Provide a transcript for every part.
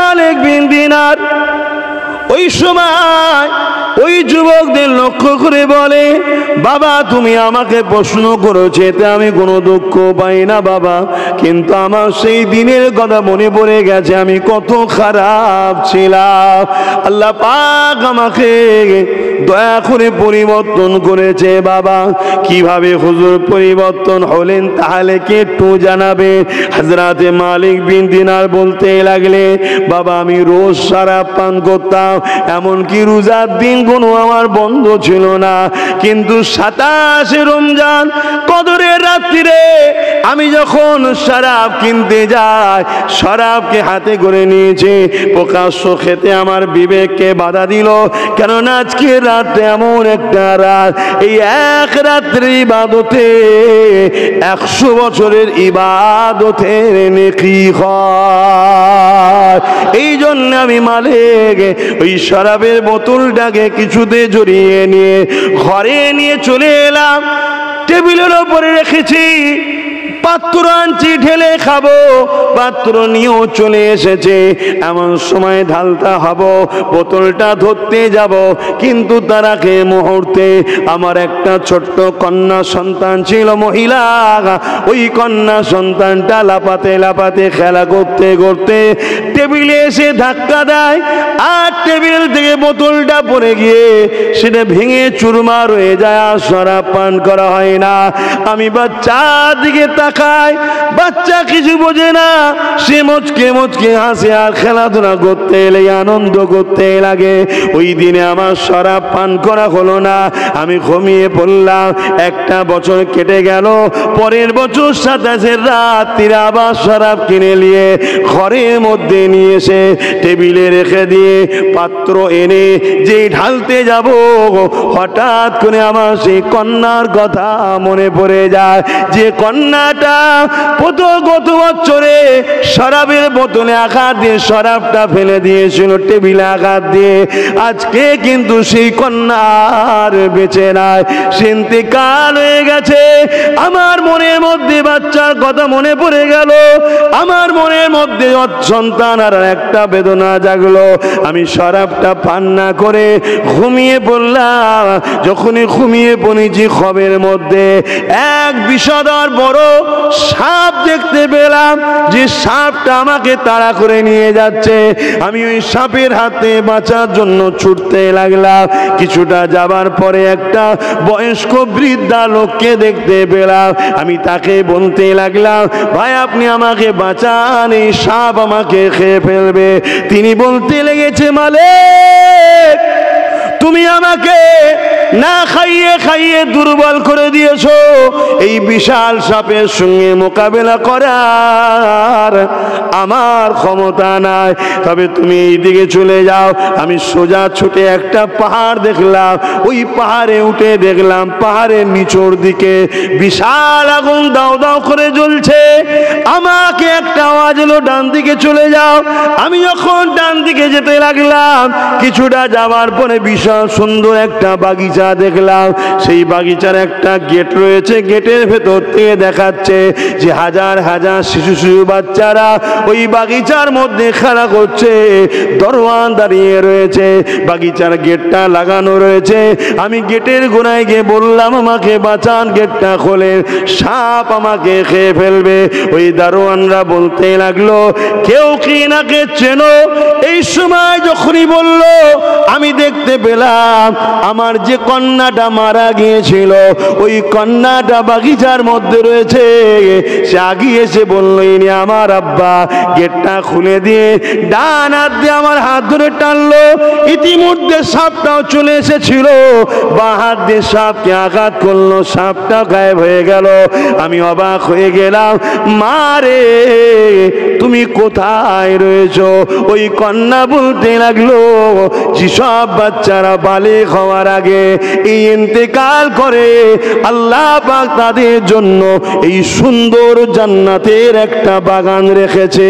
মালিক বিন দিনার ওই সময় ওই যুবকদের লক্ষ্য করে বলে, বাবা তুমি আমাকে প্রশ্ন করেছো, এতে আমি কোনো দুঃখ পাই না বাবা, কিন্তু আমার সেই দিনের কথা মনে পড়ে গেছে, আমি কত খারাপ ছিলাম। আল্লাহ পাক আমাকে দয়া করে পরিবর্তন করেছে বাবা। কিভাবে হুজুর পরিবর্তন হলেন তাহলে কি একটু জানাবে? হযরতে মালিক বিন দিনার বলতে লাগলে, বাবা আমি রোজ শরাব পান করতাম, এমনকি রোজার দিন কোনো আমার বন্ধ ছিল না, কিন্তু 27 রমজান কদরের রাত্রিরে আমি যখন শরাব কিনতে যাই, শরাবকে হাতে করে নিয়েছে, প্রকাশ্য খেতে আমার বিবেককে বাধা দিল, কেননা আজকে রাত এমন একটা রাত, এই এক রাত্রি ইবাদতে 100 বছরের ইবাদতের নেকি হয়। এই জন্য আমি মালিক ওই শরাবের বোতলটাকে কিছুতে জড়িয়ে নিয়ে ঘরে নিয়ে চলে এলাম, টেবিলের ওপরে রেখেছি, পাত্র আনছি ঢেলে খাবো, পাত্র নিয়েও চলে এসেছে, এমন সময় ঢালতে হব, বোতলটা ধরতে যাব, কিন্তু তার আগে মুহূর্তে আমার একটা ছোট্ট কন্যা সন্তান ছিল মহিলা, ওই কন্যা সন্তানটা লাপাতে লাপাতে খেলা করতে করতে টেবিলে এসে ধাক্কা দেয়, আর টেবিল থেকে বোতলটা পড়ে গিয়ে সেটা ভেঙে চুরমার হয়ে যায়, আর শরাব পান করা হয় না। আমি বাচ্চার দিকে তাকাই, বাচ্চা কিছু বোঝে না, সে মুচকে মুচকে হাসে আর খেলাধুলা করতে লাগে, আনন্দ করতে লাগে। ওই দিনে আমার শরাব পান করা হলো না, আমি ঘুমিয়ে পড়লাম। একটা বছর কেটে গেল, পরের বছর 27 রাত্রিরে আবার শরাব কিনে নিয়ে ঘরের মধ্যে নিয়ে এসে টেবিলে রেখে দিয়ে পাত্র এনে যে ঢালতে যাব, হঠাৎ করে আমার সেই কন্যার কথা মনে পড়ে যায়, যে কন্যাটা গত বছরে শরাবের বোতলে আঘাত দিয়ে শরাবটা ফেলে দিয়েছিল, টেবিলে আঘাত দিয়ে, আজকে কিন্তু সেই কন্যার বেঁচে নাই, সে ইন্তেকাল হয়ে গেছে। আমার মনের মধ্যে বাচ্চার কথা মনে পড়ে গেল, আমার মনের মধ্যে সন্তান আর একটা বেদনা জাগলো। আমি শরাবটা পান না করে ঘুমিয়ে পড়লাম। যখনই ঘুমিয়ে পড়েছি, খবের মধ্যে এক বিষধর বড় সাপ দেখতে পেলাম, যে সাপটা আমাকে তাড়া করে নিয়ে যাচ্ছে। আমি ওই সাপের হাতে বাঁচার জন্য ছুটতে লাগলাম। কিছুটা যাবার পরে একটা বয়স্ক বৃদ্ধা লোককে দেখতে পেলাম। আমি তাকে বলতে লাগলাম, ভাই আপনি আমাকে বাঁচান, এই সাপ আমাকে খেয়ে ফেলবে। তিনি বলতে লেগেছে, মালিক তুমি আমাকে না খাইয়ে খাইয়ে দুর্বল করে দিয়েছো, এই বিশাল সাপের সঙ্গে মোকাবেলা করার আমার ক্ষমতা নাই, তবে তুমি এই দিকে চলে যাও। আমি সোজা ছুটে একটা পাহাড় দেখলাম, ওই পাহাড়ে উঠে দেখলাম পাহাড়ের নিচের দিকে বিশাল আগুন দাও দাও করে জ্বলছে। আমাকে একটা আওয়াজ এলো, ডান দিকে চলে যাও। আমি যখন ডান দিকে যেতে লাগলাম, কিছুটা যাওয়ার পরে বিশাল সুন্দর একটা বাগিচা দেখলাম। সেই বাগিচার একটা গেট রয়েছে, গেটের ভেতর থেকে দেখাচ্ছে যে হাজার হাজার শিশু শিশু বাচ্চারা ওই বাগিচার মধ্যে খেলা করছে। দরওয়ান দাঁড়িয়ে রয়েছে, বাগিচার গেটটা লাগানো রয়েছে। আমি গেটের গোড়ায় গিয়ে বললাম, আমাকে বাঁচান, গেটটা খোলেন, সাপ আমাকে খেয়ে ফেলবে। ওই দারোয়ানরা বলতে লাগলো, কেউ কি নাকে চেনো? এই সময় যখনই বলল, আমি দেখতে পেলাম আমার যে কন্যাটা মারা গিয়েছিল, ওই কন্যাটা বাগিচার মধ্যে রয়েছে। সে আগিয়ে এসে বলল, ইনি আমার আব্বা। গেটটা খুলে দিয়ে ডান হাত দিয়ে আমার হাত ধরে টানলো। ইতিমধ্যে সাপটাও চলে এসেছিল, বাঁ হাত দিয়ে সাপকে আঘাত করলো, সাপটা গায়েব হয়ে গেল। আমি অবাক হয়ে গেলাম, মা রে তুমি কোথায় রয়েছো? ওই কন্যা বলতে লাগলো, যেসব বাচ্চারা বালিগ হওয়ার আগে এই ইন্তেকাল করে, আল্লাহ পাক তাদের জন্য এই সুন্দর জান্নাতের একটা বাগান রেখেছে।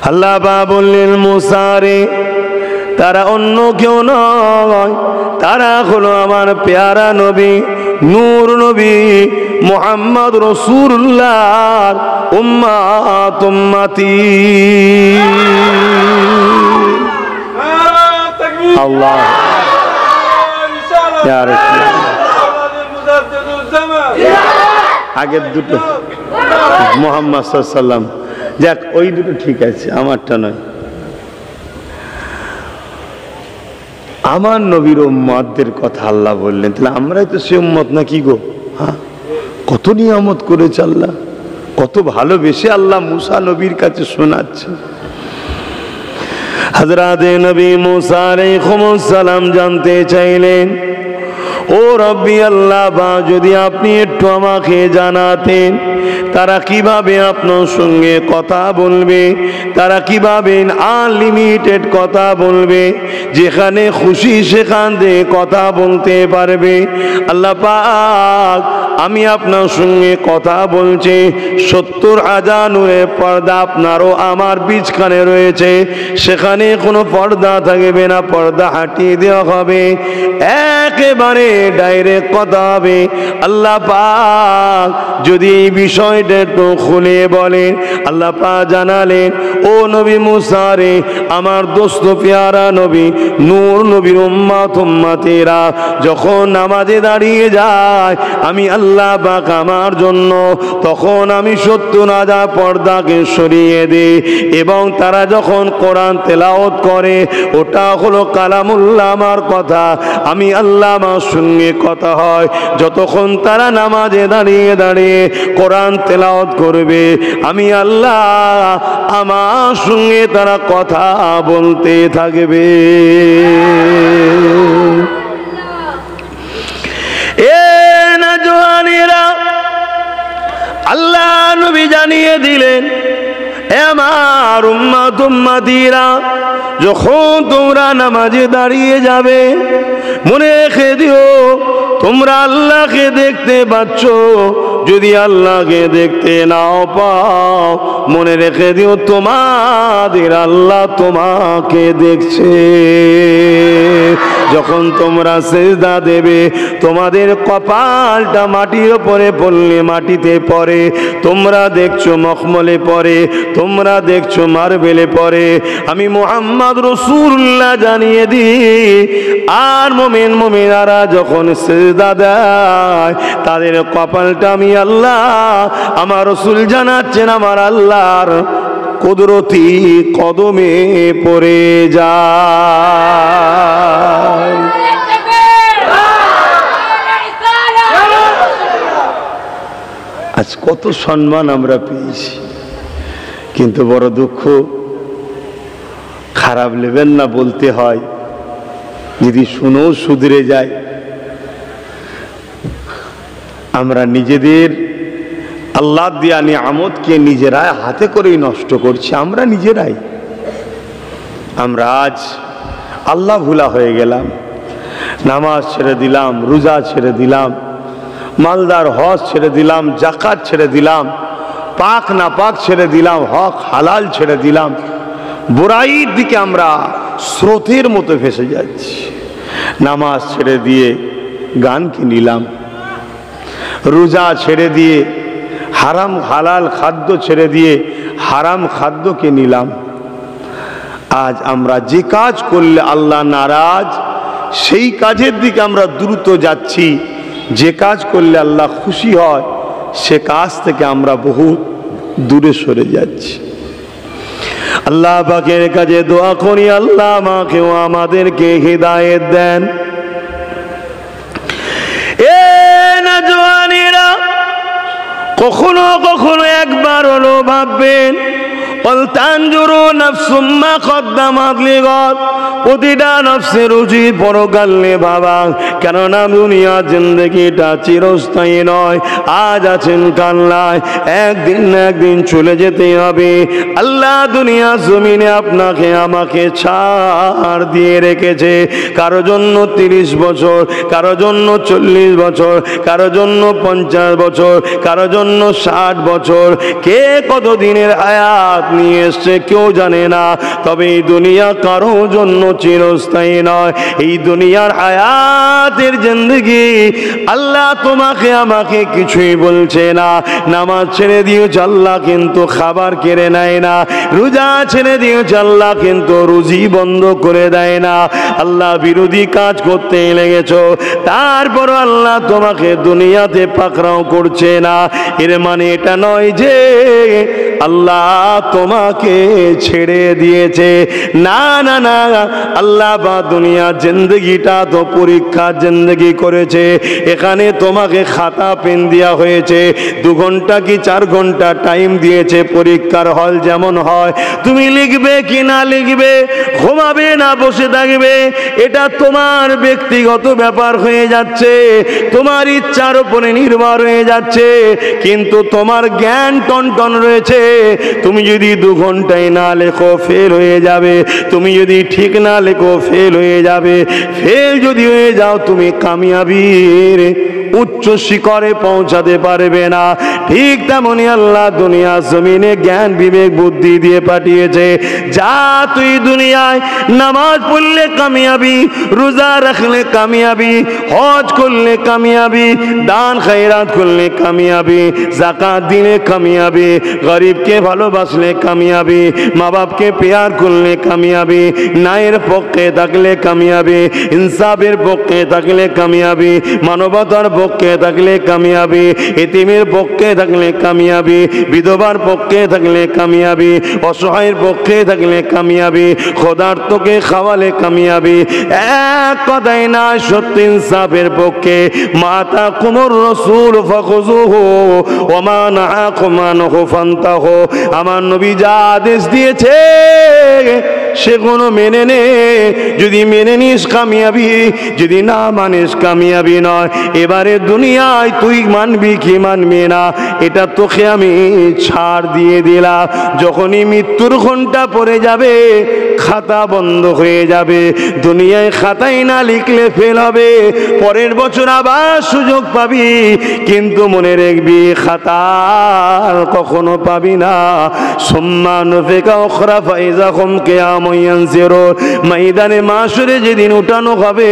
আল্লাহ পাক বললেন, মুসা রে তারা অন্য কেউ নয়, তারা হলো আমার পেয়ারা নবী নূর নবী মুহাম্মদ রাসূলুল্লাহর উম্মত উম্মতি। আল্লাহ ইয়া রাসূলুল্লাহ। আগের দুটো মুহাম্মদ সাল্লাল্লাহু আলাইহি ওয়াসাল্লাম, যাক ওই দুটো ঠিক আছে, আমারটা নয়। আমার নবীর উম্মতদের কথা আল্লাহ বললেন, তাহলে আমরাই তো সে উম্মত নাকি গো? হ্যাঁ, কত নিয়ামত করেছে আল্লাহ, কত ভালোবেসে আল্লাহ মুসা নবীর কাছে শোনাচ্ছে। হযরত নবী মুসা আলাইহিস সালাম জানতে চাইলেন, ও রব্বি আল্লাহ, বা যদি আপনি একটু আমাকে জানাতেন তারা কিভাবে আপনার সঙ্গে কথা বলবে, তারা কিভাবে আনলিমিটেড কথা বলবে, যেখানে খুশি সেখান থেকে কথা বলতে পারবে। আল্লাহ পাক, আমি আপনার সঙ্গে কথা বলছি, 70,000 নূরের পর্দা আপনারও আমার বীজখানে রয়েছে, সেখানে কোনো পর্দা থাকবে না, পর্দা হাটিয়ে দেওয়া হবে, একেবারে ডাইরেক্ট কথা হবে। আল্লাহ পাক যদি এই বিষয়টা একটু খুলে বলেন। আল্লাহ পাক জানালেন, ও নবী মুসা রে, আমার দোস্ত পেয়ারা নবী নূর নবীর উম্মত উম্মতেরা যখন নামাজে দাঁড়িয়ে যায়, আমি আল্লাহ পাক আমার জন্য তখন আমি 70,000 পর্দাকে সরিয়ে দিই, এবং তারা যখন কোরআন তেলাওয়াত করে, ওটা হলো কালামুল্লাহ, আমার কথা, আমি আল্লাহ আমার সঙ্গে কথা হয়। যতক্ষণ তারা নামাজে দাঁড়িয়ে দাঁড়িয়ে কোরআন তেলাওয়াত করবে, আমি আল্লাহ আমার সঙ্গে তারা কথা বলতে থাকবে। এ নওজওয়ানেরা, আল্লাহ নবী জানিয়ে দিলেন, আমার উম্মত উম্মতিরা, যখন তোমরা নামাজে দাঁড়িয়ে যাবে, মনে রেখে দিও তোমরা আল্লাহকে দেখতে পাচ্ছ। যদি আল্লাহকে দেখতে নাও পাও, মনে রেখে দিও তোমাদের আল্লাহ তোমাকে দেখছে। যখন তোমরা সিজদা দেবে, তোমাদের কপালটা মাটির উপরে পড়লে মাটিতে পড়ে, তোমরা দেখছো মখমলে পড়ে, তোমরা দেখছো মার্বেলে পড়ে। আমি মুহাম্মদ রাসূলুল্লাহ জানিয়ে দিই, আর মুমিন মুমিনারা যখন সিজদা দেয়, তাদের কপালটা আমি আল্লাহ, আমার রাসূল জানাচ্ছেন, আমার আল্লাহর কুদরতি কদমে পড়ে যায়। আজ কত সম্মান আমরা পেয়েছি, কিন্তু বড় দুঃখ, খারাপ নেবেন না বলতে হয়, যদি শুনেও শুধরে যায়। আমরা নিজেদের আল্লাহ দিয়া নিয়ামতকে নিজেরাই হাতে করেই নষ্ট করছি, আমরা নিজেরাই। আমরা আজ আল্লাহ ভুলা হয়ে গেলাম, নামাজ ছেড়ে দিলাম, রোজা ছেড়ে দিলাম, মালদার হজ ছেড়ে দিলাম, জাকাত ছেড়ে দিলাম, পাক না পাক ছেড়ে দিলাম, হক হালাল ছেড়ে দিলাম। বুরাইর দিকে আমরা স্রোতের মতো ভেসে যাচ্ছি। নামাজ ছেড়ে দিয়ে গানকে নিলাম, রোজা ছেড়ে দিয়ে হারাম হালাল খাদ্য ছেড়ে দিয়ে হারাম খাদ্যকে নিলাম। আজ আমরা যে কাজ করলে আল্লাহ নারাজ, সেই কাজের দিকে আমরা দ্রুত যাচ্ছি। যে কাজ করলে আল্লাহ খুশি হয়, সে কাজ থেকে আমরা বহু দূরে সরে যাচ্ছি। আল্লাহ পাকের কাছে দোয়া করি, আল্লাহ আমাকেও আমাদেরকে হিদায়াত দেন। এ নওজওয়ানেরা, কখনো কখনো একবার হলো ভাববেন, প্রতিটা নফসের উচিত পরকালে ভাবা, কেননা দুনিয়া জিন্দেগিটা চিরস্থায়ী নয়। আজ আছেন কাল নাই, একদিন না একদিন চলে যেতে হবে। আল্লাহ দুনিয়া জমিনে আপনাকে আমাকে ছাড় দিয়ে রেখেছে, কারো জন্য 30 বছর, কারো জন্য 40 বছর, কারো জন্য 50 বছর, কারো জন্য 60 বছর, কে কত দিনের হায়াত নিয়ে এসছে কেউ জানে না। তবে এই দুনিয়া কারো জন্য চিরস্থায়ী নয়। এই দুনিয়ার হায়াতের জিন্দেগি আল্লাহ তোমাকে আমাকে কিছুই বলছে না। নামাজ ছেড়ে দিয়েছ আল্লাহ কিন্তু খাবার কেড়ে নেয় না। রোজা ছেড়ে দিয়েছ আল্লাহ কিন্তু রুজি বন্ধ করে দেয় না। আল্লাহ বিরোধী কাজ করতে লেগেছ, তারপর আল্লাহ তোমাকে দুনিয়াতে পাকড়াও করছে না। এর মানে এটা নয় যে আল্লাহ তোমাকে ছেড়ে দিয়েছে। না না না, আল্লাহ বা দুনিয়া জিন্দগিটা তো পরীক্ষার জিন্দগি করেছে। এখানে তোমাকে খাতা পেন দেওয়া হয়েছে, 2 ঘন্টা কি 4 ঘন্টা টাইম দিয়েছে। পরীক্ষার হল যেমন হয়, তুমি লিখবে কি না লিখবে, ঘুমাবে না বসে থাকবে, এটা তোমার ব্যক্তিগত ব্যাপার হয়ে যাচ্ছে, তোমার ইচ্ছার উপরে নির্ভর হয়ে যাচ্ছে। কিন্তু তোমার জ্ঞান টনটন রয়েছে। তুমি যদি 2 ঘন্টায় না লেখো ফেল হয়ে যাবে, তুমি যদি ঠিক না লেখো ফেল হয়ে যাবে। ফেল যদি হয়ে যাও তুমি কামিয়াবির উচ্চ শিখরে পৌঁছাতে পারবে না। ঠিক তেমনি আল্লাহ দুনিয়া জমিনে জ্ঞান বিবেক বুদ্ধি দিয়ে পাঠিয়েছে। যা তুই দুনিয়ায় নামাজ পড়লে কামিয়াবি, রোজা রাখলে কামিয়াবি, হজ করলে কামিয়াবি, দান খায়রাত করলে কামিয়াবি, যাকাত দিলে কামিয়াবি, গরিবকে ভালোবাসলে কামিয়াবি, মা বাপকে প্যার করলে কামিয়াবি, ন্যায়ের পক্ষে থাকলে কামিয়াবি, ইনসাফের পক্ষে থাকলে কামিয়াবি, মানবতার পক্ষে থাকলে কামিয়াবি, এতিমের পক্ষে থাকলে কামিয়াবি, বিধবার পক্ষে থাকলে কামিয়াবি, অসহায়ের পক্ষে থাকলে কামিয়াবি, ক্ষুধার্তকে খাওয়ালে কামিয়াবি। এক কথাই না, সত্য ইনসাফের পক্ষে। মাতা কুমুর রসুল ফাখুযুহু ওয়া মা নাহাকুম আনহু ফান্তাহু। আমার নবী যা আদেশ দিয়েছে সেগুলো মেনে নে। যদি মেনে নিস কামিয়াবি, যদি না মানিস কামিয়াবি নয়। এবারে দুনিয়ায় তুই মানবি কি মানবি না এটা তোকে আমি ছাড় দিয়ে দিলাম। যখনই মৃত্যুর ঘন্টা পড়ে যাবে খাতা বন্ধ হয়ে যাবে। দুনিয়ায় খাতায় না লিখলে ফেল হবে, পরের বছর আবার সুযোগ পাবি, কিন্তু মনে রাখবি খাতা কখনো পাবি না। সম্মান ফেকা ওখরা ফাইজা হুম কিয়ামুন ইয়ানজিরুন। ময়দানে মাশরে যেদিন উঠানো হবে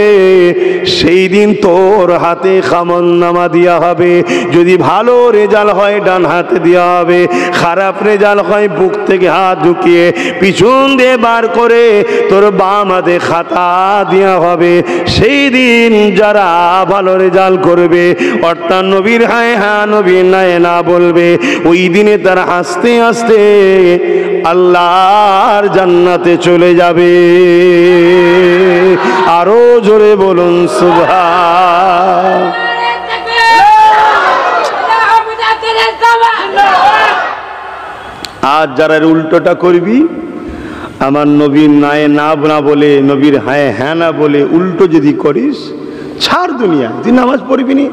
সেই দিন তোর হাতে খামনামা দেওয়া হবে। যদি ভালো রেজাল্ট হয় ডান হাতে দেওয়া হবে, খারাপ রেজাল্ট হয় বুক থেকে হাত ঢুকিয়ে পিছন দিয়ে বার করে তোর বাম হাতে খাতা দেওয়া হবে। সেই দিন যারা ভালো রেজাল্ট করবে অর্থাৎ নবীর হায় হ্যাঁ নবীর নাই না বলবে, ওই দিনে তারা আস্তে আস্তে আল্লাহর জান্নাতে চলে যাবে। আরো জোরে বলুন সুবহান। আজ যারা উল্টোটা করবি, আমার নবীর নাই না না বলে নবীর হ্যাঁ হ্যাঁ না বলে উল্টো যদি করিস, ছাড় দুনিয়া। তুই নামাজ পড়বি নি,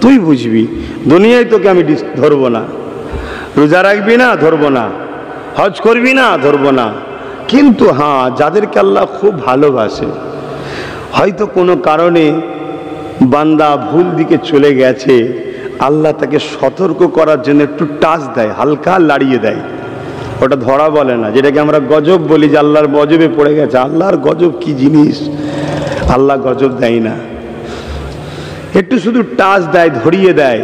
তুই বুঝবি দুনিয়ায় তোকে আমি ধরবো না। রোজা রাখবি না, ধরবো না। হজ করবি না, ধরবো না। কিন্তু হ্যাঁ, যাদেরকে আল্লাহ খুব ভালোবাসে, হয়তো কোনো কারণে বান্দা ভুল দিকে চলে গেছে, আল্লাহ তাকে সতর্ক করার জন্য একটু টাচ দেয়, হালকা লাড়িয়ে দেয়। ওটা ধরা বলে না, যেটাকে আমরা গজব বলি, যে আল্লাহর গজবে পড়ে গেছে। আল্লাহর গজব কি জিনিস? আল্লাহ গজব দেয় না, একটু শুধু টাচ দেয়, ধরিয়ে দেয়,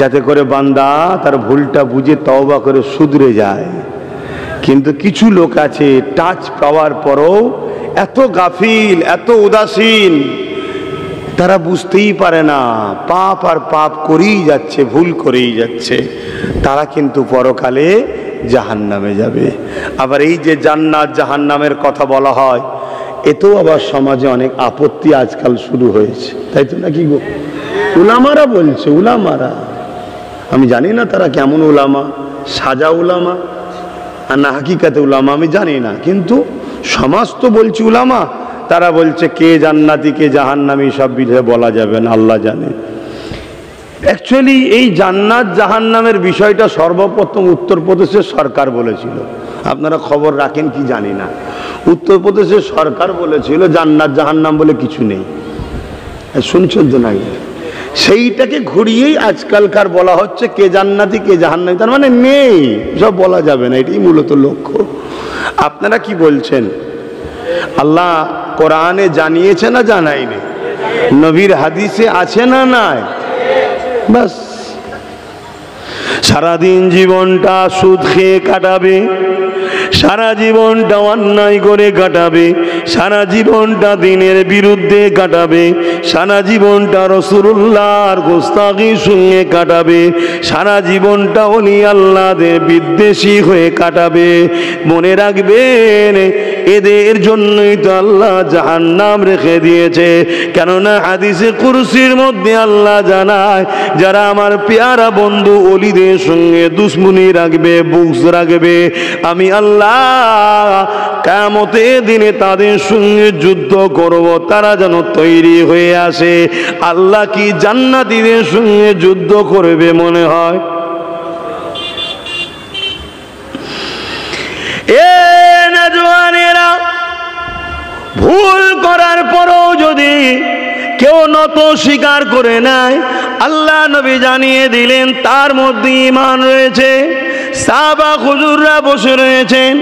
যাতে করে বান্দা তার ভুলটা বুঝে তওবা করে শুধরে যায়। কিন্তু কিছু লোক আছে টাচ পাওয়ার পরও এত গাফিল, এত উদাসীন, তারা বুঝতেই পারে না পাপ আর পাপ করেই যাচ্ছে, ভুল করেই যাচ্ছে। তারা কিন্তু পরকালে জাহান্নামে যাবে। আবার এই যে জান্নাত জাহান্নামের কথা বলা হয়, এতেও আবার সমাজে অনেক আপত্তি আজকাল শুরু হয়েছে, তাই তো নাকি গো? উলামারা বলছে, উলামারা, আমি জানি না তারা কেমন উলামা, সাজা উলামা আর না হাকিকাতে উলামা আমি জানি না, কিন্তু সমাজ তো বলছে উলামা। তারা বলছে কে জান্নাতি কে জাহান্নামী সব বিষয়ে বলা যাবে না, আল্লাহ জানে। অ্যাকচুয়ালি এই জান্নাত জাহান্নামের বিষয়টা সর্বপ্রথম উত্তরপ্রদেশের সরকার বলেছিল। আপনারা খবর রাখেন কি জানি না, উত্তরপ্রদেশের সরকার বলেছিল জান্নাত জাহান্নাম বলে কিছু নেই। শুনছেন তো নাকি? সেইটাকে ঘুরিয়েই আজকালকার বলা হচ্ছে কে জান্নাতি কে জাহান্নামী, তার মানে নেই, সব বলা যাবে না, এটাই মূলত লক্ষ্য। আপনারা কি বলছেন? আল্লাহ কোরআনে জানিয়েছে না জানায়নি? নবীর হাদিসে আছে না নাই? বাস। সারাদিন জীবনটা সুদ খেয়ে কাটাবে, সারা জীবনটা অন্যায় করে কাটাবে, সারা জীবনটা দিনের বিরুদ্ধে কাটাবে, সারা জীবনটা রাসূলুল্লাহর গোস্তাখির সঙ্গে কাটাবে, সারা জীবনটা ওলি আল্লাহদের বিদ্বেষী হয়ে কাটাবে। মনে রাখবেন, এদের জন্যই তো আল্লাহ জাহান্নাম রেখে দিয়েছে। কেননা হাদিসে কুরসির মধ্যে আল্লাহ জানায়, যারা আমার পেয়ারা বন্ধু ওলিদের সঙ্গে দুশ্মনী রাখবে, বুগজ রাখবে, আমি আল্লাহ কিয়ামতের দিনে তাদের সঙ্গে যুদ্ধ করব, তারা যেন তৈরি হয়ে আসে। আল্লাহ কি জান্নাতীদের সঙ্গে যুদ্ধ করবে মনে হয়? ভুল করার পরও যদি কেউ নত স্বীকার করে নেয়, আল্লাহ নবী জানিয়ে দিলেন তার মধ্যে ঈমান রয়েছে। সাহাবা হুজুররা বসে রয়েছেন,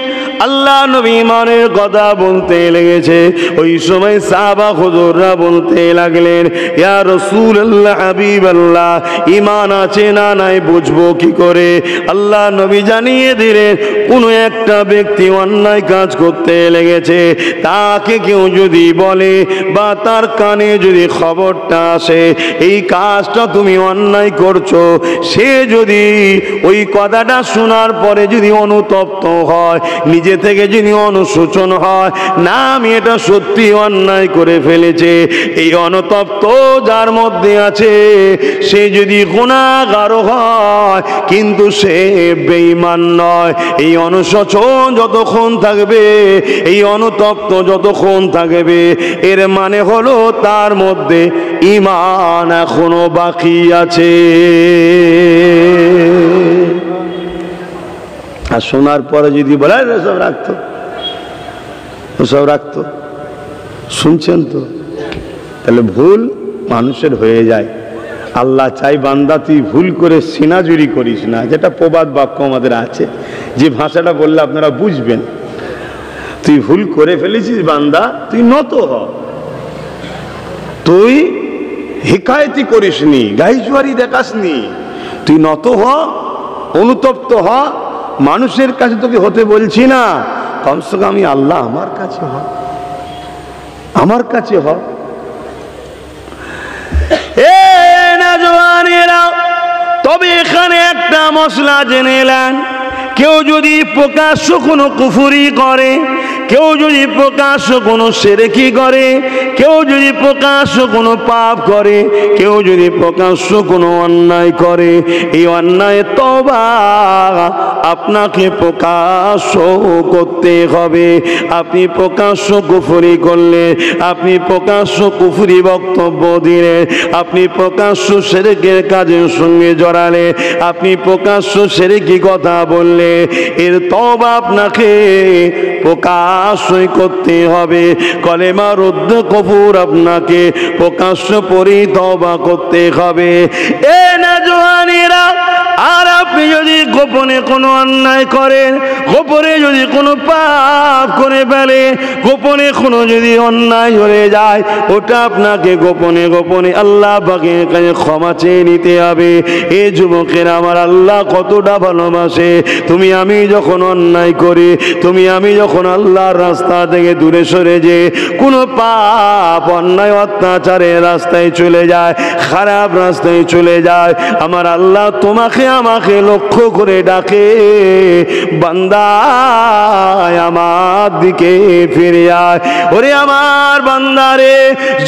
আল্লাহ নবী ঈমানের কথা বলতে লেগেছে। ওই সময় সাহাবা হুজুররা বলতে লাগলেন, ইয়া রাসূলুল্লাহ, হাবিবাল্লাহ, ঈমান আছে না নাই বুঝবো কি করে? আল্লাহ নবী জানিয়ে দিলেন, কোনো একটা ব্যক্তি অন্যায় কাজ করতে লেগেছে, তাকে কেউ যদি বলে বা তার কানে যদি খবরটা আসে এই কাজটা তুমি অন্যায় করছো, সে যদি ওই কথাটা শোনার পরে যদি অনুতপ্ত হয়, নিজে থেকে যদি অনুশোচন হয়, না আমি এটা সত্যি অন্যায় করে ফেলেছে, এই অনুতপ্ত যার মধ্যে আছে সে যদি গুনাহগার হয় কিন্তু সে বেঈমান নয়। এই অনুশোচন যতক্ষণ থাকবে, এই অনুতপ্ত যতক্ষণ থাকবে, এর মানে হলো তার মধ্যে ঈমান এখনো বাকি আছে। আর শোনার পরে যদি বলে সব রাখতো, সব রাখতো, শুনছেন তো, তাহলে ভুল মানুষের হয়ে যায়। আল্লাহ চাই বান্দা তুই ভুল করে সিনাজুরি করিস না, যেটা প্রবাদ বাক্য আমাদের আছে, যে ভাষাটা বললে আপনারা বুঝবেন। তুই ভুল করে ফেলেছিস বান্দা, তুই নত হ, তুই হিকায়তি করিসনি, গাইজুয়ারি দেখাসনি, তুই নত হ, অনুতপ্ত হ। মানুষের কাছে তোকে হতে বলছি না, কমসে কম আমি আল্লাহ আমার কাছে হ, আমার কাছে হ। তবে এখানে একটা মশলা জেনে নেন, কেউ যদি প্রকাশ্য কোনো কুফরি করে, কেউ যদি প্রকাশ্য কোনো শিরকি করে, কেউ যদি প্রকাশ্য কোনো পাপ করে, কেউ যদি প্রকাশ্য কোনো অন্যায় করে, এই অন্যায় তওবা আপনাকে প্রকাশ্য করতে হবে। আপনি প্রকাশ্য কুফরি করলে, আপনি প্রকাশ্য কুফরি বক্তব্য দিলে, আপনি প্রকাশ্য শিরকের কাজের সঙ্গে জড়ালে, আপনি প্রকাশ্য শিরকি কথা বললে, এর তওবা আপনাকে প্রকাশ্যই করতে হবে। কলেমা রুদ্ধ কফুর আপনাকে প্রকাশ্য পরি তওবা করতে হবে। এ নওজওয়ানেরা, আর আপনি যদি গোপনে কোনো অন্যায় করেন, গোপনে যদি কোনো পাপ করে ফেলে, গোপনে কোনো যদি অন্যায় হয়ে যায়, ওটা আপনাকে গোপনে গোপনে আল্লাহ পাকের কাছে ক্ষমা চেয়ে নিতে হবে। এ যুবকের, আমার আল্লাহ কতটা ভালোবাসে। তুমি আমি যখন অন্যায় করি, তুমি আমি যখন আল্লাহর রাস্তা থেকে দূরে সরে যে কোনো পাপ অন্যায় অত্যাচারের রাস্তায় চলে যায়, খারাপ রাস্তায় চলে যায়, আমার আল্লাহ তোমাকে আমাকে লক্ষ্য করে ডাকে, বান্দা আমার দিকে ফিরে আয়। ওরে আমার বান্দারে,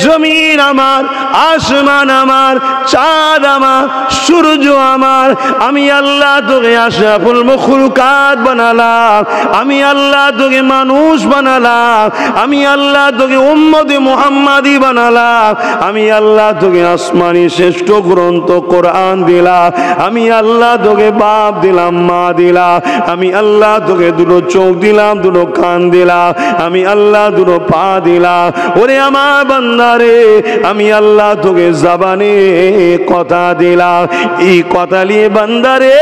জমিন আমার, আসমান আমার, চাঁদ আমার, সূর্য আমার, আমি আল্লাহ তোকে আশরাফুল মখলুকাত বানালাম, আমি আল্লাহ তোকে মানুষ বানালাম, আমি আল্লাহ তোকে উম্মতে মুহাম্মাদি বানালাম, আমি আল্লাহ তোকে আসমানি শ্রেষ্ঠ গ্রন্থ কোরআন দিলাম, আমি আল্লাহ তোকে বাপ দিলাম, মা দিলাম, আমি আল্লাহ তোকে দুটো চোখ দিলাম, দুটো কান দিলাম, আমি আল্লাহ দুটো পা দিলাম। ওরে আমার বান্দা রে, আমি আল্লাহ তোকে জবানে কথা দিলাম। এই কথা নিয়ে বান্দা রে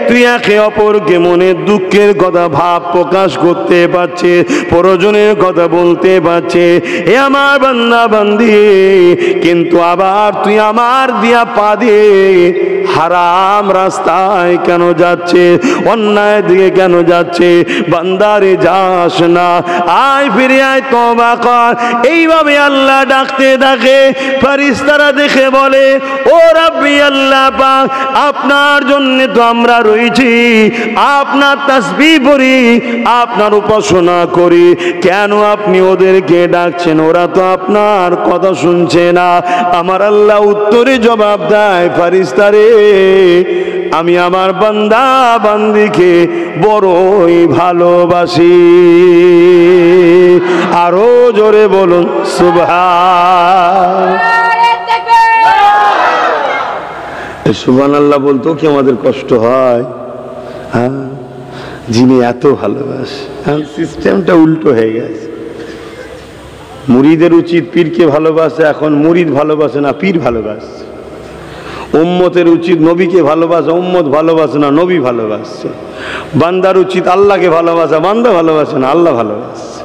তুই একে অপরকে মনের দুঃখের কথা ভাব প্রকাশ করতে পারছে, প্রয়োজনের কথা বলতে পারছে। এ আমার বান্দা বান্দি, কিন্তু আবার তুই আমার দিয়া পা দিয়ে হারাম রাস্তায় কেন যাচ্ছে, অন্যায় দিকে কেন যাচ্ছে? বান্দারে যাস না, আয় ফিরে আয়, তওবা কর। এইভাবে আল্লাহ ডাকতে ডাকে ফেরেশতারা দেখে বলে, ও রাব্বি আল্লাহ পাক, আপনার জন্য তো আমরা রয়েছি, আপনার তাসবিহ পড়ি, আপনার উপাসনা করি, কেন আপনি ওদেরকে ডাকছেন? ওরা তো আপনার কথা শুনছে না। আমার আল্লাহ উত্তরে জবাব দেয়, ফেরেশতারে আমি আমার বান্দা বান্দিকে বড়ই ভালোবাসি। আরো জোরে বলুন সুবহান। সুবহানাল্লাহ বলতেও কি আমাদের কষ্ট হয়? হ্যাঁ, যিনি এত ভালোবাসে। সিস্টেমটা উল্টো হয়ে গেছে। মুরিদের উচিত পীরকে ভালোবাসে, এখন মুরিদ ভালোবাসে না, পীর ভালোবাসে। উম্মতের উচিত নবীকে ভালোবাসা, উম্মত ভালোবাসে না, নবী ভালোবাসছে। বান্দার উচিত আল্লাহকে ভালোবাসা, বান্দা ভালোবাসে না, আল্লাহ ভালোবাসছে।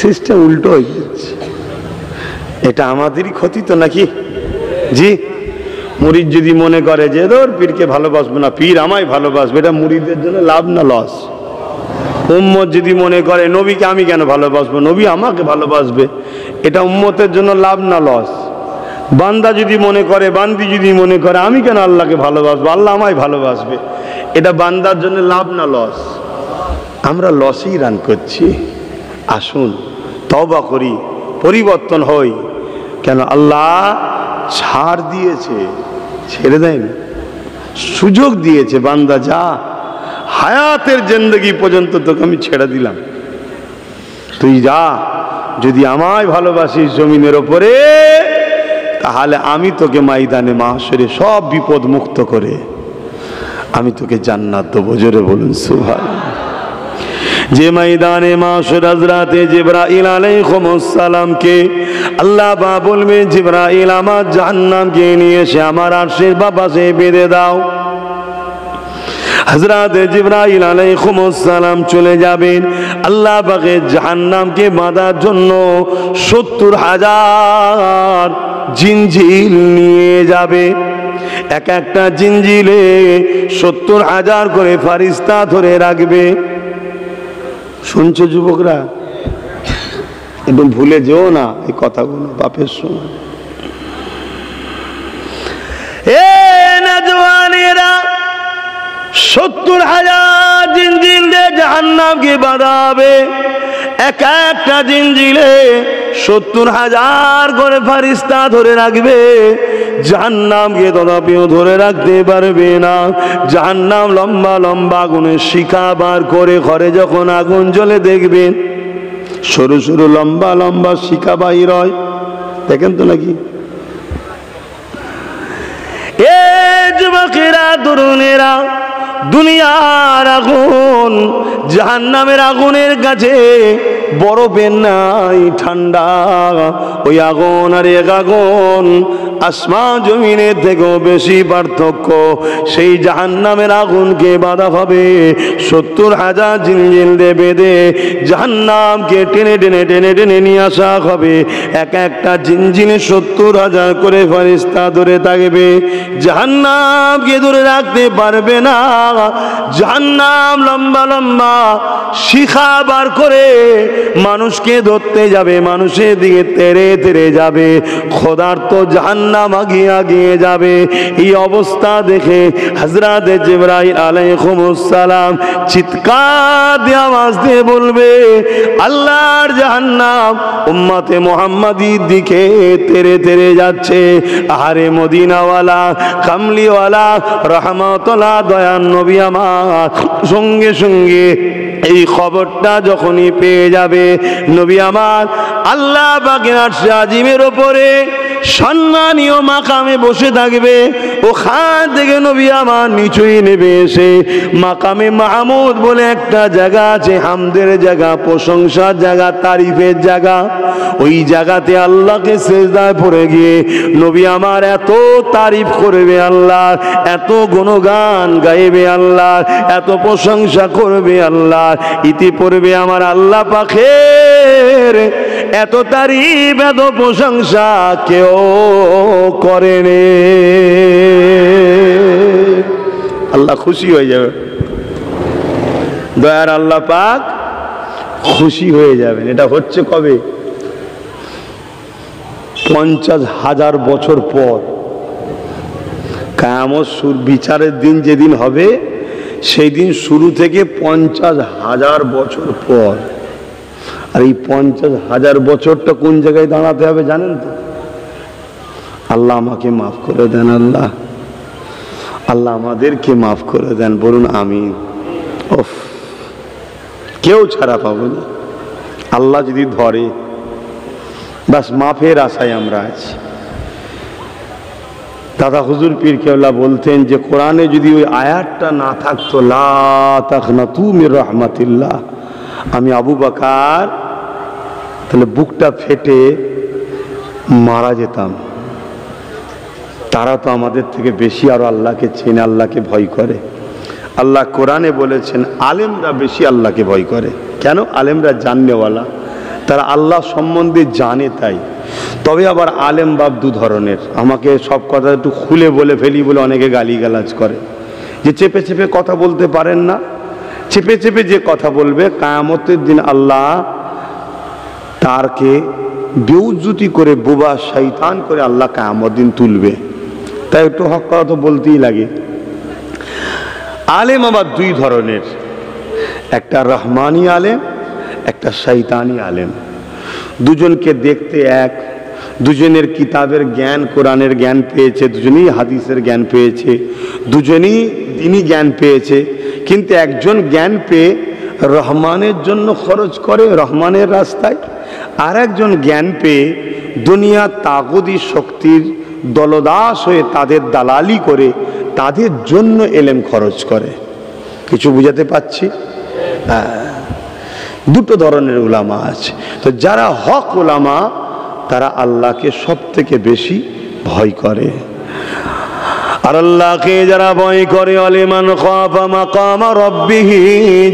সিস্টেম উল্টো হয়ে গেছে। এটা আমাদেরই ক্ষতি তো নাকি? জি, মুরিদ যদি মনে করে যে ধর পীরকে ভালোবাসবো না, পীর আমায় ভালোবাসবে, এটা মুরিদের জন্য লাভ না লস? উম্মত যদি মনে করে নবীকে আমি কেন ভালোবাসবো, নবী আমাকে ভালোবাসবে, এটা উম্মতের জন্য লাভ না লস? বান্দা যদি মনে করে, বান্দি যদি মনে করে আমি কেন আল্লাহকে ভালোবাসবো, আল্লাহ আমায় ভালোবাসবে, এটা বান্দার জন্য লাভ না লস? আমরা লসই রান করছি। আসুন তওবা করি, পরিবর্তন হই। কেন আল্লাহ ছাড় দিয়েছে, ছেড়ে দেয়নি, সুযোগ দিয়েছে। বান্দা যা, হায়াতের জিন্দেগি পর্যন্ত তোকে আমি ছেড়ে দিলাম, তুই যা। যদি আমায় ভালোবাসিস জমিনের ওপরে, তাহলে আমি তোকে ময়দানে মাহশরে সব বিপদ মুক্ত করে আমি তোকে জান্নাত দেবো। জোরে বলুন সুবহানাল্লাহ। যে ময়দানে মাহশর হযরতে জিবরাইল আলাইহিস সালামকে আল্লাহ বা বলবে, জিবরাইল আমার জাহান্নামকে নিয়ে এসে আমার আরশের পাশে বেঁধে দাও। হযরতে জিবরাইল আলাইহিস সালাম চলে যাবেন, আল্লাহ পাকে জাহান্নামকে বাঁধার জন্য ৭০,০০০ জিনজিল নিয়ে যাবে। এক একটা জিনজিলে ৭০,০০০ করে ফেরেশতা ধরে রাখবে। শুনছো যুবকরা? একটু ভুলে যেও না এই কথাগুলো, বাপের সময়। এ নওজওয়ানেরা, ৭০,০০০ জিনজিল দিয়ে জাহান্নামকে বাঁধাবে। এক একটা জিনজিলে ৭০,০০০ করে ফেরেশতা ধরে রাখবে। জাহান্নামকে তথাপিও ধরে রাখতে পারবে না। জাহান্নাম লম্বা লম্বা আগুনের শিখা বার করে, ঘরে যখন আগুন জ্বলে দেখবেন সরু সরু লম্বা লম্বা শিখা বাইর হয়, দেখেন তো নাকি? এ যুবকেরা, তরুণেরা, দুনিয়ার আগুন জাহান্নামের আগুনের কাছে বরফের নাই, ঠান্ডা। ওই আগুন আর এক আগুন আসমান জমিনের থেকেও বেশি পার্থক্য। সেই জাহান্নামের আগুনকে বাধা হবে ৭০,০০০ জিনজিল দিয়ে বেঁধে জাহান্নামকে টেনে টেনে টেনে টেনে নিয়ে আসা হবে। এক একটা জিনজিলে ৭০,০০০ করে ফেরেশতা ধরে থাকবে। জাহান্নামকে ধরে রাখতে পারবে না। জাহান্নাম লম্বা লম্বা শিখা বার করে মানুষকে ধরতে যাবে, মানুষের দিকে তেড়ে তেড়ে যাবে। ক্ষুধার্ত জাহান্নাম আগিয়ে আগিয়ে যাবে। এই অবস্থা দেখে হযরতে জিবরাইল আলাইহিস সালাম চিৎকার দিয়ে আওয়াজ দিয়ে বলবে, আল্লাহর জাহান্নাম উম্মতে মুহাম্মাদির দিকে তেড়ে তেড়ে যাচ্ছে। আরে মদিনাওয়ালা, কামলিওয়ালা, রহমতুল্লাহ দয়ার নবী আমার সঙ্গে সঙ্গে এই খবরটা যখনই পেয়ে যাবে নবী আমার আল্লাহ পাকের আরশে আজিমের ওপরে সম্মানীয় মাকামে বসে থাকবে, ওখান থেকে নবী আমার নিচুই নেবে এসে মাকামে মাহমুদ বলে একটা জায়গা আছে, হামদের জায়গা, প্রশংসার জায়গা, তারিফের জায়গা। ওই জায়গাতে আল্লাহকে সিজদায় পড়ে গিয়ে নবী আমার এত তারিফ করবে আল্লাহ, এত গুণগান গাইবে আল্লাহ, এত প্রশংসা করবে আল্লাহ, ইতি পড়বে আমার আল্লাহ পাকের এত তারিফ এত প্রশংসা কেউ করেনি। আল্লাহ খুশি হয়ে যাবে, দয়ার আল্লাহ পাক খুশি হয়ে যাবেন। এটা হচ্ছে কবে? 50,000 বছর পর। কিয়ামত বিচারের দিন যেদিন হবে সেই দিন শুরু থেকে 50,000 বছর পর। আর এই 50,000 বছরটা কোন জায়গায় দাঁড়াতে হবে জানেন তো? আল্লাহ আমাকে মাফ করে দেন, আল্লাহ আল্লাহ আমাদেরকে মাফ করে দেন, বলুন আমিন। ওফ, কেউ ছাড়া পাবো না, আল্লাহ যদি ধরে বাস মাফের আশায় আমরা আছি। দাদা হুজুর পীর কেবলা বলতেন যে কোরআনে যদি ওই আয়াতটা না থাকতো লা তাকনাতু মির রাহমাতিল্লাহ, আমি আবু বকর তাহলে বুকটা ফেটে মারা যেতাম। তারা তো আমাদের থেকে বেশি আরো আল্লাহকে চেনে, আল্লাহকে ভয় করে। আল্লাহ কোরআনে বলেছেন আলেমরা বেশি আল্লাহকে ভয় করে। কেন? আলেমরা জাননেওয়ালা, তারা আল্লাহ সম্বন্ধে জানে তাই। তবে আবার আলেম বাপ দু ধরনের, আমাকে সব কথা একটু খুলে বলে ফেলি বলে অনেকে গালিগালাজ করে, যে চেপে চেপে কথা বলতে পারেন না। চেপে চেপে যে কথা বলবে কিয়ামতের দিন আল্লাহ তারকে বেউজ্জতি করে বোবা শয়তান করে আল্লাহ কিয়ামত দিন তুলবে। তাই একটু হক কথা তো বলতেই লাগে। আলেম আবার দুই ধরনের, একটা রহমানি আলেম, একটা শয়তানি আলেম। দুজনকে দেখতে এক, দুজনের কিতাবের জ্ঞান, কোরআনের জ্ঞান পেয়েছে, দুজনেই হাদিসের জ্ঞান পেয়েছে, দুজনেই দ্বীনি জ্ঞান পেয়েছে। কিন্তু একজন জ্ঞান পেয়ে রহমানের জন্য খরচ করে রহমানের রাস্তায়, আর একজন জ্ঞান পেয়ে দুনিয়া তাগুদি শক্তির দলদাস হয়ে তাদের দালালি করে তাদের জন্য এলেম খরচ করে। কিছু বুঝাতে পারছি? দুটো ধরনের উলামা আছে। তো যারা হক উলামা তারা আল্লাহকে সব থেকে বেশি ভয় করে। আর আল্লাহকে যারা ভয় করে আলিমান খাফা মাকাম রাব্বিহি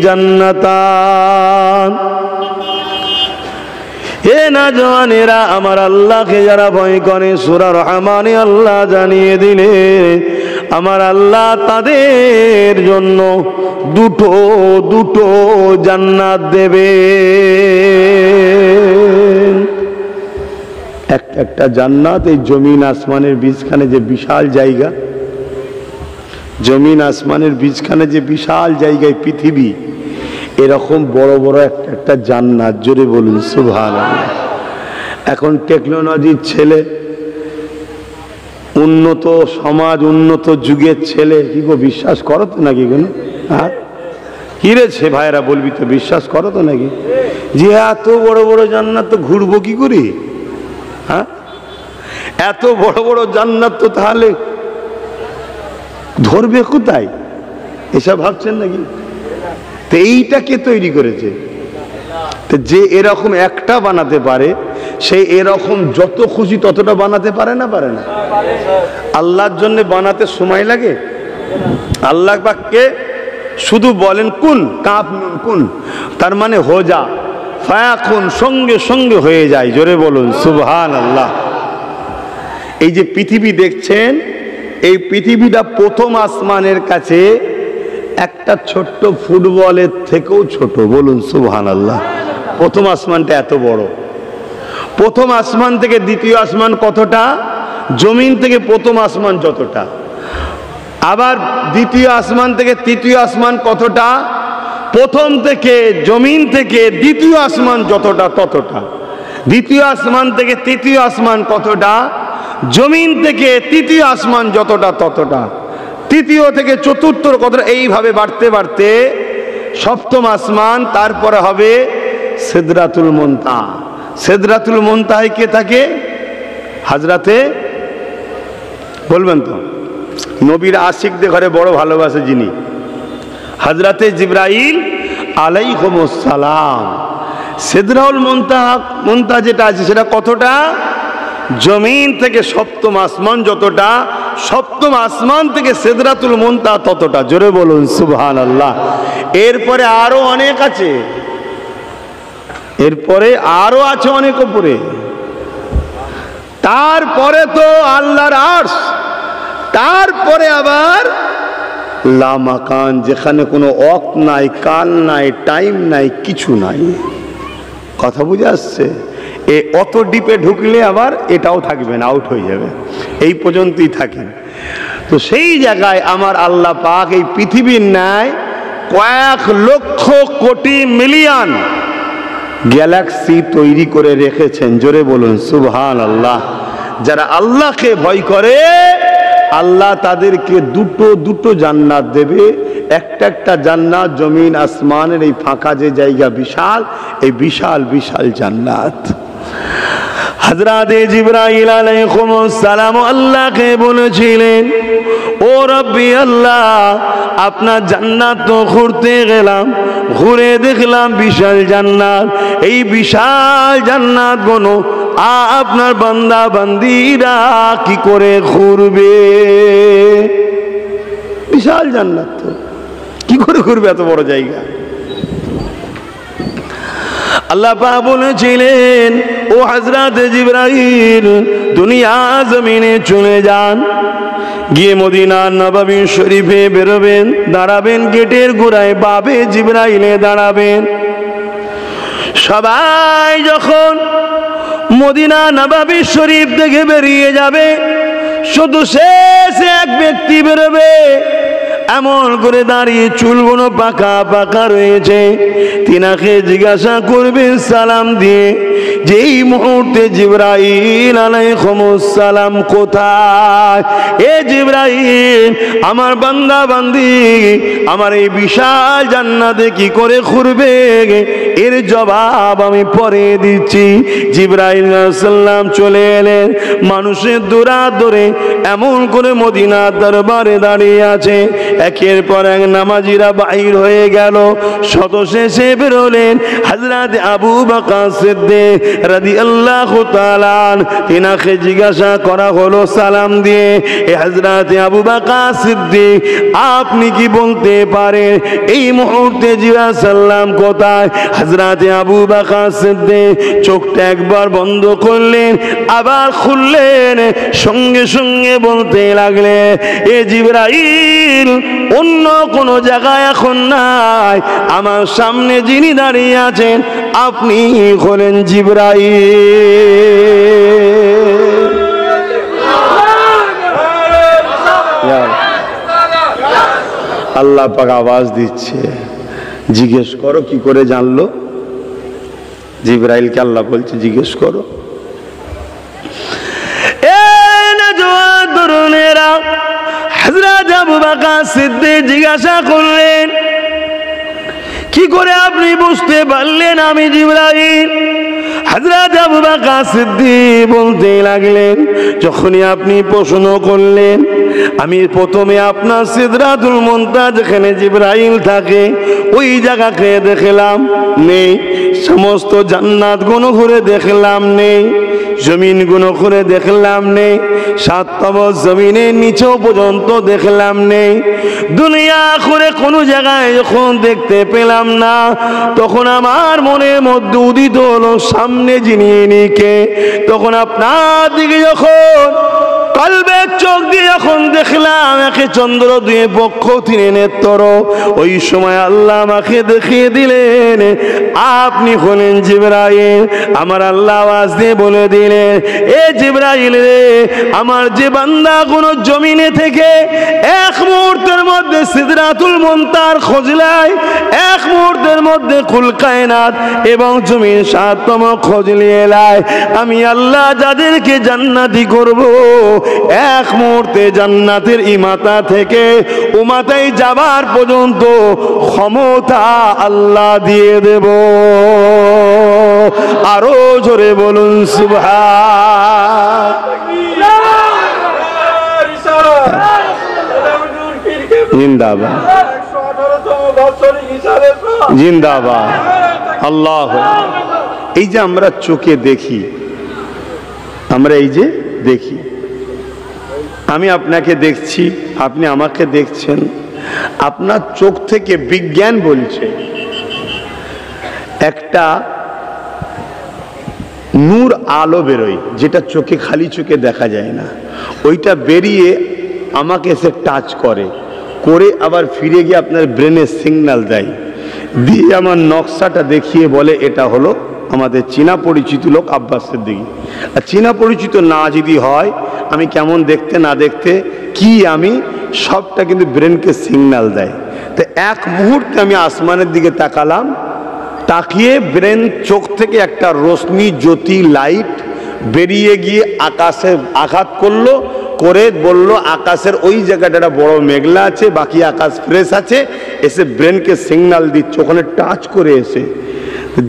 জান্নাতান। এ নওজওয়ানেরা, আমার আল্লাহকে যারা ভয় করে সূরা রহমানে আল্লাহ জানিয়ে দিলেন আমার আল্লাহ তাদের জন্য দুটো দুটো জান্নাত দেবে। একটা জান্নাত এই জমিন আসমানের বীজখানে যে বিশাল জায়গা, জমিন আসমানের বীজখানে যে বিশাল জায়গায় পৃথিবী, এরকম বড় বড় একটা জান্নাত। জোরে বলুন সুবহানাল্লাহ। এখন টেকনোলজির ছেলে, উন্নত সমাজ, উন্নত যুগের ছেলে, কি গো বিশ্বাস করো তো নাকি? কেন কি রে সে ভাইরা বলবি তো, বিশ্বাস করো তো নাকি যে এত বড় বড় জান্নাত তো ঘুরবো কি করি? হ্যাঁ, এত বড় বড় জান্নাত তো তাহলে ধরবে কোথায়? এসব ভাবছেন নাকি? তো এইটা কে তৈরি করেছে? তো যে এরকম একটা বানাতে পারে সে এরকম যত খুশি ততটা বানাতে পারে না? পারে না? আল্লাহর জন্য বানাতে সময় লাগে? আল্লাহ পাককে শুধু বলেন কুন, কাপ নুন কুন, তার মানে হো যা, ফায়াকুন, সঙ্গে সঙ্গে হয়ে যায়। জোরে বলুন সুবহানাল্লাহ। এই যে পৃথিবী দেখছেন, এই পৃথিবীটা প্রথম আসমানের কাছে একটা ছোট্ট ফুটবলের থেকেও ছোট। বলুন সুবহানাল্লাহ। প্রথম আসমানটা এত বড়। প্রথম আসমান থেকে দ্বিতীয় আসমান কতটা? জমিন থেকে প্রথম আসমান যতটা। আবার দ্বিতীয় আসমান থেকে তৃতীয় আসমান কতটা? প্রথম থেকে জমিন থেকে দ্বিতীয় আসমান যতটা ততটা। দ্বিতীয় আসমান থেকে তৃতীয় আসমান কতটা? জমিন থেকে তৃতীয় আসমান যতটা ততটা। তৃতীয় থেকে চতুর্থ কতটা। এইভাবে বাড়তে বাড়তে সপ্তম আসমান, তারপরে হবে সিদরাতুল মুনতাহা। সিদরাতুল মুনতাহায় কে থাকে? হযরতে, বলবেন তো, নবীর আশিকদের ঘরে বড় ভালোবাসে যিনি, হযরতে জিবরাইল আলাইহিস সালাম। সিদরাতুল মুনতাহা যেটা আছে সেটা কতটা? জমিন থেকে সপ্তম আসমান যতটা, সপ্তম আসমান থেকে সিদরাতুল মুনতাহা ততটা। জোরে বলুন সুবহানাল্লাহ। এরপরে আরো অনেক আছে, এরপরে আরো আছে অনেক উপরে। তারপরে তো আল্লাহর আরশ, তারপরে আবার লামাকান, যেখানে কোনো ওয়াক্ত নাই, কাল নাই, টাইম নাই, কিছু নাই। কথা বুঝে আসছে? অত ডিপে ঢুকলে আবার এটাও থাকবে না, আউট হয়ে যাবে, এই পর্যন্তই থাকেন। তো সেই জায়গায় আমার আল্লাহ পাক এই পৃথিবীর ন্যায় কয়েক লক্ষ কোটি মিলিয়ন গ্যালাক্সি তৈরি করে রেখেছেন। জোরে বলুন সুবহানাল্লাহ। যারা আল্লাহকে ভয় করে আল্লাহ তাদেরকে দুটো দুটো জান্নাত দেবে। একটা একটা জান্নাত জমিন আসমানের এই ফাঁকা যে জায়গা বিশাল, এই বিশাল বিশাল জান্নাত। হযরতে জিবরাইল আলাইহিস সালাম আল্লাহকে বলেছিলেন, ও রব্বি আল্লাহ, আপনার জান্নাত তো ঘুরতে গেলাম, ঘুরে দেখলাম বিশাল জান্নাত। এই বিশাল জান্নাত গুলো আপনার বান্দা বান্দীরা কি করে ঘুরবে? বিশাল জান্নাত তো কি করে ঘুরবে এত বড় জায়গা? আল্লাহ পাক বলেছিলেন, ও হযরতে জিবরাইল, দুনিয়া জমিনে চলে যান, গিয়ে মদিনা নববী শরীফে বেরোবেন, দাঁড়াবেন গেটের গোড়ায়, বাবে জিবরাইলে দাঁড়াবেন। সবাই যখন মদিনা নববী শরীফ থেকে বেরিয়ে যাবে, শুধু শেষে এক ব্যক্তি বেরোবে, এমন করে দাঁড়িয়ে, চুলগুলো পাকা পাকা রয়েছে। তিনাকে জিজ্ঞাসা করবেন সালাম দিয়ে, যে এই মুহূর্তে জিবরাইল আলাইহিস সালাম কোথায়? এ জিবরাইল, আমার বান্দা বান্দি আমার এই বিশাল জান্নাতে কি করে ঘুরবে? এর জবাব আমি পরে দিচ্ছি। জিবরাইল আলাইহিস সালাম চলে এলেন, মানুষের দৌড়াদৌড়ে এমন করে মদিনার দরবারে দাঁড়িয়ে আছে। একের পর এক নামাজিরা বাহির হয়ে গেল, শতশেষে বেরোলেন হযরত আবু বকর সিদ্দিক রাদিয়াল্লাহু তাআলা। তিনাকে জিজ্ঞাসা করা হলো সালাম দিয়ে, এ হযরত আবু বকর সিদ্দিক, আপনি কি বলতে পারেন এই মুহূর্তে জিবরাইল সাল্লাম কোথায়? হযরত আবু বকর সিদ্দিক চোখটা একবার বন্ধ করলেন, আবার খুললেন, সঙ্গে সঙ্গে বলতে লাগলেন, এ জিবরাইল, অন্য কোন জায়গায় এখন নাই, আমার সামনে যিনি দাঁড়িয়ে আছেন আপনি হলেন জিবরাইল। আল্লাহ পাক আওয়াজ দিচ্ছে, জিজ্ঞেস করো কি করে জানলো? জিবরাইলকে আল্লাহ বলছে জিজ্ঞেস করো। হযরত আবু বকর সিদ্দিক জিজ্ঞাসা করলেন, কি করে আপনি বুঝতে পারলেন আমি জিবরাইল? হযরত আবু বকর সিদ্দিক বলতে লাগলেন, যখনই আপনি প্রশ্ন করলেন, আমি প্রথমে আপনার সিদরাতুল মুনতাহা যেখানে জিবরাইল থাকে ওই জায়গাকে দেখলাম, নেই। সমস্ত জান্নাত গুলো ঘুরে দেখলাম, নেই। জমিন গুলো ঘুরে দেখলাম, নেই। সাততম জমিনের নিচেও পর্যন্ত দেখলাম, নেই। দুনিয়া ঘুরে কোনো জায়গায় যখন দেখতে পেলাম না, তখন আমার মনের মধ্যে উদিত হলো সামনে যিনি কে। তখন আপনার দিকে যখন কলবের চোখ দিয়ে যখন দেখলাম একে চন্দ্র দুয়ে পক্ষ তিনে নেত্র, ওই সময় আল্লাহ আমাকে দেখিয়ে দিলেন আপনি হলেন জিবরাইল। আমার আল্লাহ আওয়াজ দিয়ে বলে দিলেন, এ জিবরাইল রে, আমার যে বান্দা কোন জমিনে থেকে এক মুহূর্তের মধ্যে সিদরাতুল মুনতাহার খোঁজ নেয়, এক মুহূর্তের মধ্যে কুল কায়নাত এবং জমিন সাততম খোঁজ নিয়ে নেয়, আমি আল্লাহ যাদেরকে জান্নাতি করব এক মুহূর্তে জান্নাতের ইমাতা থেকে উমাতায় যাবার পর্যন্ত ক্ষমতা আল্লাহ দিয়ে দেব। আরো জোরে বলুন সুবহান। জিন্দাবাদ জিন্দাবাদ আল্লাহ। এই যে আমরা চোখে দেখি, আমরা এই যে দেখি, আমি আপনাকে দেখছি, আপনি আমাকে দেখছেন, আপনার চোখ থেকে বিজ্ঞান বলছে একটা নূর আলো বেরোয়, যেটা চোখে খালি চোখে দেখা যায় না, ওইটা বেরিয়ে আমাকে এসে টাচ করে, করে আবার ফিরে গিয়ে আপনার ব্রেনে সিগন্যাল দেয়, দিয়ে আমার নকশাটা দেখিয়ে বলে এটা হলো আমাদের চীনা পরিচিত লোক আব্বাস সিদ্দিকী। আর চীনা পরিচিত না যদি হয়, আমি কেমন দেখতে না দেখতে কি আমি সবটা কিন্তু ব্রেনকে সিগন্যাল দেয়। তো এক মুহূর্তে আমি আসমানের দিকে তাকালাম, তাকিয়ে ব্রেন চোখ থেকে একটা রশ্মি জ্যোতি লাইট বেরিয়ে গিয়ে আকাশে আঘাত করলো, করে বলল আকাশের ওই জায়গাটা বড় মেঘলা আছে, বাকি আকাশ ফ্রেশ আছে, এসে ব্রেনকে সিগন্যাল দিচ্ছে, ওখানে টাচ করে এসে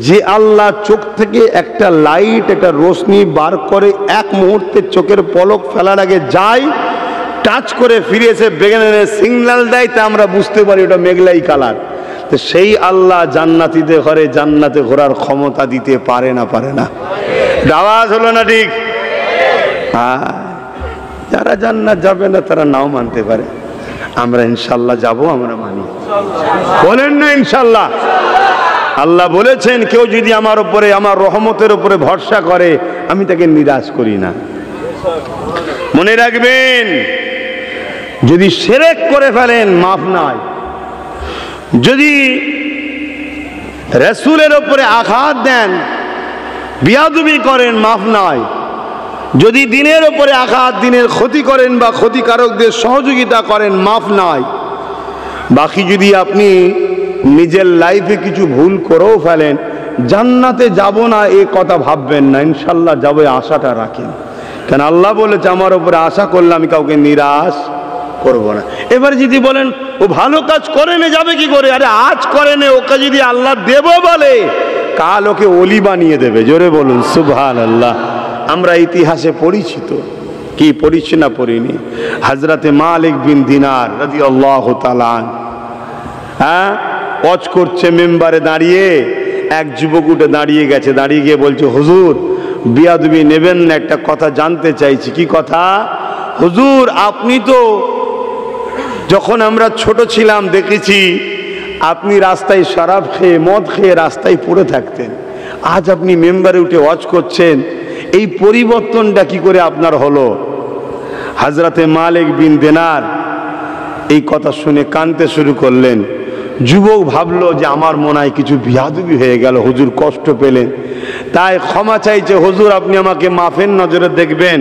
যে আল্লাহ চোখ থেকে একটা লাইট একটা রশ্মি বার করে এক মুহূর্তে চোখের পলক ফেলার আগে যায়, টাচ করে ফিরে এসে ব্রেনে সিগন্যাল দেয়, তা আমরা বুঝতে পারি ওটা মেঘলাই কালার। তো সেই আল্লাহ জান্নাতীদের ঘরে জান্নাতে ঘোরার ক্ষমতা দিতে পারে না? পারে না? আওয়াজ হলো না ঠিক? হ্যাঁ, যারা জান্নাত যাবে না তারা নাও মানতে পারে, আমরা ইনশাল্লাহ যাব, আমরা মানি। বলেন না ইনশাল্লাহ? আল্লাহ বলেছেন কেউ যদি আমার উপরে, আমার রহমতের উপরে ভরসা করে, আমি তাকে নিরাশ করি না। মনে রাখবেন, যদি শিরক করে ফেলেন মাফ নাই, যদি রাসূলের উপরে আঘাত দেন, বিয়াদবি করেন, মাফ নাই। যদি দিনের উপরে আঘাত, দিনের ক্ষতি করেন বা ক্ষতিকারকদের সহযোগিতা করেন, মাফ নাই। বাকি যদি আপনি নিজের লাইফে কিছু ভুল করেও ফেলেন, জান্নাতে যাব না এ কথা ভাববেন না, ইনশাল্লাহ যাবে আশাটা রাখেন। কেন আল্লাহ বলেছে আমার উপরে আশা করলে আমি কাউকে নিরাশ করব না। এবার যদি বলেন ও ভালো কাজ করে নে, যাবে কি করে? আরে আজ করে নে, ওকে যদি আল্লাহ দেব বলে, কাল ওকে ওলি বানিয়ে দেবে। জোরে বলুন সুবহানাল্লাহ। আমরা ইতিহাসে পরিচিত, কি পড়িছি না পড়িনি? হযরতে মালিক বিন দিনার রাদিয়াল্লাহু তাআলা, হ্যাঁ, ওয়াজ করছে মেম্বারে দাঁড়িয়ে, এক যুবক উঠে দাঁড়িয়ে গেছে, দাঁড়িয়ে গিয়ে বলছে হুজুর বিয়াদবি নেবেন না, একটা কথা জানতে চাইছি। কি কথা? হুজুর আপনি তো যখন আমরা ছোট ছিলাম দেখেছি আপনি রাস্তায় শরাব খেয়ে, মদ খেয়ে রাস্তায় পড়ে থাকতেন, আজ আপনি মেম্বারে উঠে ওয়াজ করছেন, এই পরিবর্তনটা কি করে আপনার হলো? হযরতে মালিক বিন দিনার এই কথা শুনে কাঁদতে শুরু করলেন। যুবক ভাবলো যে আমার মনে হয় কিছু বিয়াদবি হয়ে গেল, হুজুর কষ্ট পেলেন, তাই ক্ষমা চাইছে, হুজুর আপনি আমাকে মাফের নজরে দেখবেন,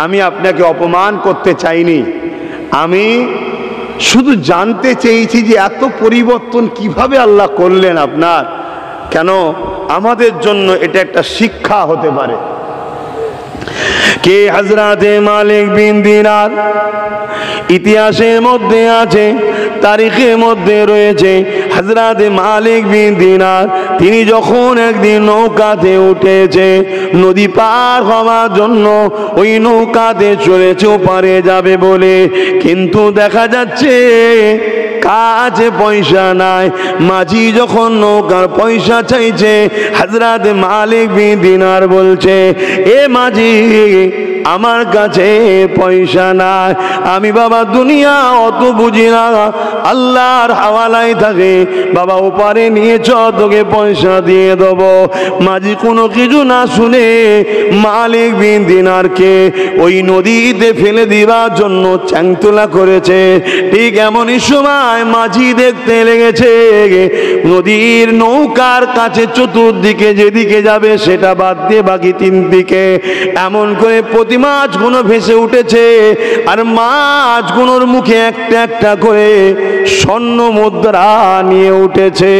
আমি আপনাকে অপমান করতে চাইনি, আমি শুধু জানতে চেয়েছি যে এত পরিবর্তন কিভাবে আল্লাহ করলেন আপনার, কেন আমাদের জন্য এটা একটা শিক্ষা হতে পারে। কে হযরতে মালিক বিন দিনার ইতিহাসের মধ্যে আছে, তারিখের মধ্যে রয়েছে। হযরতে মালিক বিন দিনার তিনি যখন একদিন নৌকাতে উঠেছে, নদী পার হওয়ার জন্য ওই নৌকাতে চলেছে ওপারে যাবে বলে, কিন্তু দেখা যাচ্ছে কাছে পয়সা নাই। মাঝি যখন নৌকার পয়সা চাইছে, হযরতে মালিক বিন দিনার বলছে, এ মাঝি আমার কাছে পয়সা নাই, আমি বাবা দুনিয়া অত বুঝি না, আল্লাহর হাওয়ালায় থাকে, বাবা ওপারে নিয়ে চ, তোকে পয়সা দিয়ে দেব। মাঝি কোনো কিছু না শুনে মালিক বিন দিনারকে ওই নদীতে ফেলে দিবার জন্য চ্যাংতোলা করেছে। ঠিক এমনই সময় মাঝি দেখতে লেগেছে নদীর নৌকার কাছে চতুর্দিকে যেদিকে যাবে সেটা বাদ দিয়ে বাকি তিন দিকে এমন করে প্রতি মাছগুলো ভেসে উঠেছে, আর মাছগুলোর মুখে একটা একটা করে স্বর্ণ মুদ্রা নিয়ে উঠেছে।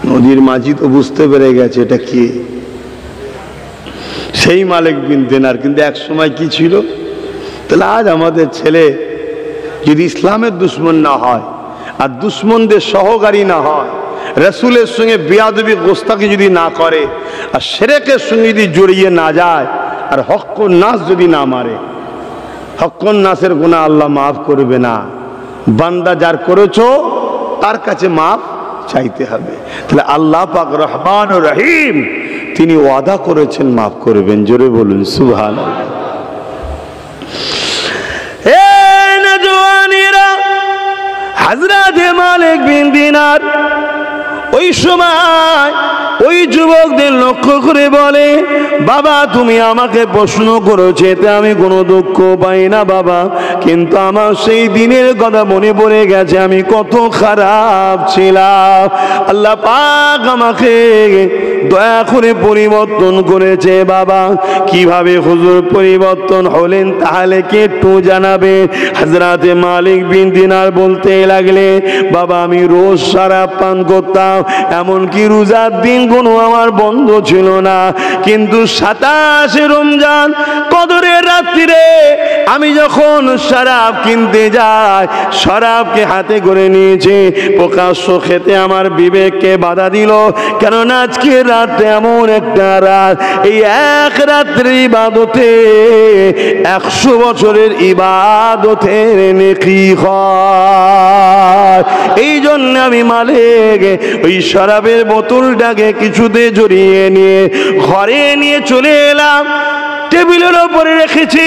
নদীর মাঝি তো বুঝতে পেরে গেছে এটা কি। সেই মালিক বিন দিনার। কিন্তু এক সময় কি ছিল? তাহলে আজ আমাদের ছেলে যদি ইসলামের দুশ্মন না হয় আর দুশ্মনদের সহকারী না হয়, রাসূলের সঙ্গে বেয়াদবি গোস্তাকি যদি না করে আর শিরকের সঙ্গে যদি জড়িয়ে না যায় আর হক্কুন নাস যদি না মারে, হক্কুন নাসের গুনাহ আল্লাহ মাফ করবে না। বান্দা যার করেছো তার কাছে মাফ চাইতে হবে। তাহলে আল্লাহ পাক রহমান ও রহিম, তিনি ওয়াদা করেছেন মাফ করবেন। জোরে বলুন সুবহানাল্লাহ। হযরত মালিক বিন দিনার ওই সময় ওই যুবকদের লক্ষ্য করে বলে, বাবা তুমি আমাকে প্রশ্ন করেছো, এতে আমি কোনো দুঃখ পাই না বাবা, কিন্তু আমার সেই দিনের কথা মনে পড়ে গেছে, আমি কত খারাপ ছিলাম। আল্লাহ পাক আমাকে দয়া করে পরিবর্তন করেছে বাবা। কিভাবে হুজুর পরিবর্তন হলেন তাহলে কি একটু জানাবে? হযরত মালিক বিন দিনার বলতে লাগলে, বাবা আমি রোজ শরাব পান করতাম, এমনকি রোজার দিন কোনো আমার বন্ধ ছিল না, কিন্তু 27 রমজান কদরের রাত্রিরে আমি যখন শরাব কিনতে যাই, শরাবকে হাতে করে নিয়েছি, প্রকাশ্য খেতে আমার বিবেককে বাধা দিল। কেননা আজকে রাত এমন একটা রাত, এই এক রাত্রি ইবাদতে 100 বছরের ইবাদতের নেকি হয়। এই জন্য আমি মালিক ওই শরাবের বোতলটাকে কিছুতে জড়িয়ে নিয়ে ঘরে নিয়ে চলে এলাম। টেবিলের ওপরে রেখেছি,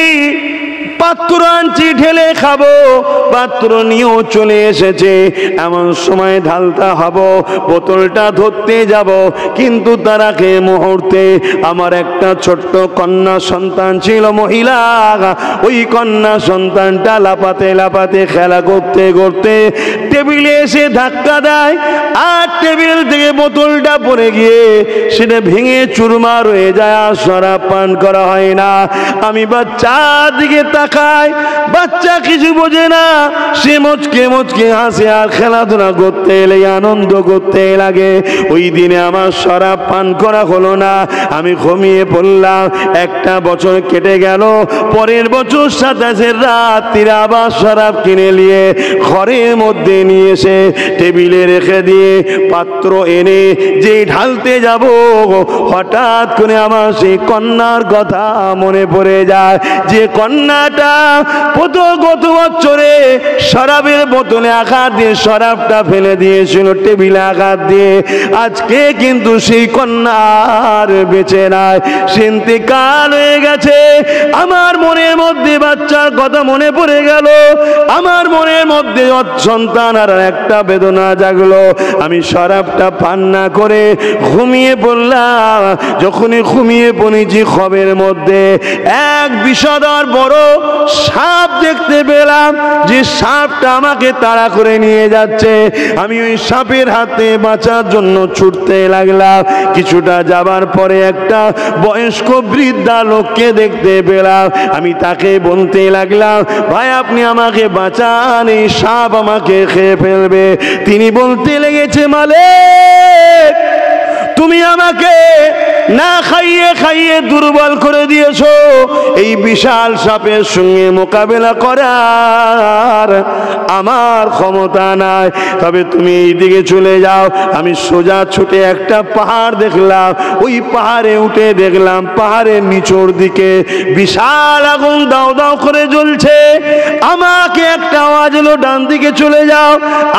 পাত্র আনছি ঢেলে খাবো, পাত্র নিয়েও চলে এসেছে। এমন সময় ঢালতে হব, বোতলটা ধরতে যাব, কিন্তু তার আগে মুহূর্তে আমার একটা ছোট্ট কন্যা সন্তান ছিল, মহিলা। ওই কন্যা সন্তানটা লাপাতে লাপাতে খেলা করতে করতে টেবিলে এসে ধাক্কা দেয়, আর টেবিল থেকে বোতলটা পড়ে গিয়ে সেটা ভেঙে চুরমার হয়ে যায়, আর শরাব পান করা হয় না। আমি বাচ্চার দিকে তাকাই, বাচ্চা কিছু বোঝে না, সে মুচকে মুচকে হাসে আর খেলাধুলা করতে লাগে, আনন্দ করতে লাগে। ওই দিনে আমার শরাব পান করা হলো না, আমি ঘুমিয়ে পড়লাম। একটা বছর কেটে গেল, পরের বছর 27 রাত্রিরে আবার শরাব কিনে নিয়ে ঘরের মধ্যে নিয়ে এসে টেবিলে রেখে দিয়ে পাত্র এনে যে ঢালতে যাব, হঠাৎ করে আমার সেই কন্যার কথা মনে পড়ে যায়, যে কন্যাটা গত বছরে শরাবের বোতলে আঘাত দিয়ে শরাবটা ফেলে দিয়েছিল, টেবিলে আঘাত দিয়ে। আজকে কিন্তু সেই কন্যার বেঁচে নাই, সে ইন্তেকাল হয়ে গেছে। আমার মনের মধ্যে বাচ্চার কথা মনে পড়ে গেল, আমার মনের মধ্যে সন্তান আর একটা বেদনা জাগলো। আমি শরাবটা পান না করে ঘুমিয়ে পড়লাম। যখনই ঘুমিয়ে পড়েছি, খবের মধ্যে এক বিষধর বড় সাপ দেখতে পেলাম, যে সাপটা আমাকে তাড়া করে নিয়ে যাচ্ছে। আমি ওই সাপের হাতে বাঁচার জন্য ছুটতে লাগলাম। কিছুটা যাবার পরে একটা বয়স্ক বৃদ্ধা লোককে দেখতে পেলাম। আমি তাকে বলতে লাগলাম, ভাই আপনি আমাকে বাঁচান, এই সাপ আমাকে খেয়ে ফেলবে। তিনি বলতে লেগেছে, মালিক তুমি আমাকে না খাইয়ে খাইয়ে দুর্বল করে দিয়েছো, এই বিশাল সাপের সঙ্গে মোকাবেলা করার আমার ক্ষমতা নাই, তবে তুমি এই দিকে চলে যাও। আমি সোজা ছুটে একটা পাহাড় দেখলাম, ওই পাহাড়ে উঠে দেখলাম পাহাড়ের নিচের দিকে বিশাল আগুন দাও দাও করে জ্বলছে। আমাকে একটা আওয়াজ এলো, ডান দিকে চলে যাও।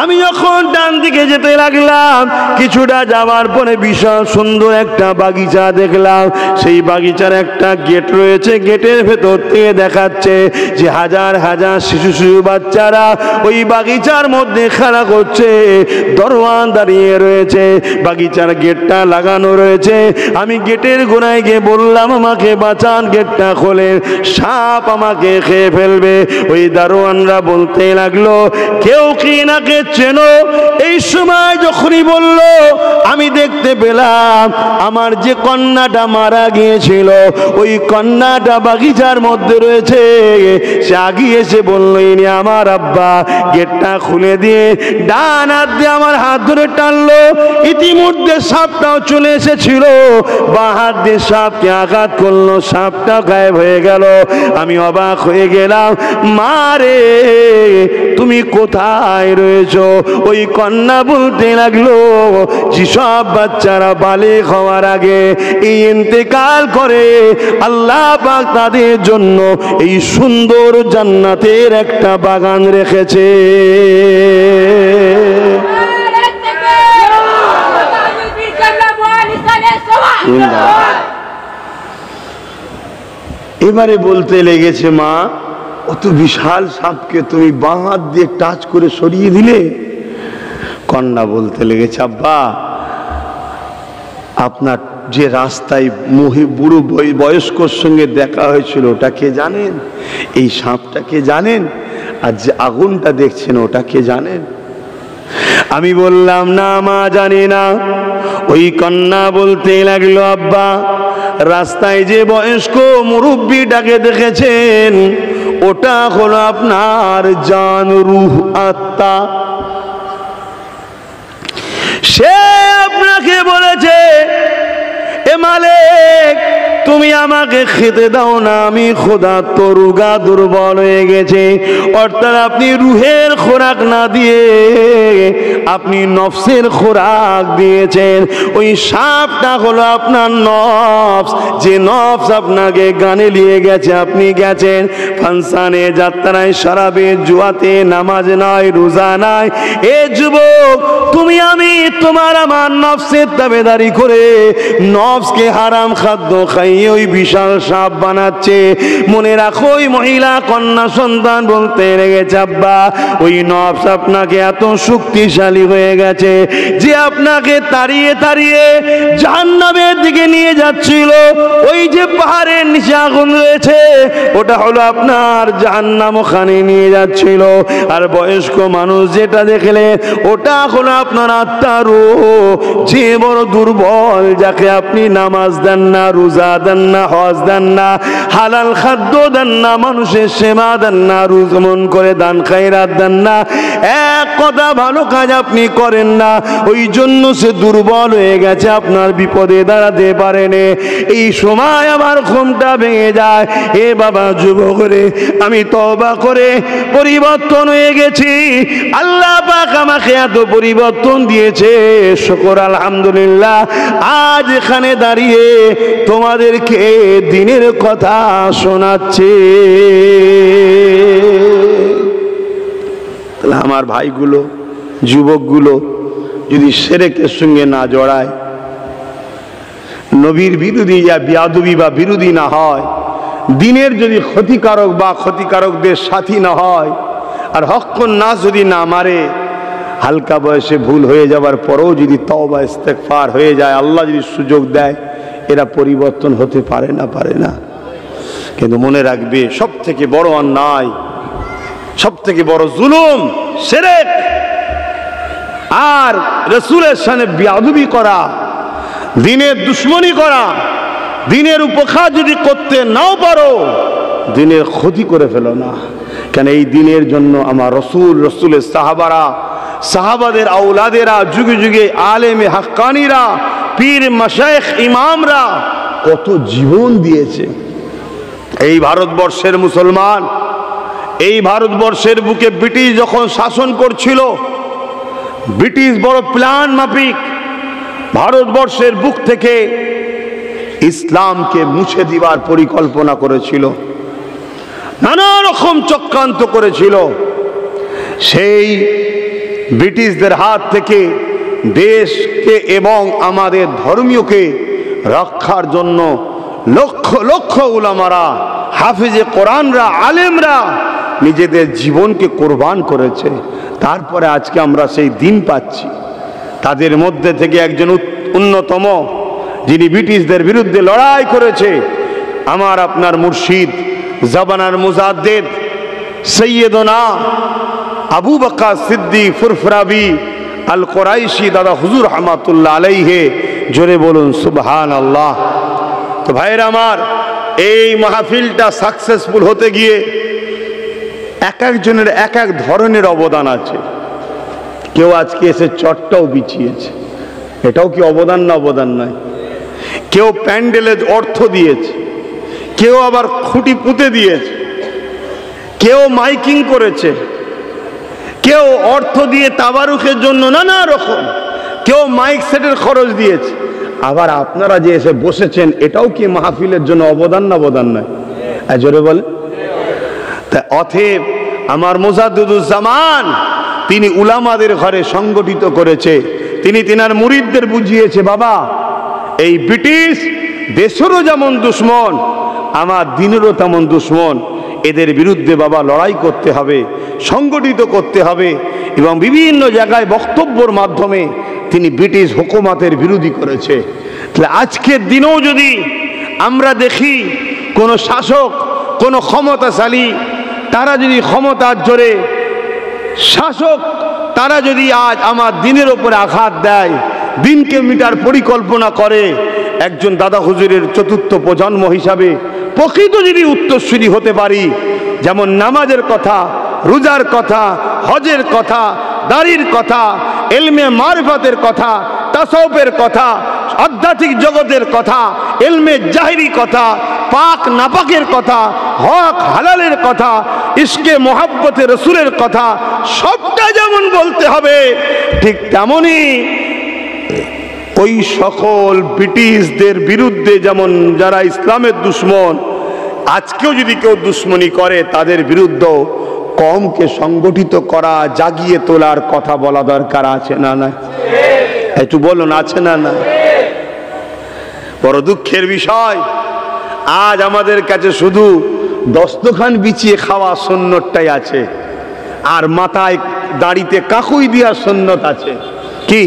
আমি যখন ডান দিকে যেতে লাগলাম, কিছুটা যাওয়ার পরে বিশাল সুন্দর একটা বাগিচা দেখলাম। সেই বাগিচার একটা গেট রয়েছে, গেটের ভেতর থেকে দেখাচ্ছে যে হাজার হাজার শিশু বাচ্চারা ওই বাগিচার মধ্যে খেলা করছে। দরওয়ান দাঁড়িয়ে রয়েছে, বাগিচার গেটটা লাগানো রয়েছে। আমি গেটের গোড়ায় গিয়ে বললাম, আমাকে বাঁচান, গেটটা খোলেন, সাপ আমাকে খেয়ে ফেলবে। ওই দারোয়ানরা বলতে লাগলো, কেউ কি নাকে চেনো? এই সময় যখনই বলল, আমি দেখতে পেলাম গেলাম, আমার যে কন্যাটা মারা গিয়েছিল ওই কন্যাটা বাগিচার মধ্যে রয়েছে। সে আগিয়ে এসে বলল, ইনি আমার আব্বা। গেটটা খুলে দিয়ে ডান হাত দিয়ে আমার হাত ধরে টানলো। ইতিমধ্যে সাপটাও চলে এসেছিল, বাঁ হাত দিয়ে সাপকে আঘাত করলো, সাপটা গায়েব হয়ে গেল। আমি অবাক হয়ে গেলাম, মা রে তুমি কোথায় রয়েছো? ওই কন্যা বলতে লাগলো, যেসব বাচ্চারা বালিগ হওয়ার আগে এই ইন্তেকাল করে, আল্লাহ পাক তাদের জন্য এই সুন্দর জান্নাতের একটা বাগান রেখেছে। এবারে বলতে লেগেছে, মা অত বিশাল সাপকে তুমি বাঁ হাত দিয়ে টাচ করে সরিয়ে দিলে? কন্যা বলতে লেগেছে, আব্বা আপনার যে রাস্তায় বুড়ো বয়স্কর সঙ্গে দেখা হয়েছিল ওটা কে জানেন? এই সাপটাকে জানেন? আর যে আগুনটা দেখছেন ওটা কে জানেন? আমি বললাম, না মা জানি না। ওই কন্যা বলতে লাগলো, আব্বা রাস্তায় যে বয়স্ক মুরব্বিটাকে দেখেছেন ওটা হলো আপনার জান, রূহ, আত্মা। সে আপনাকে বলেছে, এ মালিক তুমি আমাকে খেতে দাও না, আমি ক্ষুধার্ত, রোগা, দুর্বল হয়ে গেছে। অর্থাৎ আপনি রুহের খোরাক না দিয়ে আপনি নফসের খোরাক দিয়েছেন। ওই সাপটা হলো আপনার নফস, যে নফস আপনাকে গানে নিয়ে গেছে। আপনি গেছেন ফাংশনে, যাত্রায়, শরাবে, জুয়াতে, নামাজ নাই, রোজা নাই। এ যুবক তুমি আমি তোমার আমার নফসের তাবেদারি করে নফসকে হারাম খাদ্য খাইয়ে ওই বিশাল সাপ বানাচ্ছে। মনে রাখো, ওই মহিলা কন্যা সন্তান বলতে লেগেছে, আব্বা ওই নফস আপনাকে এত শক্তিশালী হয়ে গেছে যে আপনাকে তাড়িয়ে তাড়িয়ে জাহান্নামের দিকে নিয়ে যাচ্ছিল। ওই যে পাহাড়ের নিচে আগুন রয়েছে ওটা হলো আপনার জাহান্নাম, ওখানে নিয়ে যাচ্ছিল। আর বয়স্ক মানুষ যেটা দেখলে ওটা হলো আপনার আত্মার যে বড় দুর্বল, যাকে আপনি নামাজ দেন না, রোজা দেন না, হজ দেন না, হালাল খাদ্য দেন না, মানুষের সেবা দেন না, রুজমন করে দান খায়রাত দেন না, এক কথা ভালো কাজ আপনি করেন না। ওই জন্য সে দুর্বল হয়ে গেছে, আপনার বিপদে দাঁড়াতে পারেনি। এই সময় আমার ঘুমটা ভেঙে যায়। এ বাবা যুবক রে, আমি তওবা করে পরিবর্তন হয়ে গেছি। আল্লাহ পাক আমাকে এত পরিবর্তন দিয়েছে, শুকর আলহামদুলিল্লাহ। আজ এখানে দাঁড়িয়ে তোমাদেরকে দিনের কথা শোনাচ্ছে। তাহলে আমার ভাইগুলো, যুবকগুলো যদি শিরকের সঙ্গে না জড়ায়, নবীর বিরোধী বা বিয়াদবি বা বিরোধী না হয়, দিনের যদি ক্ষতিকারক বা ক্ষতিকারকদের সাথী না হয়, আর হক্কুন নাস যদি না মারে, হালকা বয়সে ভুল হয়ে যাবার পরেও যদি তওবা ইস্তেগফার হয়ে যায়, আল্লাহ যদি সুযোগ দেয়, এরা পরিবর্তন হতে পারে না, পারে না। কিন্তু মনে রাখবে, সব থেকে বড় অন্যায়, সব থেকে বড় জুলুম শিরক, আর রাসূলের সামনে বিয়াদবি করা, দিনের দুশ্মনী করা। দিনের উপকার যদি করতে নাও পারো, দিনের ক্ষতি করে ফেলো না। কেন এই দিনের জন্য আমার রসুল, রসুলের সাহাবারা, সাহাবাদের আওলাদেরা, যুগে যুগে আলেমে হাক্কানিরা, পীর মাশায়েখ ইমামরা কত জীবন দিয়েছে। এই ভারতবর্ষের মুসলমান, এই ভারতবর্ষের বুকে ব্রিটিশ যখন শাসন করছিল, ব্রিটিশ বড় প্ল্যান মাফিক ভারতবর্ষের বুক থেকে ইসলামকে মুছে দিবার পরিকল্পনা করেছিল, নানা রকম চক্রান্ত করেছিল। সেই ব্রিটিশদের হাত থেকে দেশকে এবং আমাদের ধর্মীয়কে রক্ষার জন্য লক্ষ লক্ষ উলামারা, হাফিজে কোরআনরা, আলেমরা নিজেদের জীবনকে কোরবান করেছে। তারপরে আজকে আমরা সেই দিন পাচ্ছি। তাদের মধ্যে থেকে একজন অন্যতম, যিনি ব্রিটিশদের বিরুদ্ধে লড়াই করেছে, আমার আপনার মুর্শিদ, জাবানার মুজাদ্দিদ সৈয়দনা আবু বকর সিদ্দিক ফুরফুরাবি আল কুরাইশি দাদা হুজুর রহমাতুল্লাহ আলাইহি জোরে বলুন সুবহানাল্লাহ। তো ভাইরা আমার, এই মাহফিলটা সাকসেসফুল হতে গিয়ে এক একজনের এক এক ধরনের অবদান আছে। কেউ আজকে এসে চটটাও বিছিয়েছে, এটাও কি অবদান না অবদান নয়? কেউ প্যান্ডেলের অর্থ দিয়েছে, কেউ আবার খুঁটি পুঁতে দিয়েছে, কেউ মাইকিং করেছে, কেউ অর্থ দিয়ে তাবারুকের জন্য নানা রকম, কেউ মাইক সেটের খরচ দিয়েছে। আবার আপনারা যে এসে বসেছেন, এটাও কি মাহফিলের জন্য অবদান না অবদান নয়? জোরে বলে। তা অতএব আমার মুজাদ্দিদুজ্জামান তিনি উলামাদের ঘরে সংগঠিত করেছে, তিনি তিনার মুরিদদের বুঝিয়েছে, বাবা এই ব্রিটিশ দেশেরও যেমন দুশ্মন, আমার দিনেরও তেমন দুশ্মন, এদের বিরুদ্ধে বাবা লড়াই করতে হবে, সংগঠিত করতে হবে। এবং বিভিন্ন জায়গায় বক্তব্যের মাধ্যমে তিনি ব্রিটিশ হুকুমতের বিরোধী করেছে। তাহলে আজকের দিনেও যদি আমরা দেখি কোনো শাসক, কোনো ক্ষমতাশালী, তারা যদি ক্ষমতার জোরে শাসক, তারা যদি আজ আমার দিনের ওপরে আঘাত দেয়, দিনকে মিটার পরিকল্পনা করে, একজন দাদা হুজুরের চতুর্থ প্রজন্ম হিসাবে প্রকৃত যদি উত্তরসূরি হতে পারি, যেমন নামাজের কথা, রোজার কথা, হজের কথা, দাড়ির কথা, ইলমে মারিফাতের কথা, তাসাউফের কথা, আধ্যাত্মিক জগতের কথা, ইলমে জাহিরি কথা, পাক নাপাকের কথা, হক হালালের কথা, ইশকে মোহাব্বতে রসুলের কথা, সবটা যেমন বলতে হবে, ঠিক তেমনই ওই সকল ব্রিটিশদের বিরুদ্ধে যেমন যারা ইসলামের দুশ্মন, আজকেও যদি কেউ দুশ্মনী করে, তাদের বিরুদ্ধেও কওমকে সংগঠিত করা, জাগিয়ে তোলার কথা বলা দরকার আছে না না? একটু বলুন, আছে না না? বড় দুঃখের বিষয়, আজ আমাদের কাছে শুধু দস্তখান বিছিয়ে খাওয়া সুন্নতটাই আছে, আর মাথায় দাড়িতে কাকুই দেওয়া সুন্নত আছে। কি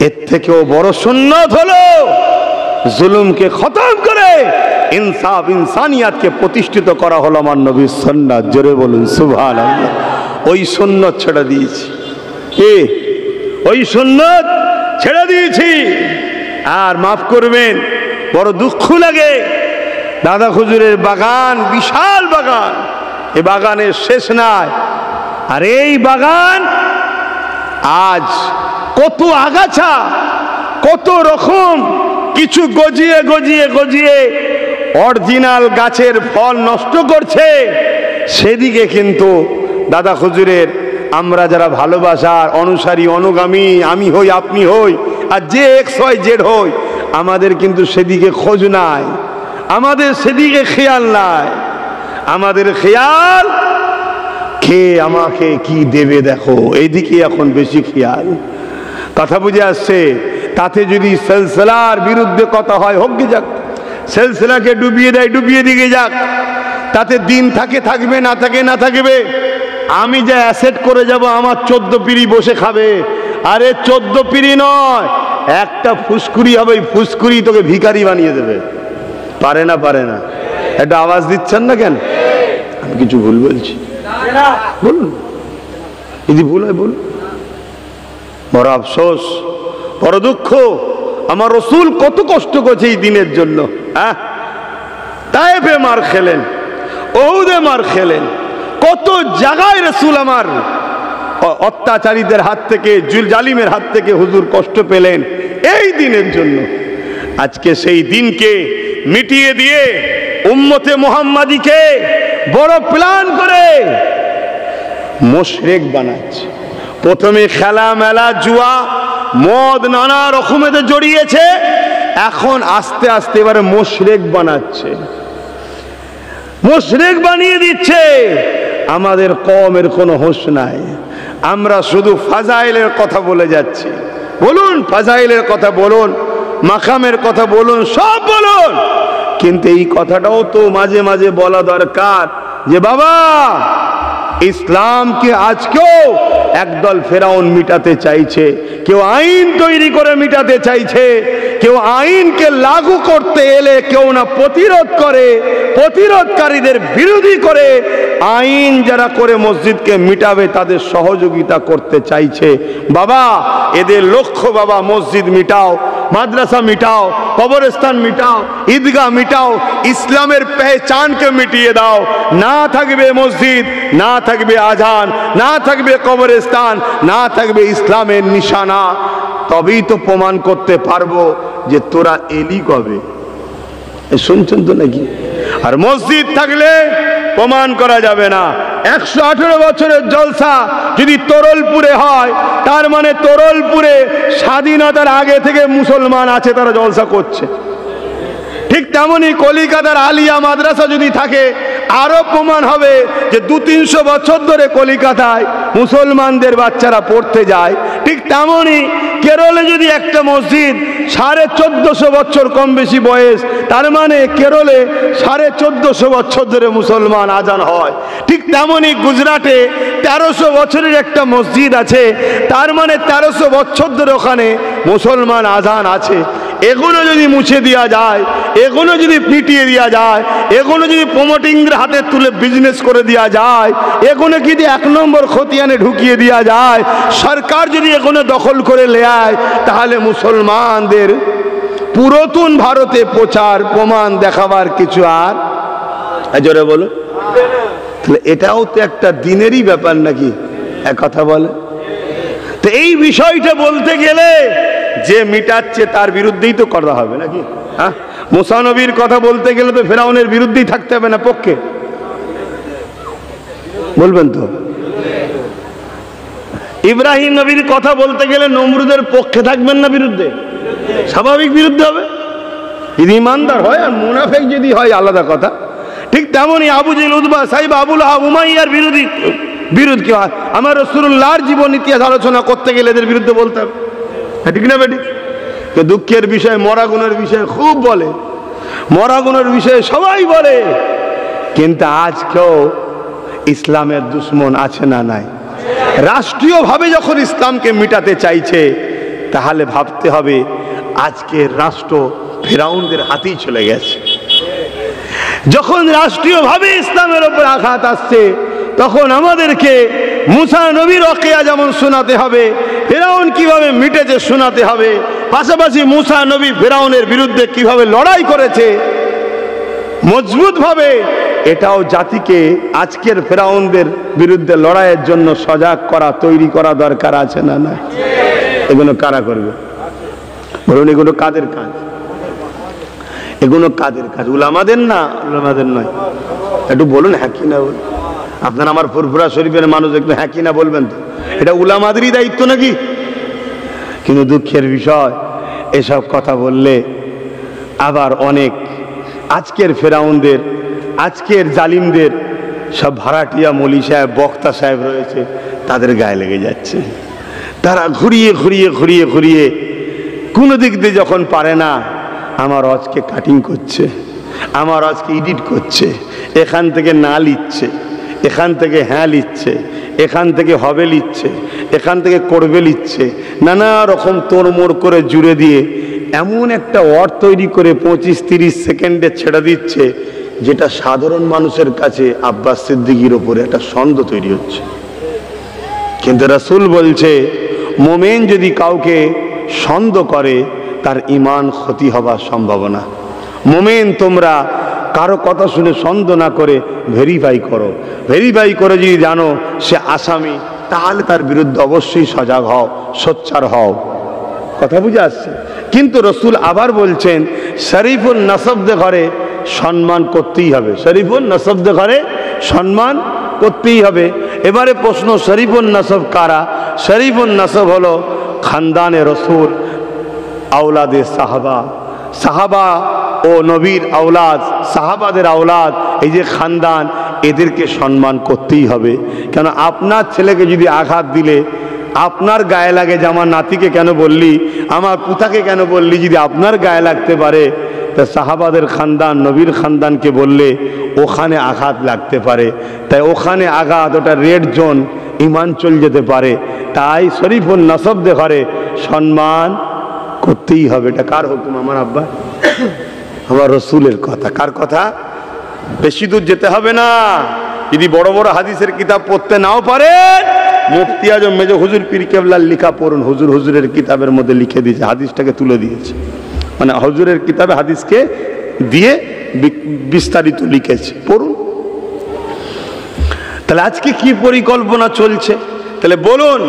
এর থেকেও বড় সুন্নত হলো জুলুমকে খতম করে ইনসাফ ইনসানিয়াতকে প্রতিষ্ঠিত করা হলো আমার নবীর সুন্নাত। জোরে বলুন সুবহানাল্লাহ। ওই সুন্নত ছেড়ে দিয়েছি, ওই সুন্নত ছেড়ে দিয়েছি। আর মাফ করবেন, বড় দুঃখ লাগে, দাদা হুজুরের বাগান, বিশাল বাগান, এ বাগানের শেষ নাই। আর এই বাগান আজ কত আগাছা, কত রকম কিছু গজিয়ে গজিয়ে গজিয়ে অরিজিনাল গাছের ফল নষ্ট করছে। সেদিকে কিন্তু দাদা হুজুরের আমরা যারা ভালোবাসার অনুসারী, অনুগামী, আমি হই, আপনি হই, আর যে XYZ হই, আমাদের কিন্তু সেদিকে খোঁজ নাই, আমাদের সেদিকে খেয়াল নাই। আমাদের খেয়াল কে আমাকে কি দেবে দেখো, এইদিকে এখন বেশি খেয়াল। কথা বুঝে আসছে? তাতে যদি সিলসিলার বিরুদ্ধে কথা হয়, হোক গে যাক, সিলসিলাকে ডুবিয়ে দেয়, ডুবিয়ে দিকে যাক, তাতে দিন থাকে থাকবে, না থাকে না থাকবে। আমি যে অ্যাসেট করে যাব, আমার 14 পিড়ি বসে খাবে। আরে 14 পিড়ি নয়, একটা ফুসকুড়ি হবে, ফুসকুড়ি তোকে ভিখারি বানিয়ে দেবে। পারে না, পারে না? একটা আওয়াজ দিচ্ছেন না কেন? আমি কিছু ভুল বলছি? বলুন, যদি ভুল হয় বলুন। বড় আফসোস, বড় দুঃখ, আমার রসুল কত কষ্ট করছে এই দিনের জন্য। হ্যাঁ, তায়েফে মার খেলেন, ওহুদে মার খেলেন, কত জায়গায় রসুল আমার অত্যাচারীদের হাত থেকে, জালিমের হাত থেকে হুজুর কষ্ট পেলেন এই দিনের জন্য। আজকে সেই দিনকে মিটিয়ে দিয়ে উম্মতে মুহাম্মাদিকে বড় প্ল্যান করে মুশরিক বানাচ্ছে। প্রথমে খেলা মেলা, জুয়া, মদ, নানা রকমের জড়িয়েছে, এখন আস্তে আস্তে এবারে মুশরিক বানাচ্ছে, মুশরিক বানিয়ে দিচ্ছে। আমাদের কওমের কোনো হোশ নাই, আমরা শুধু ফাজাইলের কথা বলে যাচ্ছি। বলুন, ফাজাইলের কথা বলুন, মাকামের কথা বলুন, সব বলুন, কিন্তু এই কথাটাও তো মাঝে মাঝে বলা দরকার যে বাবা ইসলামকে আজকেও একদল ফেরাউন মিটাতে চাইছে। কেউ আইন তৈরি করে মিটাতে চাইছে, কেউ আইনকে লাগু করতে এলে কেউ না প্রতিরোধ করে, প্রতিরোধকারীদের বিরোধী করে আইন যারা করে মসজিদকে মিটাবে তাদের সহযোগিতা করতে চাইছে। বাবা, এদের লক্ষ্য বাবা মসজিদ মিটাও, মাদ্রাসা মিটাও, কবরস্থান মিটাও, ঈদগাহ মিটাও, ইসলামের পেহচানকে মিটিয়ে দাও। না থাকবে মসজিদ, না থাকবে আজান, না থাকবে কবরস্থান, না থাকবে ইসলামের নিশানা, তবেই তো প্রমাণ করতে পারবো যে তোরা এলি কবে। শুনছেন তো নাকি? আর মসজিদ থাকলে প্রমাণ করা যাবে না। 118 বছরের জলসা যদি তরলপুরে হয়, তার মানে তরলপুরে স্বাধীনতার আগে থেকে মুসলমান আছে, তারা জলসা করছে। ঠিক তেমনি কলিকাতার আলিয়া মাদ্রাসা যদি থাকে, আরো প্রমাণ হবে যে 200-300 বছর ধরে কলিকাতায় মুসলমানদের বাচ্চারা পড়তে যায়। ঠিক তেমনি কেরলে যদি একটা মসজিদ 1450 বছর কম বেশি বয়স, তার মানে কেরলে 1450 বছর ধরে মুসলমান আজান হয়। ঠিক তেমনি গুজরাটে 1300 বছরের একটা মসজিদ আছে, তার মানে 1300 বছর ধরে ওখানে মুসলমান আজান আছে। এগুলো যদি মুছে দেওয়া যায়, এগুলো যদি পিটিয়ে দেওয়া যায়, এগুলো যদি প্রমোটিংদের হাতে তুলে বিজনেস করে দেওয়া যায়, এগুলো যদি 1 নম্বর খতিয়ানে ঢুকিয়ে দেওয়া যায়, সরকার যদি এগুলো দখল করে নেয়, তাহলে মুসলমানদের পুরাতন ভারতে প্রচার প্রমাণ দেখাবার কিছু আর জোরে বলো। তাহলে এটাও তো একটা দিনেরই ব্যাপার নাকি? এক কথা বলে তো এই বিষয়টা বলতে গেলে যে মিটাচ্ছে তার বিরুদ্ধেই তো করা হবে নাকি? হ্যাঁ, মুসা নবীর কথা বলতে গেলে তো ফেরাউনের বিরুদ্ধেই থাকতে হবে না পক্ষে? বলবেন তো? ইব্রাহিম নবীর কথা বলতে গেলে নমরুদের পক্ষে থাকবেন না বিরুদ্ধে? স্বাভাবিক বিরুদ্ধে হবে। যদি ইমানদার হয়, আর মুনাফিক যদি হয় আলাদা কথা। ঠিক তেমনই আবু জেহেল, উতবা, সাইবা, আবুল আহাব, উমাইয়ার বিরোধ কি হয়? আমার রাসূলুল্লাহর জীবন ইতিহাস আলোচনা করতে গেলে এদের বিরুদ্ধে বলতে হবে, ঠিক না বেটি? তো দুঃখের বিষয় মরাগুনের বিষয়ে খুব বলে, মরাগুনের বিষয়ে সবাই বলে, কিন্তু আজকেও ইসলামের দুশ্মন আছে না নাই? রাষ্ট্রীয়ভাবে যখন ইসলামকে মিটাতে চাইছে, তাহলে ভাবতে হবে আজকের রাষ্ট্র ফেরাউনদের হাতেই চলে গেছে। যখন রাষ্ট্রীয়ভাবে ইসলামের উপর আঘাত আসছে, তখন আমাদেরকে মুসা নবীর ওয়াকিয়া যেমন শোনাতে হবে, ফেরাউন কিভাবে মিটেছে শোনাতে হবে, পাশাপাশি মুসা নবী ফেরাউনের বিরুদ্ধে কিভাবে লড়াই করেছে মজবুতভাবে, এটাও জাতিকে আজকের ফেরাউনদের বিরুদ্ধে লড়াইয়ের জন্য সজাগ করা, তৈরি করা দরকার আছে না না? এগুলো কারা করবে বলুন? এগুলো কাদের কাজ? এগুলো কাদের কাজ? উলামাদের না? উলামাদের নয়। একটু বলুন হ্যাঁ কি না বলুন। আপনারা আমার ফুরফুরা শরীফের মানুষ, একটু হ্যাঁ কি না বলবেন তো? এটা উলামাদেরই দায়িত্ব নাকি? কিন্তু দুঃখের বিষয়, এসব কথা বললে আবার অনেক আজকের ফেরাউনদের, আজকের জালিমদের সব ভাড়াটিয়া মৌলী সাহেব, বক্তা সাহেব রয়েছে, তাদের গায়ে লেগে যাচ্ছে। তারা ঘুরিয়ে ঘুরিয়ে ঘুরিয়ে ঘুরিয়ে কোনো দিক দিয়ে যখন পারে না, আমার আজকে কাটিং করছে, আমার আজকে এডিট করছে, এখান থেকে না লিখছে, এখান থেকে হ্যাঁ লিখছে, এখান থেকে হবে লিখছে, এখান থেকে করবে লিখছে, নানা রকম তোড়মোড় করে জুড়ে দিয়ে এমন একটা ওয়ার্ড তৈরি করে 25-30 সেকেন্ডে ছেড়ে দিচ্ছে, যেটা সাধারণ মানুষের কাছে আব্বাস সিদ্দিকীর ওপরে একটা সন্দেহ তৈরি হচ্ছে। কিন্তু রাসূল বলছে, মোমেন যদি কাউকে সন্দেহ করে, তার ঈমান ক্ষতি হবার সম্ভাবনা। মোমেন তোমরা কারো কথা শুনে সন্দেহ না করে ভেরিফাই করো, ভেরিফাই করে যদি জানো সে আসামি, তাহলে তার বিরুদ্ধে অবশ্যই সজাগ হও, সোচ্চার হও। কথা বুঝে আসছে? কিন্তু রাসূল আবার বলছেন, শরীফুল নাসবদের ঘরে সম্মান করতেই হবে, শরীফুল নাসবদের ঘরে সম্মান করতেই হবে। এবারে প্রশ্ন, শরীফুল নাসব কারা? শরীফুল নাসব হলো খানদানে রাসূল, আওলাদে সাহাবা, সাহাবা ও নবীর আওলাদ, সাহাবাদের আওলাদ, এই যে খানদান, এদেরকে সম্মান করতেই হবে। কেন আপনার ছেলেকে যদি আঘাত দিলে আপনার গায়ে লাগে, যে আমার নাতিকে কেন বললি, আমার পুতাকে কেন বললি, যদি আপনার গায়ে লাগতে পারে, তা সাহাবাদের খানদান নবীর খানদানকে বললে ওখানে আঘাত লাগতে পারে, তাই ওখানে আঘাত, ওটা রেড জোন, ইমান চল যেতে পারে। তাই শরীফুল নসবদের ঘরে সম্মান করতেই হবে। এটা কার হুকুম? আমার আব্বা, আমার রসুলের কথা। কার কথা? বেশি দূর যেতে হবে না। যদি বড় বড় হাদিসের কিতাব পড়তে নাও পারেন, মুফতি আজম মেজো হুজুর পীর কেবলার লেখা পড়ুন। হুজুরের কিতাবের মধ্যে লিখে দিয়েছে, হাদিসটাকে তুলে দিয়েছে, মানে হুজুরের কিতাবে হাদিসকে দিয়ে বিস্তারিত লিখেছে, পড়ুন। তাহলে আজকে কি পরিকল্পনা চলছে? তাহলে বলুন,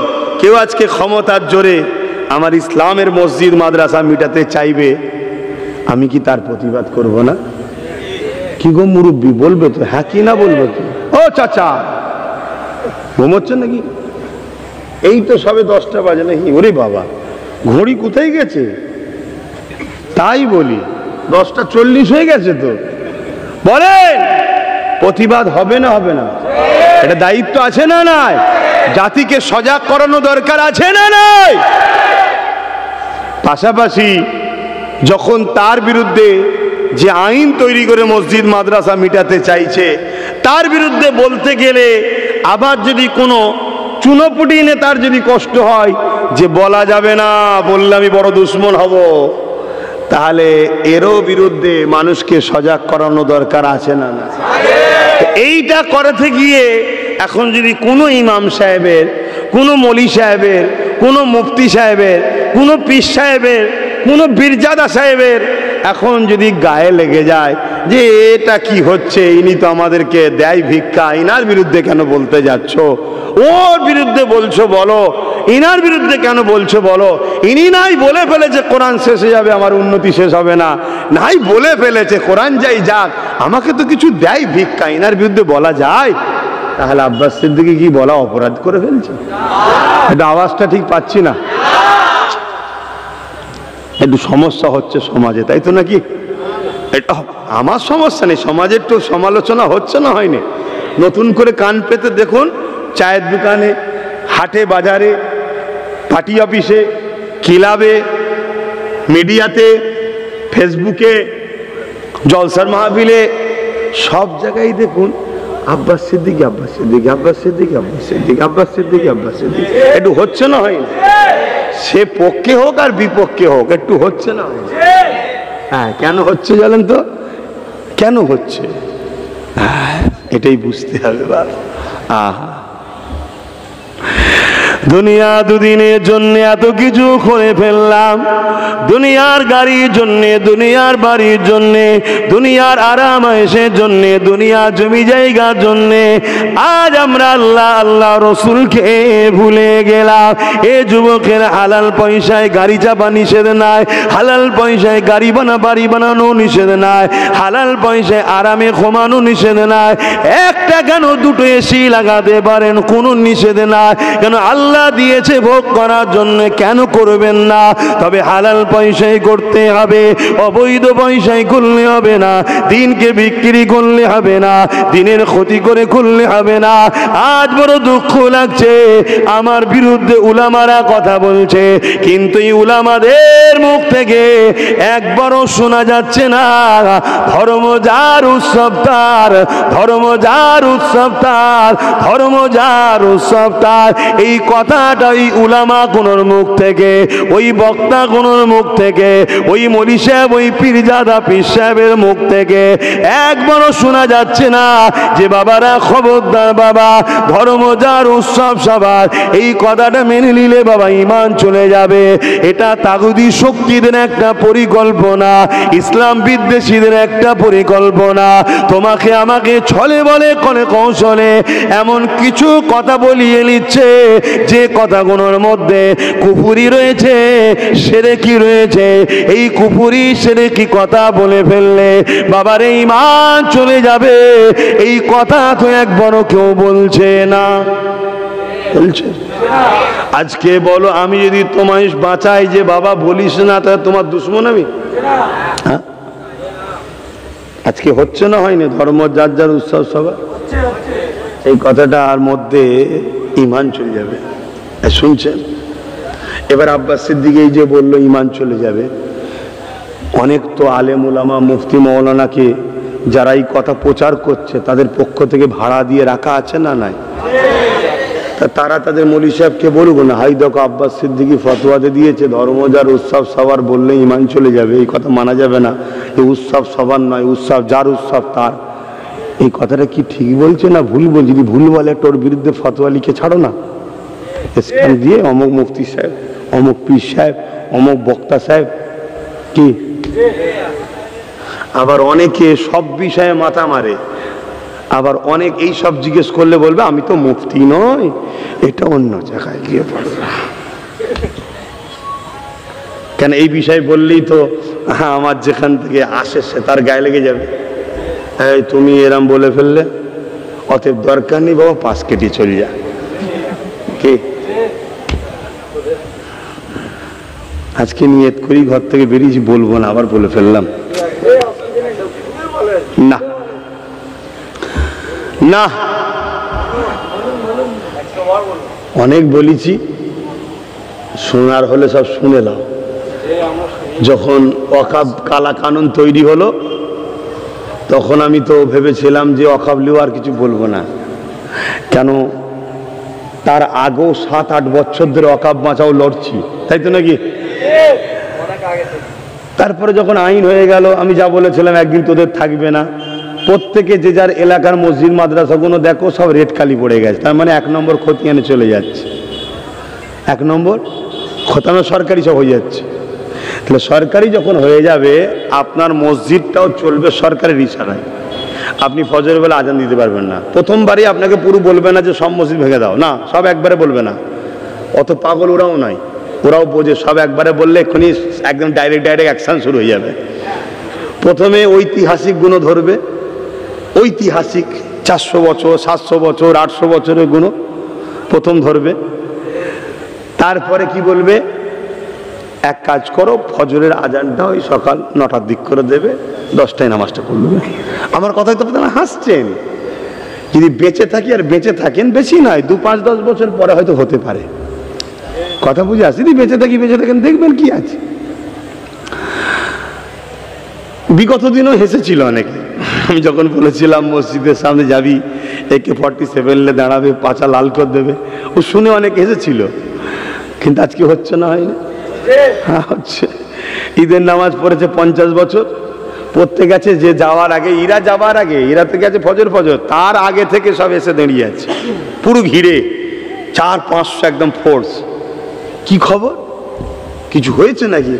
কেউ আজকে ক্ষমতার জোরে আমার ইসলামের মসজিদ মাদ্রাসা মিটাতে চাইবে, আমি কি তার প্রতিবাদ করব না? কি গো মুরব্বী, বলবে তো? হ্যাঁ কি না বলবে তো? ও চাচা ঘুমোচ্ছেন নাকি? এই তো সবে 10টা বাজে নাকি? ওরে বাবা, ঘড়ি কোথায় গেছে? তাই বলি 10টা 40 হয়ে গেছে তো। বলেন, প্রতিবাদ হবে না হবে না? এটা দায়িত্ব আছে না নাই? জাতিকে সজাগ করানো দরকার আছে না নাই? পাশাপাশি যখন তার বিরুদ্ধে যে আইন তৈরি করে মসজিদ মাদ্রাসা মিটাতে চাইছে, তার বিরুদ্ধে বলতে গেলে আবার যদি কোনো চুনোপুটি নেতার যদি কষ্ট হয় যে বলা যাবে না, বললে আমি বড় দুশ্মন হব, তাহলে এরও বিরুদ্ধে মানুষকে সজাগ করানো দরকার আছে না না? এইটা করতে গিয়ে এখন যদি কোনো ইমাম সাহেবের, কোনো মলি সাহেবের, কোনো মুফতি সাহেবের, কোনো পীর সাহেবের, কোনো বীরজাদা সাহেবের এখন যদি গায়ে লেগে যায় যে এটা কি হচ্ছে, ইনি তো আমাদেরকে দেয় ভিক্ষা, ইনার বিরুদ্ধে কেন বলতে যাচ্ছ? ওর বিরুদ্ধে বলছো বলো, ইনার বিরুদ্ধে কেন বলছো বলো? ইনি নাই বলে ফেলেছে কোরআন শেষ হয়ে যাবে, আমার উন্নতি শেষ হবে না, নাই বলে ফেলেছে কোরআন যাই যাক, আমাকে তো কিছু দেয় ভিক্ষা, ইনার বিরুদ্ধে বলা যায়? তাহলে আব্বাস সিদ্দিকী কি বলা অপরাধ করে ফেলছে? এটা আওয়াজটা ঠিক পাচ্ছি না, একটু সমস্যা হচ্ছে সমাজে, তাই তো নাকি? এটা আমার সমস্যা নেই, সমাজের তো সমালোচনা হচ্ছে না, হয়নি? নতুন করে কান পেতে দেখুন, চায়ের দোকানে, হাটে বাজারে, পার্টি অফিসে, ক্লাবে, মিডিয়াতে, ফেসবুকে, জলসার মাহফিলে, সব জায়গায় দেখুন আব্বাস সিদ্দিকী, আব্বাস সিদ্দিকী, আব্বাস সিদ্দিকী, আব্বাস সিদ্দিকী, আব্বাস সিদ্দিকী, আব্বাস সিদ্দিকী। একটু হচ্ছে না হয়নি? সে পক্ষে হোক আর বিপক্ষে হোক, একটু হচ্ছে না? হ্যাঁ, কেন হচ্ছে জানেন তো? কেন হচ্ছে এটাই বুঝতে হবে। আহা, দুনিয়া দুদিনের জন্য এত কিছু করে ফেললাম, দুনিয়ার গাড়ির জন্য, দুনিয়ার বাড়ির জন্য, দুনিয়ার আরাম আয়েশের জন্য, দুনিয়া জমি জায়গার জন্য আজ আমরা আল্লাহ আল্লাহ রসুলকে ভুলে গেলাম। এ যুবকের হালাল পয়সায় গাড়ি চাপা নিষেধ নাই, হালাল পয়সায় গাড়ি বাড়ি বানানো নিষেধ নাই, হালাল পয়সায় আরামে ঘুমানো নিষেধ নাই, একটা কেন দুটো এসি লাগাতে পারেন, কোনো নিষেধ নাই। কেন? আল্লাহ দিয়েছে ভোগ করার জন্য, কেন করবেন না? তবে হালাল পয়সায় করতে হবে, অবৈধ পয়সায় করলে হবে না, দিনকে বিক্রি করলে হবে না, দিনের ক্ষতি করে করলে হবে না। আজ বড় দুঃখ লাগছে, আমার বিরুদ্ধে উলামারা কথা বলছে, কিন্তু এই উলামাদের মুখ থেকে একবারও শোনা যাচ্ছে না ধর্ম যার উৎসব তার, ধর্ম যার উৎসব তার, ধর্ম যার উৎসব তার। এই কথাটা ওই উলামা কোনোর মুখ থেকে, ওই বক্তা কোনোর মুখ থেকে, ওই মলি সাহেব, ওই পীরজাদা পীর সাহেবের মুখ থেকে একবারও শোনা যাচ্ছে না যে বাবারা খবরদার, বাবা ধর্ম যার উৎসব সবার, এই কথাটা মেনে নিলে বাবা ঈমান চলে যাবে। এটা তাগুদি শক্তিদের একটা পরিকল্পনা, ইসলাম বিদ্বেষীদের একটা পরিকল্পনা। তোমাকে আমাকে ছলে বলে কলে কৌশলে এমন কিছু কথা বলিয়ে নিচ্ছে যে কথাগুলোর মধ্যে কুফরি রয়েছে, শিরকি রয়েছে। এই কুফরি শিরকি কথা বলে ফেললে বাবার ঈমান চলে যাবে। এই কথা তো একবারও কেউ বলছে না, বলছে? আজকে বলো, আমি যদি তোমায় বাঁচাই যে বাবা বলিস না, তাহলে তোমার দুশ্মন আমি? হ্যাঁ, আজকে হচ্ছে না, হয়নি? ধর্ম যার যার উৎসব সবার, এই কথাটার মধ্যে ঈমান চলে যাবে। শুনছেন? এবার আব্বাস সিদ্দিকী এই যে বললো ঈমান চলে যাবে, অনেক তো আলেম উলামা মুফতি মৌলানাকে যারা এই কথা প্রচার করছে তাদের পক্ষ থেকে ভাড়া দিয়ে রাখা আছে না নাই? তারা তাদের মৌলী সাহেবকে বলুক না, হাই দেখো আব্বাস সিদ্দিকী ফতোয়াতে দিয়েছে ধর্মযার উৎসব সবার বললে ইমান চলে যাবে, এই কথা মানা যাবে না, এই উৎসব সবার নয়, উৎসব যার উৎসব তার। এই কথাটা কি ঠিক বলছে না ভুল বল? যদি ভুল বলে তোর বিরুদ্ধে ফতোয়া লিখে ছাড়ো না, স্ট্যাম্প দিয়ে অমুক মুফতি সাহেব, অমুক পীর সাহেব, অমুক বক্তা সাহেব। কি আবার অনেকে সব বিষয়ে মাথা মারে, আবার অনেক এই সব জিজ্ঞেস করলে বলবে আমি তো মুফতি নই, এটা অন্য জায়গায় গিয়ে পড়বে। কেন এই বিষয় বললেই তো হ্যাঁ আমার যেখান থেকে আসে সে তার গায়ে লেগে যাবে, এই তুমি এরম বলে ফেললে, অতএব দরকার নেই বাবা, পাশ কেটে চলে যা। কি আজকে নিয়ত করি ঘর থেকে বেরিয়েছি বলবো না, আবার বলে ফেললাম। না না, অনেক বলেছি, শোনার হলে সব শুনে নাও। যখন ওয়াকফ কালা কানুন তৈরি হলো তখন আমি তো ভেবেছিলাম যে ওয়াকফ লিও আর কিছু বলবো না, কেন তার আগেও 7-8 বছর ধরে ওয়াকফ বাঁচাও লড়ছি, তাই তো নাকি? তারপরে যখন আইন হয়ে গেল আমি যা বলেছিলাম একদিন তোদের থাকবে না, প্রত্যেকে যে যার এলাকার মসজিদ মাদ্রাসাগুলো দেখো সব রেড কালি পড়ে গেছে, তার মানে 1 নম্বর খতিয়ানে চলে যাচ্ছে, 1 নম্বর খতানো সরকারি সব হয়ে যাচ্ছে। তাহলে সরকারি যখন হয়ে যাবে আপনার মসজিদটাও চলবে সরকারের ইশারায়। আপনি ফজরের বেলা আজান দিতে পারবেন না, প্রথমবারই আপনাকে পুরো বলবে না যে সব মসজিদ ভেঙে দাও, না সব একবারে বলবে না, অত পাগল ওরাও নয়, ওরাও বোঝে, সব একবারে বললে এক্ষুনি একদম ডাইরেক্ট অ্যাকশন শুরু হয়ে যাবে। প্রথমে ঐতিহাসিক গুণ ধরবে, ঐতিহাসিক 400 বছর 700 বছর 800 বছরের গুণ প্রথম ধরবে। তারপরে কি বলবে, এক কাজ করো ফজরের আজানটা ওই সকাল 9টার দিক করে দেবে, 10টায় নামাজটা পড়বে। আমার কথাই তো আপনারা হাসছেন, যদি বেঁচে থাকি আর বেঁচে থাকেন, বেশি নয় 2-5-10 বছর পরে হয়তো হতে পারে, কথা বুঝে আসি, যদি বেঁচে থাকেন দেখবেন কি আছে। বিগত দিনও হেসেছিল অনেকে, আমি যখন বলেছিলাম মসজিদের সামনে যাবি AK-47 দাঁড়াবে, পাছা লাল করে দেবে, ও শুনে অনেকে হেসেছিল, কিন্তু আজকে হচ্ছে না, হয়নি? হ্যাঁ হচ্ছে। ঈদের নামাজ পড়েছে 50 বছর পড়তে গেছে, যে যাওয়ার আগে ইরা তো গেছে ফজর, তার আগে থেকে সব এসে দাঁড়িয়ে আছে পুরো ঘিরে, 400-500 একদম ফোর্স। কি খবর, কিছু হয়েছে নাকি?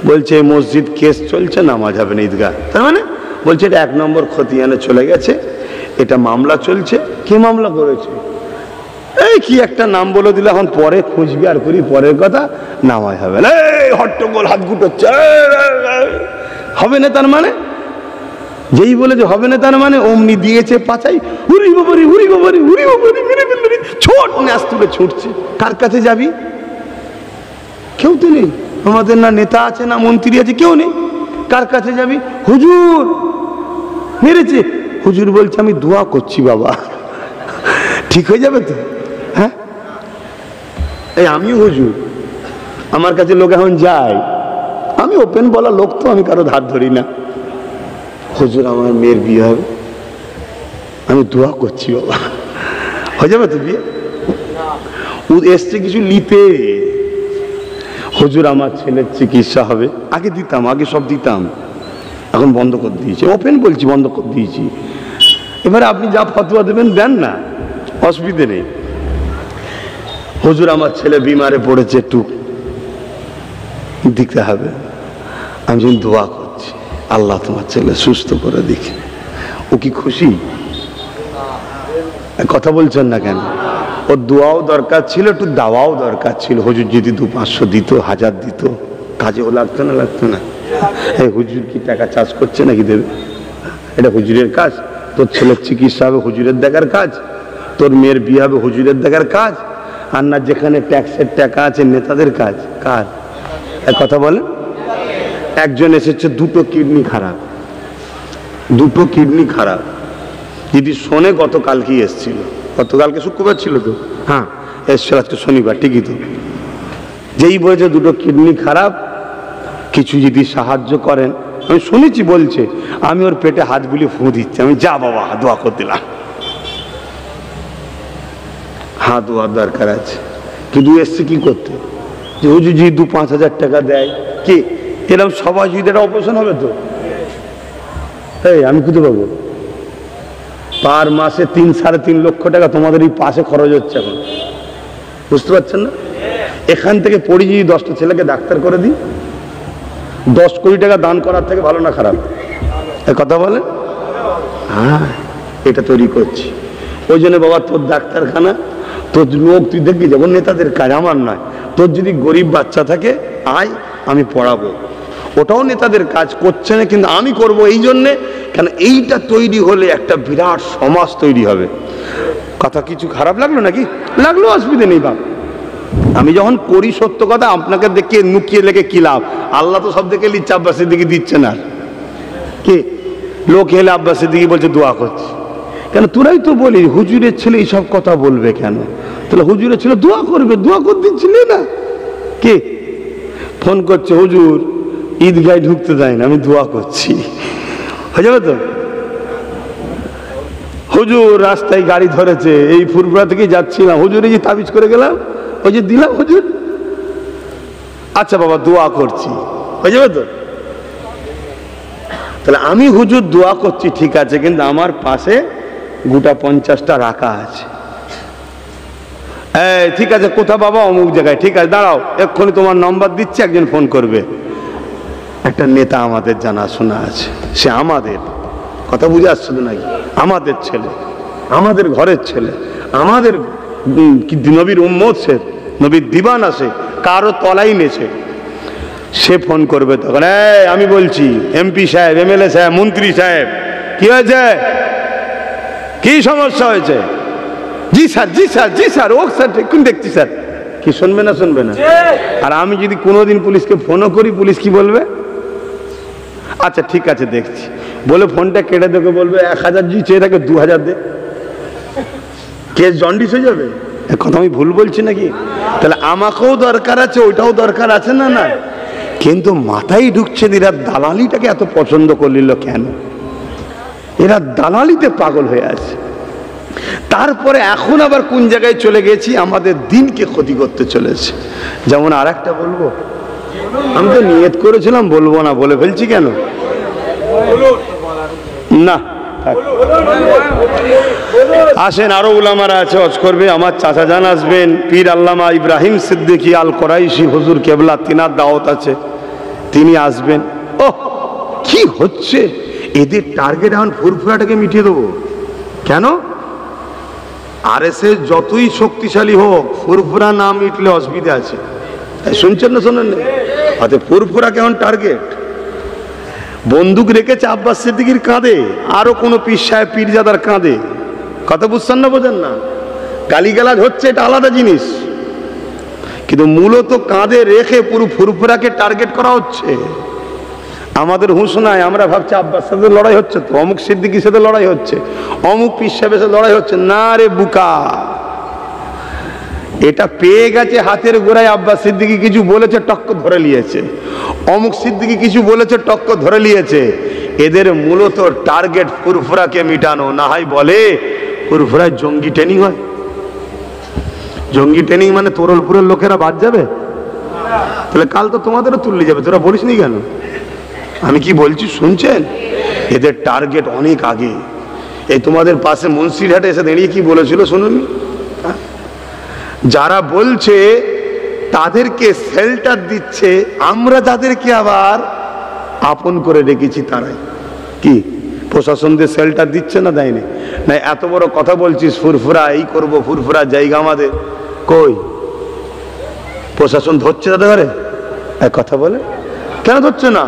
বলছে মসজিদ কেস চলছে, নামাজ হবে না ঈদগাহ। তার মানে বলছে এটা 1 নম্বর খতিয়ানে চলে গেছে, এটা মামলা চলছে। কি মামলা করেছে? এই কি একটা নাম বলে দিলে, এখন পরে খুঁজবি আর করি, পরের কথা, নামাজ হবে না, হট্টগোল, হাত গুটোচ্ছে, হবে না। তার মানে যেই বলে যে হবে না, তার মানে অমনি দিয়েছে পাচাই, উরি বাবারি মেরে ফেললি, ছোট ন্যাস তুলে ছুটছে। কার কাছে যাবি? কেউ তো নেই আমাদের, না নেতা আছে না মন্ত্রী আছে, কেউ নেই। কার কাছে যাবি? হুজুর মেরেছে, হুজুর বলছে আমি দোয়া করছি বাবা, ঠিক হয়ে যাবে তো। হ্যাঁ, এই আমি হুজুর, আমার কাছে লোক এখন যায়, আমি ওপেন বলা লোক তো, আমি কারো ধার ধরি না। হুজুর আমার মেয়ের বিয়ে হবে, আমি দোয়া করছি বাবা, হয়ে যাবে তো বিয়ে? এসছে কিছু লিপে, হুজুর আমার ছেলের চিকিৎসা হবে। আগে দিতাম, আগে সব দিতাম, এখন বন্ধ করে দিয়েছি, ওপেন বলছি বন্ধ করে দিয়েছি। এবারে আপনি যা ফতোয়া দেবেন দেন না, অসুবিধে নেই। হুজুর আমার ছেলে বিমারে পড়েছে, একটু দিতে হবে। আমি যখন দোয়া করছি, আল্লাহ তোমার ছেলে সুস্থ করে দেখে। ও কি খুশি? কথা বলছেন না কেন? ওর দোয়াও দরকার ছিল, একটু দাওয়াও দরকার ছিল। হুজুর যদি 200-500 দিত, 1000 দিত, কাজেও লাগতো না। এই হুজুর কি টাকা চার্জ করছে নাকি দেবে? এটা হুজুরের কাজ। তোর ছেলের চিকিৎসা হবে হুজুরের দেখার কাজ, তোর মেয়ের বিয়ে হবে হুজুরের দেখার কাজ, আর না যেখানে ট্যাক্সের টাকা আছে নেতাদের কাজ। কার? এক কথা বলেন। একজন এসেছে, 2টো কিডনি খারাপ, 2টো কিডনি খারাপ। যদি শোনে গতকালকে এসছিল, গতকালকে শুক্রবার ছিল তো, হ্যাঁ এসছিল, আজকে শনিবার, ঠিকই তো। যেই বলেছে 2টো কিডনি খারাপ, কিছু যদি সাহায্য করেন। আমি শুনেছি বলছে, আমি ওর পেটে হাত বুলিয়ে ফু দিচ্ছি। আমি যা বাবা দোয়া করে দিলাম। হ্যাঁ দোয়ার দরকার আছে, কিন্তু এসছে কি করতে, যে হুজুর যদি 2-5 হাজার টাকা দেয়, কি এরকম সবাই যদি একটা অপারেশন হবে তো এই আমি কোথায় পাবো? পার মাসে 3-3.5 লক্ষ টাকা তোমাদের এই পাশে খরচ হচ্ছে এখন, বুঝতে পারছেন না? এখান থেকে পড়ি যদি 10টা ছেলেকে ডাক্তার করে দিই, 10 কোটি টাকা দান করার থেকে ভালো না খারাপ? এ কথা বলেন? হ্যাঁ, এটা তৈরি করছি। ওই জন্য বাবা তোর ডাক্তারখানা, তোর লোক তুই দেখবি, যেমন নেতাদের কাজ, আমার নয়। তোর যদি গরিব বাচ্চা থাকে আয়, আমি পড়াবো। ওটাও নেতাদের কাজ, করছে না, কিন্তু আমি করব এই জন্যে, কেন এইটা তৈরি হলে একটা বিরাট সমাজ তৈরি হবে। কথা কিছু খারাপ লাগলো নাকি? লাগলো, অসুবিধা নেই বাপ। আমি যখন করি সত্য কথা, আপনাকে দেখে নুকিয়ে লেগে কি লাভ? আল্লাহ তো সব দেখে লিচ্ছে, আব্বাস সিদ্দিকী দিচ্ছে না। কি লোক এলে আব্বাস সিদ্দিকী বলছে দোয়া করছি, কেন? তোরাই তো বলি হুজুরের ছেলে এইসব কথা বলবে কেন? তাহলে হুজুরের ছেলে দোয়া করবে, দোয়া করে দিচ্ছিলে না? কি ফোন করছে, হুজুর ঈদগায় ঢুকতে দেয় না, আমি দোয়া করছি, হয়ে যাবে তো? হুজুর রাস্তায় গাড়ি ধরেছে, এই ফুরফুরা থেকে যাচ্ছিলাম, হুজুর এই যে তাবিজ করে গেলাম, ওই যে দিলাম হুজুর, আচ্ছা বাবা দোয়া করছি, হয়ে যাবে তো? তাহলে আমি হুজুর দোয়া করছি ঠিক আছে, কিন্তু আমার পাশে গোটা 50টা রাখা আছে। এই ঠিক আছে, কোথা বাবা? অমুক জায়গায়। ঠিক আছে দাঁড়াও, এক্ষুনি তোমার নম্বর দিচ্ছি, একজন ফোন করবে। একটা নেতা আমাদের জানাশোনা আছে, সে আমাদের কথা বুঝে আসছে তো নাকি? আমাদের ছেলে, আমাদের ঘরের ছেলে, আমাদের নবীর উম্মত, সে নবীর দিবান আছে, কারো তলাই নেছে। সে ফোন করবে তখন, আমি বলছি এমপি সাহেব, এমএলএ সাহেব, মন্ত্রী সাহেব, কি হয়েছে, কি সমস্যা হয়েছে? জি স্যার, জি স্যার, জি স্যার, ও স্যার ঠিক দেখছি স্যার। কি শুনবে না শুনবে না? আর আমি যদি কোনোদিন পুলিশকে ফোনও করি, পুলিশ কি বলবে? আচ্ছা ঠিক আছে দেখছি বলে ফোনটা কেটে দেখে বলবে 1000 জি চেয়ে থাকে 2000 দে, কেস জন্ডিস হয়ে যাবে। কথা আমি ভুল বলছি নাকি? তাহলে আমাকেও দরকার আছে, ওইটাও দরকার আছে না? না, কিন্তু মাথায় ঢুকছে এরা দালালিটাকে এত পছন্দ করলিল কেন? এরা দালালিতে পাগল হয়ে আছে। তারপরে এখন আবার কোন জায়গায় চলে গেছি, আমাদের দিনকে ক্ষতি করতে চলেছে। যেমন আর একটা বলবো, আমি তো নিয়ত করেছিলাম বলবো না, বলে ফেলছি কেন? না আসেন, আরো উলামারা আছে হজ করবে। আমার চাচা জান আসবেন, পীর আল্লামা ইব্রাহিম সিদ্দিকী আল কোরাইশি হুজুর কেবলা, তিনার দাওয়াত আছে, তিনি আসবেন। ও কি হচ্ছে এদের টার্গেট, এখন ফুরফুরাটাকে মিটিয়ে দেবো। কেন? আরএসএস যতই শক্তিশালী হোক, ফুরফুরা না মিটলে অসুবিধা আছে। শুনছেন না শোনেন না? আচ্ছা ফুরফুরা কেমন টার্গেট? বন্দুক রেখেছে আব্বাস সিদ্দিকীর কাঁধে, আরো কোনো পীর সাহেব পীরজাদার কাঁধে। কথা বুঝছেন না, বোঝেন না? গালিগালাজ হচ্ছে, এটা আলাদা জিনিস, কিন্তু মূলত কাঁধে রেখে পুরো ফুরফুরাকে টার্গেট করা হচ্ছে। আমাদের হুঁশ নাই, আমরা ভাবছি আব্বাস সাথে লড়াই হচ্ছে, তো অমুক সিদ্দিকীর সাথে লড়াই হচ্ছে, অমুক পীর সাহেবের সাথে লড়াই হচ্ছে। না রে বুকা, এটা পেয়ে গেছে হাতের গোড়ায়। আব্বাস সিদ্দিকী কিছু বলেছে, টক্কর ধরে নিয়েছে, অমুক সিদ্দিকী কিছু বলেছে, টক্কর ধরে নিয়েছে। এদের মূলত টার্গেট ফুরফুরাকে মিটানো। না হয় বলে ফুরফুরায় জঙ্গি ট্রেনিং হয়। জঙ্গি ট্রেনিং মানে তোরলপুরের লোকেরা বাদ যাবে? তাহলে কাল তো তোমাদেরও তুললে যাবে, তোরা বলিস নি কেন? আমি কি বলছি শুনছেন? এদের টার্গেট অনেক আগে। এই তোমাদের পাশে মুন্সিরহাটে এসে দাঁড়িয়ে কি বলেছিল শুনুন? যারা বলছে তাদেরকে শেল্টার দিচ্ছে, আমরা যাদেরকে আবার আপন করে রেখেছি তারাই। কি প্রশাসনদের শেল্টার দিচ্ছে না? দেয়নি না? এত বড় কথা বলছিস ফুরফুরা এই করব, ফুরফুরা জায়গা আমাদের, কই প্রশাসন ধরছে তাদের ঘরে? এক কথা বলে কেন ধরছে না?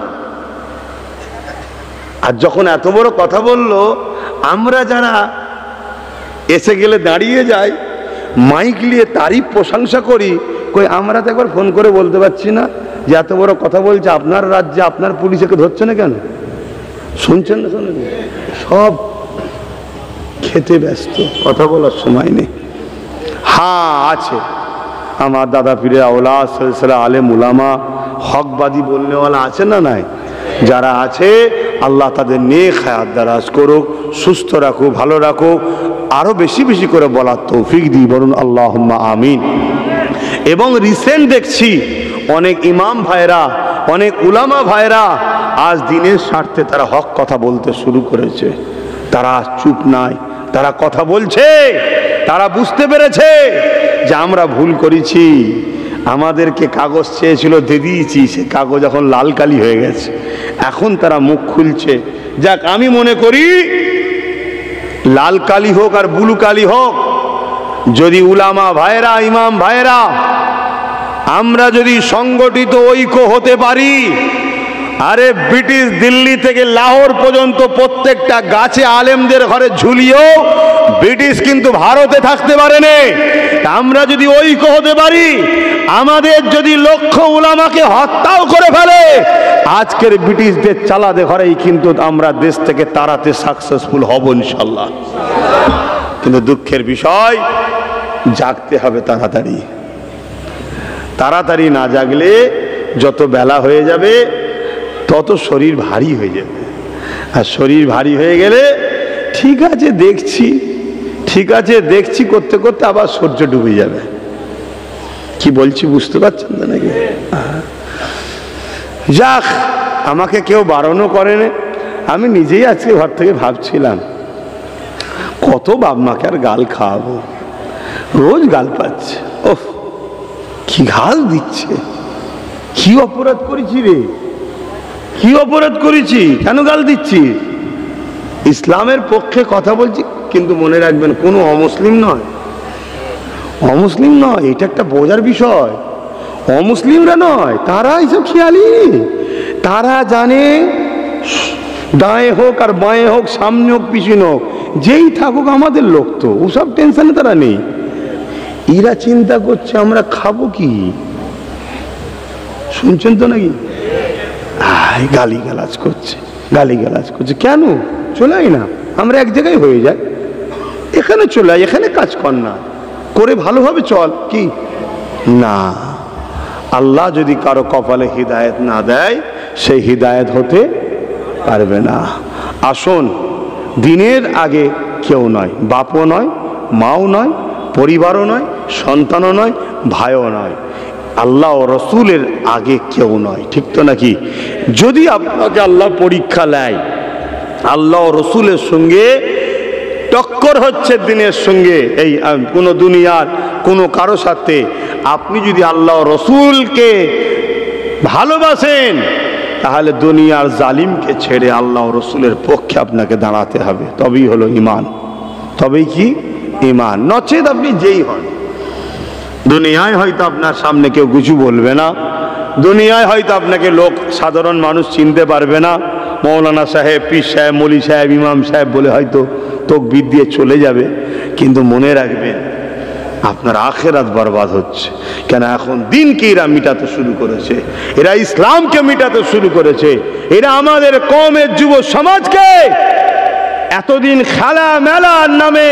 আর যখন এত বড় কথা বললো, আমরা যারা এসে গেলে দাঁড়িয়ে যাই, মাইক নিয়ে তারিফ প্রশংসা করি, কই আমরা তো একবার ফোন করে বলতে পারছি না যে এত বড় কথা বলছে, আপনার রাজ্যে আপনার পুলিশকে ধরছে না কেন? শুনছেন না শোনেন? সব খেতে ব্যস্ত, কথা বলার সময় নেই। হ্যাঁ আছে, আমার দাদা পীরের আওলাদ সিলসিলা আলেম উলামা হকবাদী বলনেওয়ালা আছে না নাই? যারা আছে আল্লাহ তাদের নেক হায়াত দারাজ করুক, সুস্থ রাখুক, ভালো রাখুক, আরো বেশি বেশি করে বলার তৌফিক দিই, বলুন আল্লাহুম্মা আমিন। এবং রিসেন্ট দেখছি অনেক ইমাম ভাইরা, অনেক উলামা ভাইরা আজ দিনের স্বার্থে তারা হক কথা বলতে শুরু করেছে। তারা চুপ নাই, তারা কথা বলছে, তারা বুঝতে পেরেছে যে আমরা ভুল করেছি, আমাদেরকে কাগজ চেয়েছিল দিয়ে দিয়েছি, সে কাগজ এখন লাল কালি হয়ে গেছে, এখন তারা মুখ খুলছে। যাক, আমি মনে করি লাল কালি হোক আর ব্লু কালি হোক, যদি উলামা ভাইরা, ইমাম ভাইরা আমরা যদি সংগঠিত ঐক্য হতে পারি, আরে ব্রিটিশ দিল্লি থেকে লাহোর পর্যন্ত প্রত্যেকটা গাছে আলেমদের ঘরে ঝুলিয়েও ব্রিটিশ কিন্তু ভারতে থাকতে পারেনি। আমরা যদি ঐক্য হতে পারি, আমাদের যদি লক্ষ্য উলামাকে হত্যাও করে ফেলে, আজকের ব্রিটিশদের চালাতে ঘরেই কিন্তু আমরা দেশ থেকে তাড়াতে সাকসেসফুল হব ইনশাল্লাহ। কিন্তু দুঃখের বিষয়, জাগতে হবে তাড়াতাড়ি। তাড়াতাড়ি না জাগলে যত বেলা হয়ে যাবে তত শরীর ভারী হয়ে যাবে। আর শরীর ভারী হয়ে গেলে ঠিক আছে দেখছি, ঠিক আছে দেখছি করতে করতে আবার সূর্য ডুবে যাবে। কি বলছি বুঝতে পারছেন না নাকি? যাক, আমাকে কেউ বারণও করেনি, আমি নিজেই আজকে ঘর থেকে ভাবছিলাম কত বাপ মাকে আর গাল খাওয়াবো, রোজ গাল পাচ্ছে। ওহ, কি গাল দিচ্ছে! কি অপরাধ করেছি রে, কি অপরাধ করেছি, কেন গাল দিচ্ছি? ইসলামের পক্ষে কথা বলছি, কিন্তু মনে রাখবেন কোনো অমুসলিম নয়, অমুসলিম নয়, এটা একটা বোঝার বিষয়। অমুসলিমরা নয়, তারা এইসব খেয়ালি, তারা জানে দায়ে হোক আর বাঁয়ে হোক, সামনে হোক পিছনে হোক, যেই থাকুক আমাদের লোক, তো ওসব টেনশনে তারা নেই। এরা চিন্তা করছে আমরা খাবো কি, শুনছেন তো নাকি? গালি গালাজ করছে, গালি গালাজ করছে। কেন চলে আই না, আমরা এক জায়গায় হয়ে যাই, এখানে চলে আই, এখানে কাজ কর না, করে ভালোভাবে চল। কি না, আল্লাহ যদি কারো কপালে হিদায়েত না দেয়, সেই হিদায়েত হতে পারবে না। আসুন, দিনের আগে কেউ নয়, বাপও নয়, মাও নয়, পরিবারও নয়, সন্তানও নয়, ভাইও নয়, আল্লাহ ও রসুলের আগে কেউ নয়, ঠিক তো নাকি? যদি আপনাকে আল্লাহ পরীক্ষা নেয়, আল্লাহ ও রসুলের সঙ্গে টক্কর হচ্ছে দিনের সঙ্গে, এই কোনো দুনিয়ার কোনো কারো সাথে, আপনি যদি আল্লাহ ও রসুলকে ভালোবাসেন, তাহলে দুনিয়ার জালিমকে ছেড়ে আল্লাহ ও রসুলের পক্ষে আপনাকে দাঁড়াতে হবে, তবেই হলো ইমান, তবেই কি ইমান। নচেত আপনি যেই হন, দুনিয়ায় হয়তো আপনার সামনে কেউ কিছু বলবে না, দুনিয়ায় হয়তো আপনাকে লোক, সাধারণ মানুষ চিনতে পারবে না, মৌলানা সাহেব, পীর সাহেব, মৌলী সাহেব, ইমাম সাহেব বলে হয়তো তকবীর দিয়ে চলে যাবে, কিন্তু মনে রাখবেন আপনার আখেরাত বরবাদ হচ্ছে। কেন? এখন দিনকে এরা মিটাতে শুরু করেছে, এরা ইসলামকে মিটাতে শুরু করেছে, এরা আমাদের কওমের যুব সমাজকে এতদিন খেলা মেলার নামে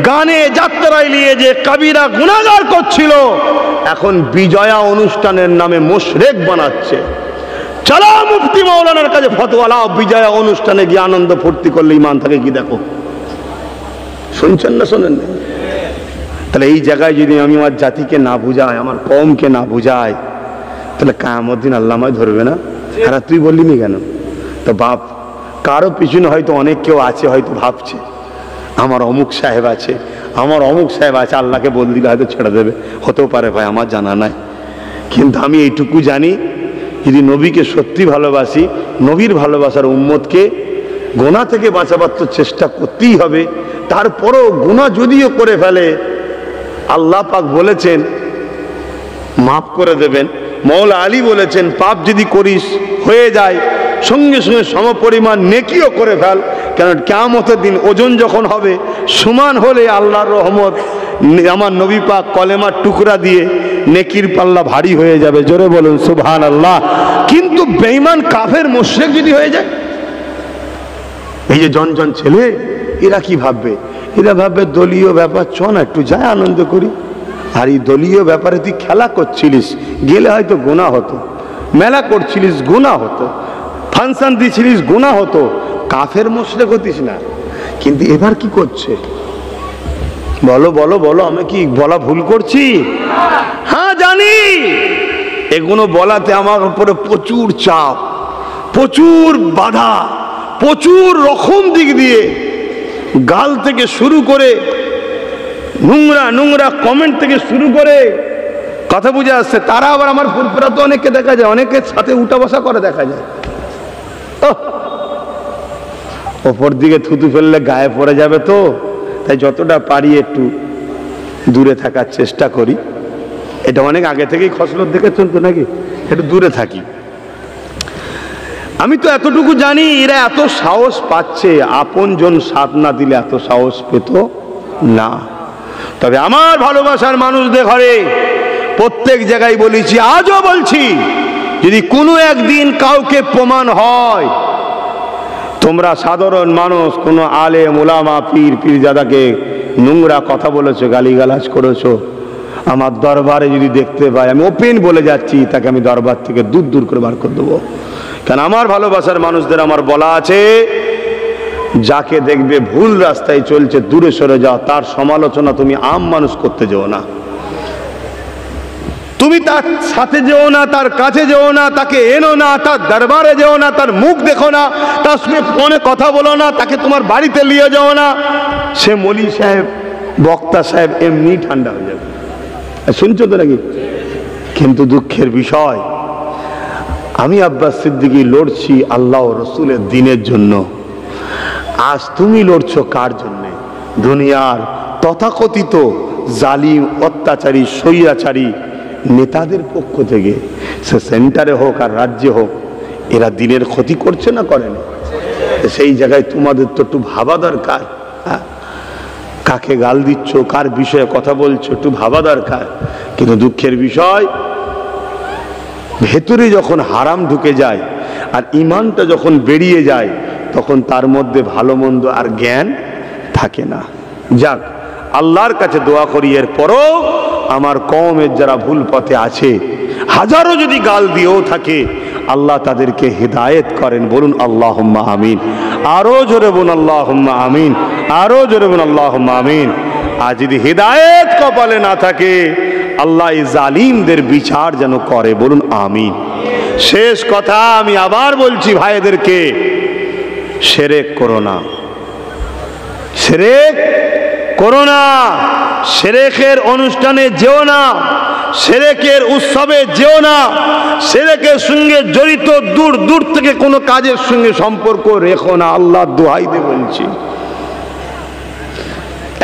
গানে যাত্রায় নিয়ে যে কবিরা গুনাহগার করছিল, এখন বিজয়া অনুষ্ঠানের নামে মুশরিক বানাচ্ছে। চলো মুফতি মাওলানার কাছে ফতোয়া লাও, বিজয়া অনুষ্ঠানে গিয়ে আনন্দ ফুর্তি করলে ইমান থাকে কি? দেখো, শুনছেন না শোনেন না? তাহলে এই জায়গায় যদি আমি আমার জাতিকে না বুঝাই, আমার কওমকে না বুঝাই, তাহলে কিয়ামত দিন আল্লাহ আমায় ধরবে না? আর তুই বললি নি কেন? তো বাপ, কারো পিছনে হয়তো অনেক কেউ আছে, হয়তো ভাবছে আমার অমুক সাহেব আছে, আমার অমুক সাহেব আছে, আল্লাহকে বল দিলে হয়তো ছেড়ে দেবে, হতেও পারে ভাই, আমার জানা নাই। কিন্তু আমি এইটুকু জানি, যদি নবীকে সত্যি ভালোবাসি, নবীর ভালোবাসার উম্মতকে গুনাহ থেকে বাঁচাবার তো চেষ্টা করতেই হবে। তারপরও গুনাহ যদিও করে ফেলে, আল্লাহ পাক বলেছেন মাফ করে দেবেন। মওলা আলী বলেছেন পাপ যদি করিস হয়ে যায়, সঙ্গে সঙ্গে সমপরিমাণ নেকিও করে ফেল, কেন কিয়ামতের দিন ওজন যখন হবে সমান হলে আল্লাহর রহমত, আমার নবী পাক কলেমার টুকরা দিয়ে নেকির পাল্লা ভারী হয়ে যাবে। জোরে বলুন সুবহানাল্লাহ। কিন্তু বেঈমান কাফের মুশরিক যদি হয়ে যায়, এই যে জন ছেলে, এরা কি ভাববে? এরা ভাববে দলীয় ব্যাপার, চ না একটু যায় আনন্দ করি। আর এই দলীয় ব্যাপারে তুই খেলা করছিলিস, গেলে হয়তো গুনাহ হতো, মেলা করছিলিস গুনাহ হতো, ফাংশন দিছিলিস গুনাহ হতো, কাফের মুশরিক হতিস না। কিন্তু এবার কি করছে? বলো বলো বলো, আমি কি বলা ভুল করছি? হ্যাঁ জানি, এগুলো বলাতে আমার উপরে প্রচুর চাপ, প্রচুর বাধা, প্রচুর রকম দিক দিয়ে, গাল থেকে শুরু করে নোংরা নোংরা কমেন্ট থেকে শুরু করে কথা বুঝে আসছে। তারা আবার আমার ফুরফুরা তো অনেককে দেখা যায়, অনেকের সাথে উঠা বসা করে দেখা যায়। ওপর দিকে থুতু ফেললে গায়ে পড়ে যাবে, তো তাই যতটা পারি একটু দূরে থাকার চেষ্টা করি। এটা অনেক আগে থেকেই খসলত দেখেছেন তো নাকি, একটু দূরে থাকি। আমি তো এতটুকু জানি, এরা এত সাহস পাচ্ছে, আপনজন সাথ না দিলে এত সাহস পেত না। তবে আমার ভালোবাসার মানুষদের ঘরে প্রত্যেক জায়গায় বলেছি, আজও বলছি, যদি কোনো একদিন কাউকে প্রমাণ হয় তোমরা সাধারণ মানুষ কোনো আলেম ওলামা পীর পীরজাদাকে নোংরা কথা বলেছো, গালিগালাজ করেছো, আমার দরবারে যদি দেখতে পাই, আমি ওপেন বলে যাচ্ছি, তাকে আমি দরবার থেকে দূর দূর করে বার করে দেবো। কারণ আমার ভালোবাসার মানুষদের আমার বলা আছে, যাকে দেখবে ভুল রাস্তায় চলছে দূরে সরে যাও, তার সমালোচনা তুমি আম মানুষ করতে যেও না, তুমি তার সাথে যেও না, তার কাছে যেও না, তাকে এনো না, তার দরবারে যেও না, তার মুখ দেখো না, তার সঙ্গে ফোনে কথা বলো না, তাকে তোমার বাড়িতে নিয়ে যাও না। সে মলি সাহেব, বক্তা সাহেব এমনি ঠান্ডা হয়ে যাবে। শুনছো তো নাকি? কিন্তু দুঃখের বিষয়, আমি আব্বাস সিদ্দিকী লড়ছি আল্লাহ ও রসুলের দ্বীনের জন্য। আজ তুমি লড়ছো কার জন্যে? দুনিয়ার তথাকথিত জালিম, অত্যাচারী, স্বৈরাচারী নেতাদের পক্ষ থেকে, সে সেন্টারে হোক আর রাজ্যে হোক, এরা দিনের ক্ষতি করছে না করে না? সেই জায়গায় তোমাদের তো একটু ভাবা দরকার। কাকে গাল দিচ্ছ, কার বিষয়ে কথা বলছো, একটু ভাবা দরকার। কিন্তু দুঃখের বিষয়, ভেতরে যখন হারাম ঢুকে যায় আর ইমানটা যখন বেরিয়ে যায়, তখন তার মধ্যে ভালো মন্দ আর জ্ঞান থাকে না। যাক, আল্লাহর কাছে দোয়া করি, এর পরও আমার কওমের যারা ভুল পথে আছে, হাজারো যদি গাল দিয়েও থাকে, আল্লাহ তাদেরকে হেদায়েত করেন। বলুন আল্লাহুম্মা আমিন। আরো জোরে বলুন আল্লাহুম্মা আমিন, আরো জোরে বলুন আল্লাহুম্মা আমিন। আর যদি হেদায়েত কপালে না থাকে, আল্লাহ এই জালিমদের বিচার যেন করে। বলুন আমিন। শেষ কথা আমি আবার বলছি ভাইদেরকে, শিরক করো না, শিরক করো না, শিরকের অনুষ্ঠানে যেও না, শিরকের উৎসবে যেও না, শিরকের সঙ্গে জড়িত দূর দূর থেকে কোনো কাজের সঙ্গে সম্পর্ক রেখো না। আল্লাহ দোহাই দিয়ে বলছি,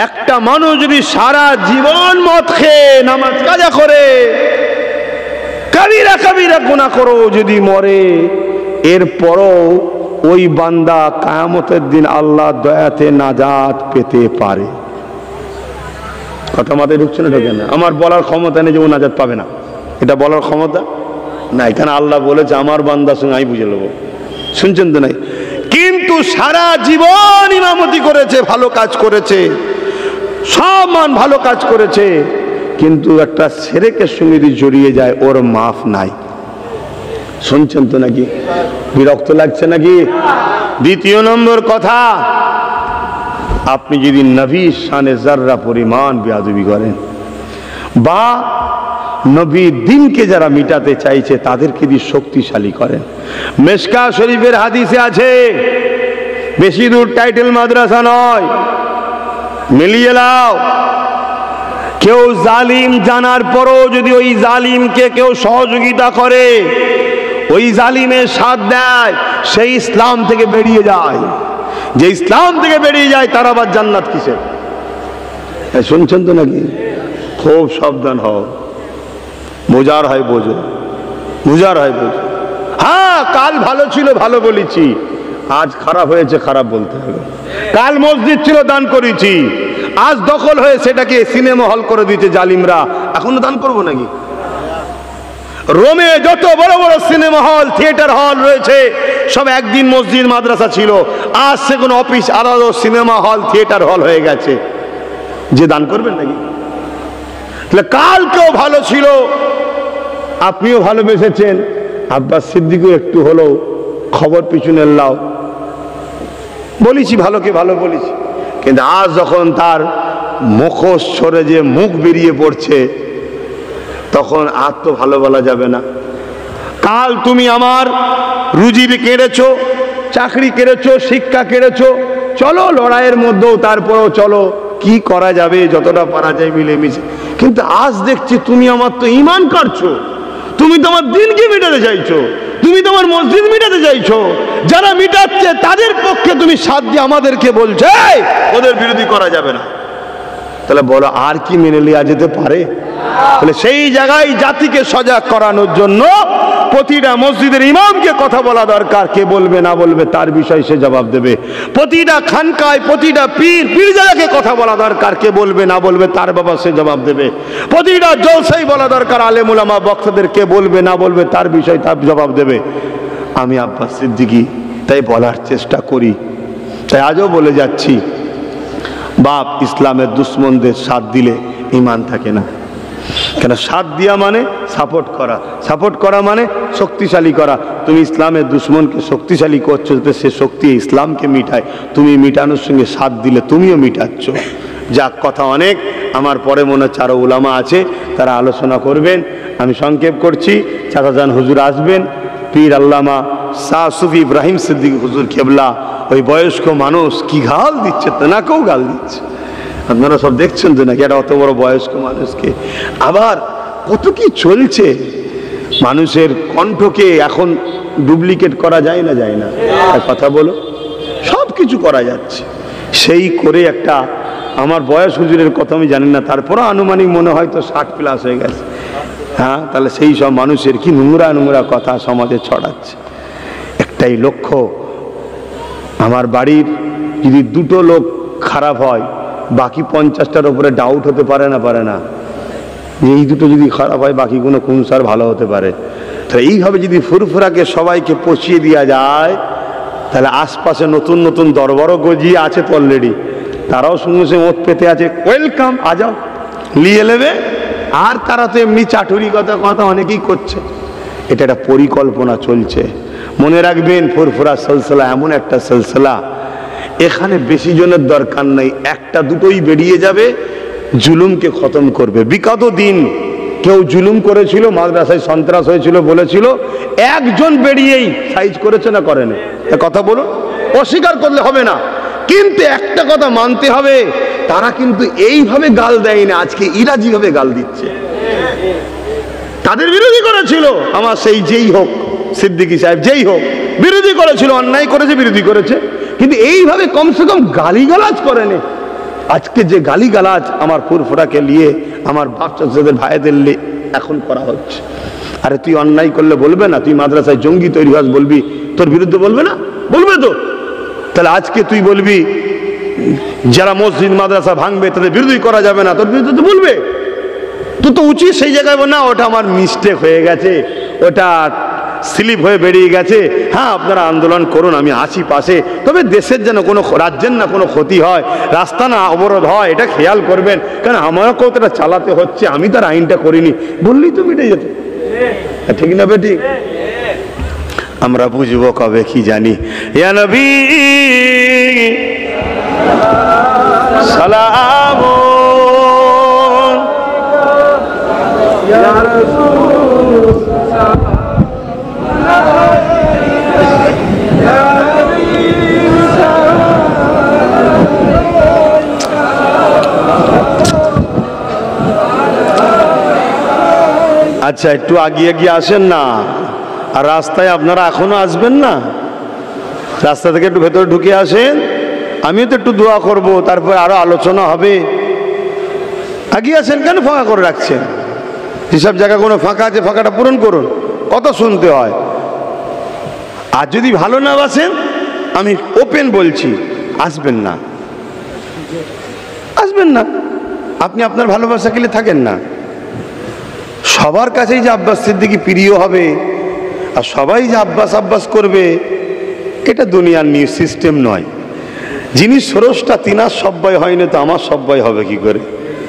একটা মানুষ যদি সারা জীবন মদ খেয়ে নামাজ কাজা করে, কাবিরা কাবিরা গুনাহ করো, যদি মরে, এরপরও ওই বান্দা কিয়ামতের দিন আল্লাহর দয়াতে নাজাত পেতে পারে। কথা মাথায় ঢুকছে না? ঢোকে না? আমার বলার ক্ষমতা নেই যে ও নাজাত পাবে না, এটা বলার ক্ষমতা না। এখানে আল্লাহ বলেছে আমার বান্দার সঙ্গে আমি বুঝে নেবো। শুনছেন তো নাই? কিন্তু সারা জীবন ইমামতি করেছে, ভালো কাজ করেছে, সব মান ভালো কাজ করেছে, কিন্তু একটা শিরকের সঙ্গে যদি জড়িয়ে যায়, ওর মাফ নাই। শুনছেন তো নাকি? বিরক্ত লাগছে নাকি? দ্বিতীয় নম্বর কথা, আপনি যদি নবীর শানে যাররা পরিমাণ বেয়াদবি করেন, বা নবীর দিনকে যারা মিটাতে চাইছে তাদেরকে দিয়ে শক্তিশালী করেন। মিশকাত শরীফের হাদিসে আছে, বেশি দূর টাইটেল মাদ্রাসা নয়, মিলিয়ে নাও, কেউ জালিম জানার পরও যদি ওই জালিমকে কেউ সহযোগিতা করে, ওই জালিমের সাথ দেয়, সেই ইসলাম থেকে বেরিয়ে যায়। যে ইসলাম থেকে বেরিয়ে যায় তার আবার জান্নাত কিসের? শুনছেন তো নাকি? খুব সাবধান হও, বোঝার হয় বোঝো, বুঝার হয় বোঝো। হ্যাঁ, কাল ভালো ছিল ভালো বলেছি, আজ খারাপ হয়েছে খারাপ বলতে হবে। কাল মসজিদ ছিল দান করেছি, আজ দখল হয়ে সেটাকে সিনেমা হল করে দিয়েছে জালিমরা, এখনো দান করবো নাকি? রোমে যত বড় বড় সিনেমা হল, থিয়েটার হল রয়েছে, সব একদিন মসজিদ মাদ্রাসা ছিল, আজ সেগুলো অফিস আলাদা সিনেমা হল থিয়েটার হল হয়ে গেছে। যে দান করবেন নাকি? তাহলে কালকেও ভালো ছিল, আপনিও ভালোবেসেছেন, আব্বাস সিদ্দিকও একটু হলেও খবর পিছনে লাও, বলেছি ভালোকে ভালো বলেছি, কিন্তু আজ যখন তার মুখোশ সরে যে মুখ বেরিয়ে পড়ছে, তখন আর তো ভালো বলা যাবে না। কাল তুমি আমার রুজি কেড়েছো, চাকরি কেড়েছো, শিক্ষা কেড়েছো, চলো লড়াইয়ের মধ্যেও তারপরেও চলো, কি করা যাবে যতটা পারা যায় মিলেমিশে। কিন্তু আজ দেখছি তুমি আমার তো ঈমান কাটছো, তুমি তোমার দিনকে মিটাতে চাইছো, তুমি তোমার মসজিদ মিটাতে চাইছো, যারা মিটাচ্ছে তাদের পক্ষে তুমি সাথ দিয়ে আমাদেরকে বলছো ওদের বিরোধী করা যাবে না। তাহলে বলো আর কি মেনে নেওয়া যেতে পারে? তাহলে সেই জায়গায় জাতিকে সজাগ করানোর জন্য প্রতিটা মসজিদের ইমামকে কথা বলা দরকার, কে বলবে না বলবে তার বিষয় সে জবাব দেবে। প্রতিটা খানকায় প্রতিটা পীরজাদাকে কথা বলা দরকার, কে বলবে না বলবে তার বাবা সে জবাব দেবে। প্রতিটা জলসাই বলা দরকার, আলেম উলামা বক্তাদের কে বলবে না বলবে তার বিষয় তার জবাব দেবে। আমি আব্বাস সিদ্দিকী তাই বলার চেষ্টা করি, তাই আজও বলে যাচ্ছি, বাপ ইসলামের দুশ্মনদের সাথ দিলে ঈমান থাকে না। কেন সাথ দিয়া মানে সাপোর্ট করা, সাপোর্ট করা মানে শক্তিশালী করা। তুমি ইসলামের দুশ্মনকে শক্তিশালী করছো যাতে সে শক্তি ইসলামকে মিটায়, তুমি মিটানোর সঙ্গে সাথ দিলে তুমিও মিটাচ্ছ। যাক, কথা অনেক, আমার পরে মনে হচ্ছে আরও উলামা আছে, তারা আলোচনা করবেন। আমি সংক্ষেপ করছি, চাচাজান হুজুর আসবেন, পীর আল্লামা শাহ সুফি ইব্রাহিম সিদ্দিকী হুজুর কেবলা। ওই বয়স্ক মানুষ কি গাল দিচ্ছে, তেনাকেও গাল দিচ্ছে, আপনারা সব দেখছেন তো নাকি? একটা অত বড় বয়স্ক মানুষকে আবার কত কি চলছে। মানুষের কণ্ঠকে এখন ডুপ্লিকেট করা যায় না, যায় না? কথা বলো, সব কিছু করা যাচ্ছে। সেই করে একটা, আমার বয়স হুজুরের কথা আমি জানি না, তারপরও আনুমানিক মনে হয় তো 60+ হয়ে গেছে। হ্যাঁ, তাহলে সেই সব মানুষের কি নোংরা নোংরা কথা সমাজে ছড়াচ্ছে। একটাই লক্ষ্য, আমার বাড়ির যদি দুটো লোক খারাপ হয়, বাকি 50টার উপরে ডাউট হতে পারে না? পারে না? এই দুটো যদি খারাপ হয় বাকি কোনো কুনসার ভালো হতে পারে। তাহলে এইভাবে যদি ফুরফুরাকে সবাইকে পচিয়ে দেওয়া যায়, তাহলে আশপাশে নতুন নতুন দরবারও গজিয়ে আছে তো অলরেডি, তারাও সঙ্গে সঙ্গে ওত পেতে আছে, ওয়েলকাম, আ যাও, নিয়ে নেবে। আর তারা তো এমনি চাটুরি কথা কথা অনেকেই করছে। এটা একটা পরিকল্পনা চলছে। মনে রাখবেন, ফুরফুরা সিলসিলা এমন একটা সিলসিলা, এখানে বেশি জনের দরকার নেই, একটা দুটোই বেরিয়ে যাবে, জুলুমকে খতম করবে। বিগত দিন কেউ জুলুম করেছিল, মাদ্রাসায় সন্ত্রাস হয়েছিল বলেছিল, একজন বেরিয়েই সাইজ করেছে না করেনি? কথা বলুন, অস্বীকার করলে হবে না। কিন্তু একটা কথা মানতে হবে, তারা কিন্তু এইভাবে গাল দেয় না আজকে ইরা যেভাবে গাল দিচ্ছে। তাদের বিরোধী করেছিল আমার সেই যেই হোক, সিদ্দিকী সাহেব যেই হোক, বিরোধী করেছিল, অন্যায় করেছে, বিরোধী করেছে, কিন্তু এইভাবে কমসে কম গালিগালাজ করেনি। আজকে যে গালিগালাজ আমার ফুরফুরাকে নিয়ে, আমার বাচ্চাদের ভাইদের নিয়ে এখন করা হচ্ছে। আরে তুই অন্যায় করলে বলবে না? তুই মাদ্রাসায় জঙ্গি তৈরি হস বলবি, তোর বিরুদ্ধে বলবে না? বলবে তো। তাহলে আজকে তুই বলবি যারা মসজিদ মাদ্রাসা ভাঙবে তাদের বিরোধী করা যাবে না, তোর বিরুদ্ধে তো বলবে। তো উচিত সেই জায়গায় না, ওটা আমার মিস্টেক হয়ে গেছে, ওটা স্লিপ হয়ে বেরিয়ে গেছে, হ্যাঁ আপনারা আন্দোলন করুন, আমি আছি পাশে, তবে দেশের যেন কোনো, রাজ্যের না কোনো ক্ষতি হয়, রাস্তা না অবরোধ হয়, এটা খেয়াল করবেন, কারণ আমাকেও তো এটা চালাতে হচ্ছে, আমি তার আইনটা করিনি, বললেই তো মিটে যেত। ঠিক না বেটি? আমরা বুঝবো কবে কি জানি। ইয়া নবী সালাম, ইয়া রাসূল সালাম, আচ্ছা একটু আগিয়ে গিয়ে আসেন না, আর রাস্তায় আপনারা এখনো আসবেন না, রাস্তা থেকে একটু ভেতরে ঢুকে আসেন, আমিও তো একটু দোয়া করব, তারপর আরো আলোচনা হবে। আগিয়ে আসেন, কেন ফাঁকা করে রাখছেন? যেসব জায়গা কোনো ফাঁকা আছে ফাঁকাটা পূরণ করুন, কথা শুনতে হয়। আর যদি ভালো না বাসেন, আমি ওপেন বলছি, আসবেন না, আসবেন না। আপনি আপনার ভালোবাসা গেলে থাকেন না। সবার কাছেই যে আব্বাস সিদ্দিকী প্রিয় হবে আর সবাই যে আব্বাস আব্বাস করবে, এটা দুনিয়ার সিস্টেম নয়। যিনি স্রষ্টা তিনার সব্বাই হয়নি, তো আমার সব্বাই হবে কি করে?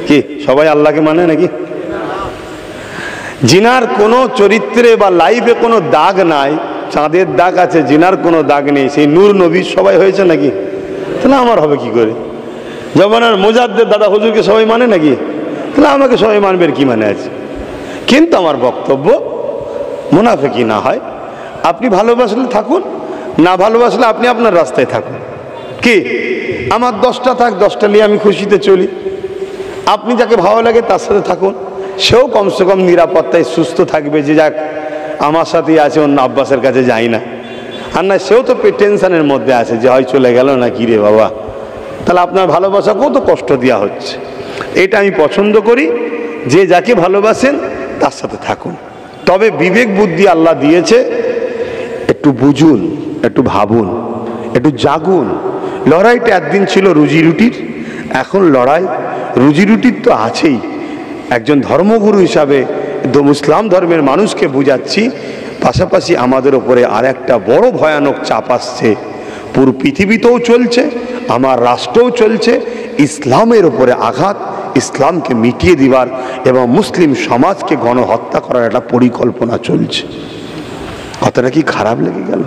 কি সবাই আল্লাহকে মানে নাকি? জিনার কোনো চরিত্রে বা লাইফে কোনো দাগ নাই, চাঁদের দাগ আছে, জিনার কোনো দাগ নেই, সেই নূর নবীর সবাই হয়েছে নাকি? তাহলে আমার হবে কি করে? জবানার মোজাদ্দের দাদা হুজুরকে সবাই মানে নাকি? তাহলে আমাকে সবাই মানবে কি মানে আছে? কিন্তু আমার বক্তব্য মুনাফিকি না হয়। আপনি ভালোবাসলে থাকুন, না ভালোবাসলে আপনি আপনার রাস্তায় থাকুন। কি আমার 10টা থাক, 10টা নিয়ে আমি খুশিতে চলি। আপনি যাকে ভালো লাগে তার সাথে থাকুন, সেও কমসে কম নিরাপত্তায় সুস্থ থাকবে যে যাক আমার সাথেই আছে, অন্য আব্বাসের কাছে যাই না। আর না সেও তো টেনশনের মধ্যে আছে যে হয় চলে গেল না কি রে বাবা, তাহলে আপনার ভালোবাসাকেও তো কষ্ট দেওয়া হচ্ছে। এটা আমি পছন্দ করি, যে যাকে ভালোবাসেন তার সাথে থাকুন। তবে বিবেক বুদ্ধি আল্লাহ দিয়েছে, একটু বুঝুন, একটু ভাবুন, একটু জাগুন। লড়াইটা একদিন ছিল রুজি রুটির, এখন লড়াই রুজি রুটির তো আছেই। একজন ধর্মগুরু হিসাবে ইসলাম ধর্মের মানুষকে বুঝাচ্ছি, পাশাপাশি আমাদের ওপরে আর একটা বড় ভয়ানক চাপ আসছে। পুরো পৃথিবীতেও চলছে, আমার রাষ্ট্রও চলছে, ইসলামের ওপরে আঘাত, ইসলামকে মিটিয়ে দিবার এবং মুসলিম সমাজকে গণহত্যা করার একটা পরিকল্পনা চলছে। কথাটা কি খারাপ লেগে গেল?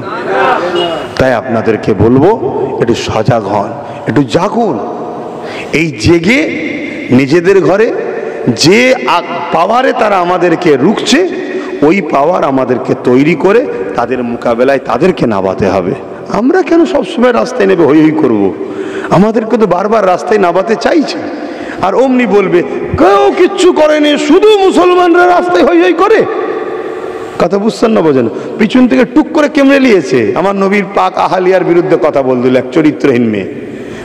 তাই আপনাদেরকে বলবো, একটু সজাগ হন, একটু জাগুন। এই জেগে নিজেদের ঘরে যে পাওয়ারে তারা আমাদেরকে রুখছে, ওই পাওয়ার আমাদেরকে তৈরি করে তাদের মোকাবেলায় তাদেরকে নামাতে হবে। আমরা কেন সবসময় রাস্তায় নেবে হই হই করবো? আমাদেরকে তো বারবার রাস্তায় নামাতে চাইছে। আর অমনি বলবে কেউ কিচ্ছু করেনি, শুধু মুসলমানরা রাস্তায় হই হই করে। কথা বুঝছেন না? বোঝেন? পিছন থেকে টুক করে কেমড়ে নিয়েছে। আমার নবীর পাক আহালিয়ার বিরুদ্ধে কথা বল দিল এক চরিত্রহীন মেয়ে,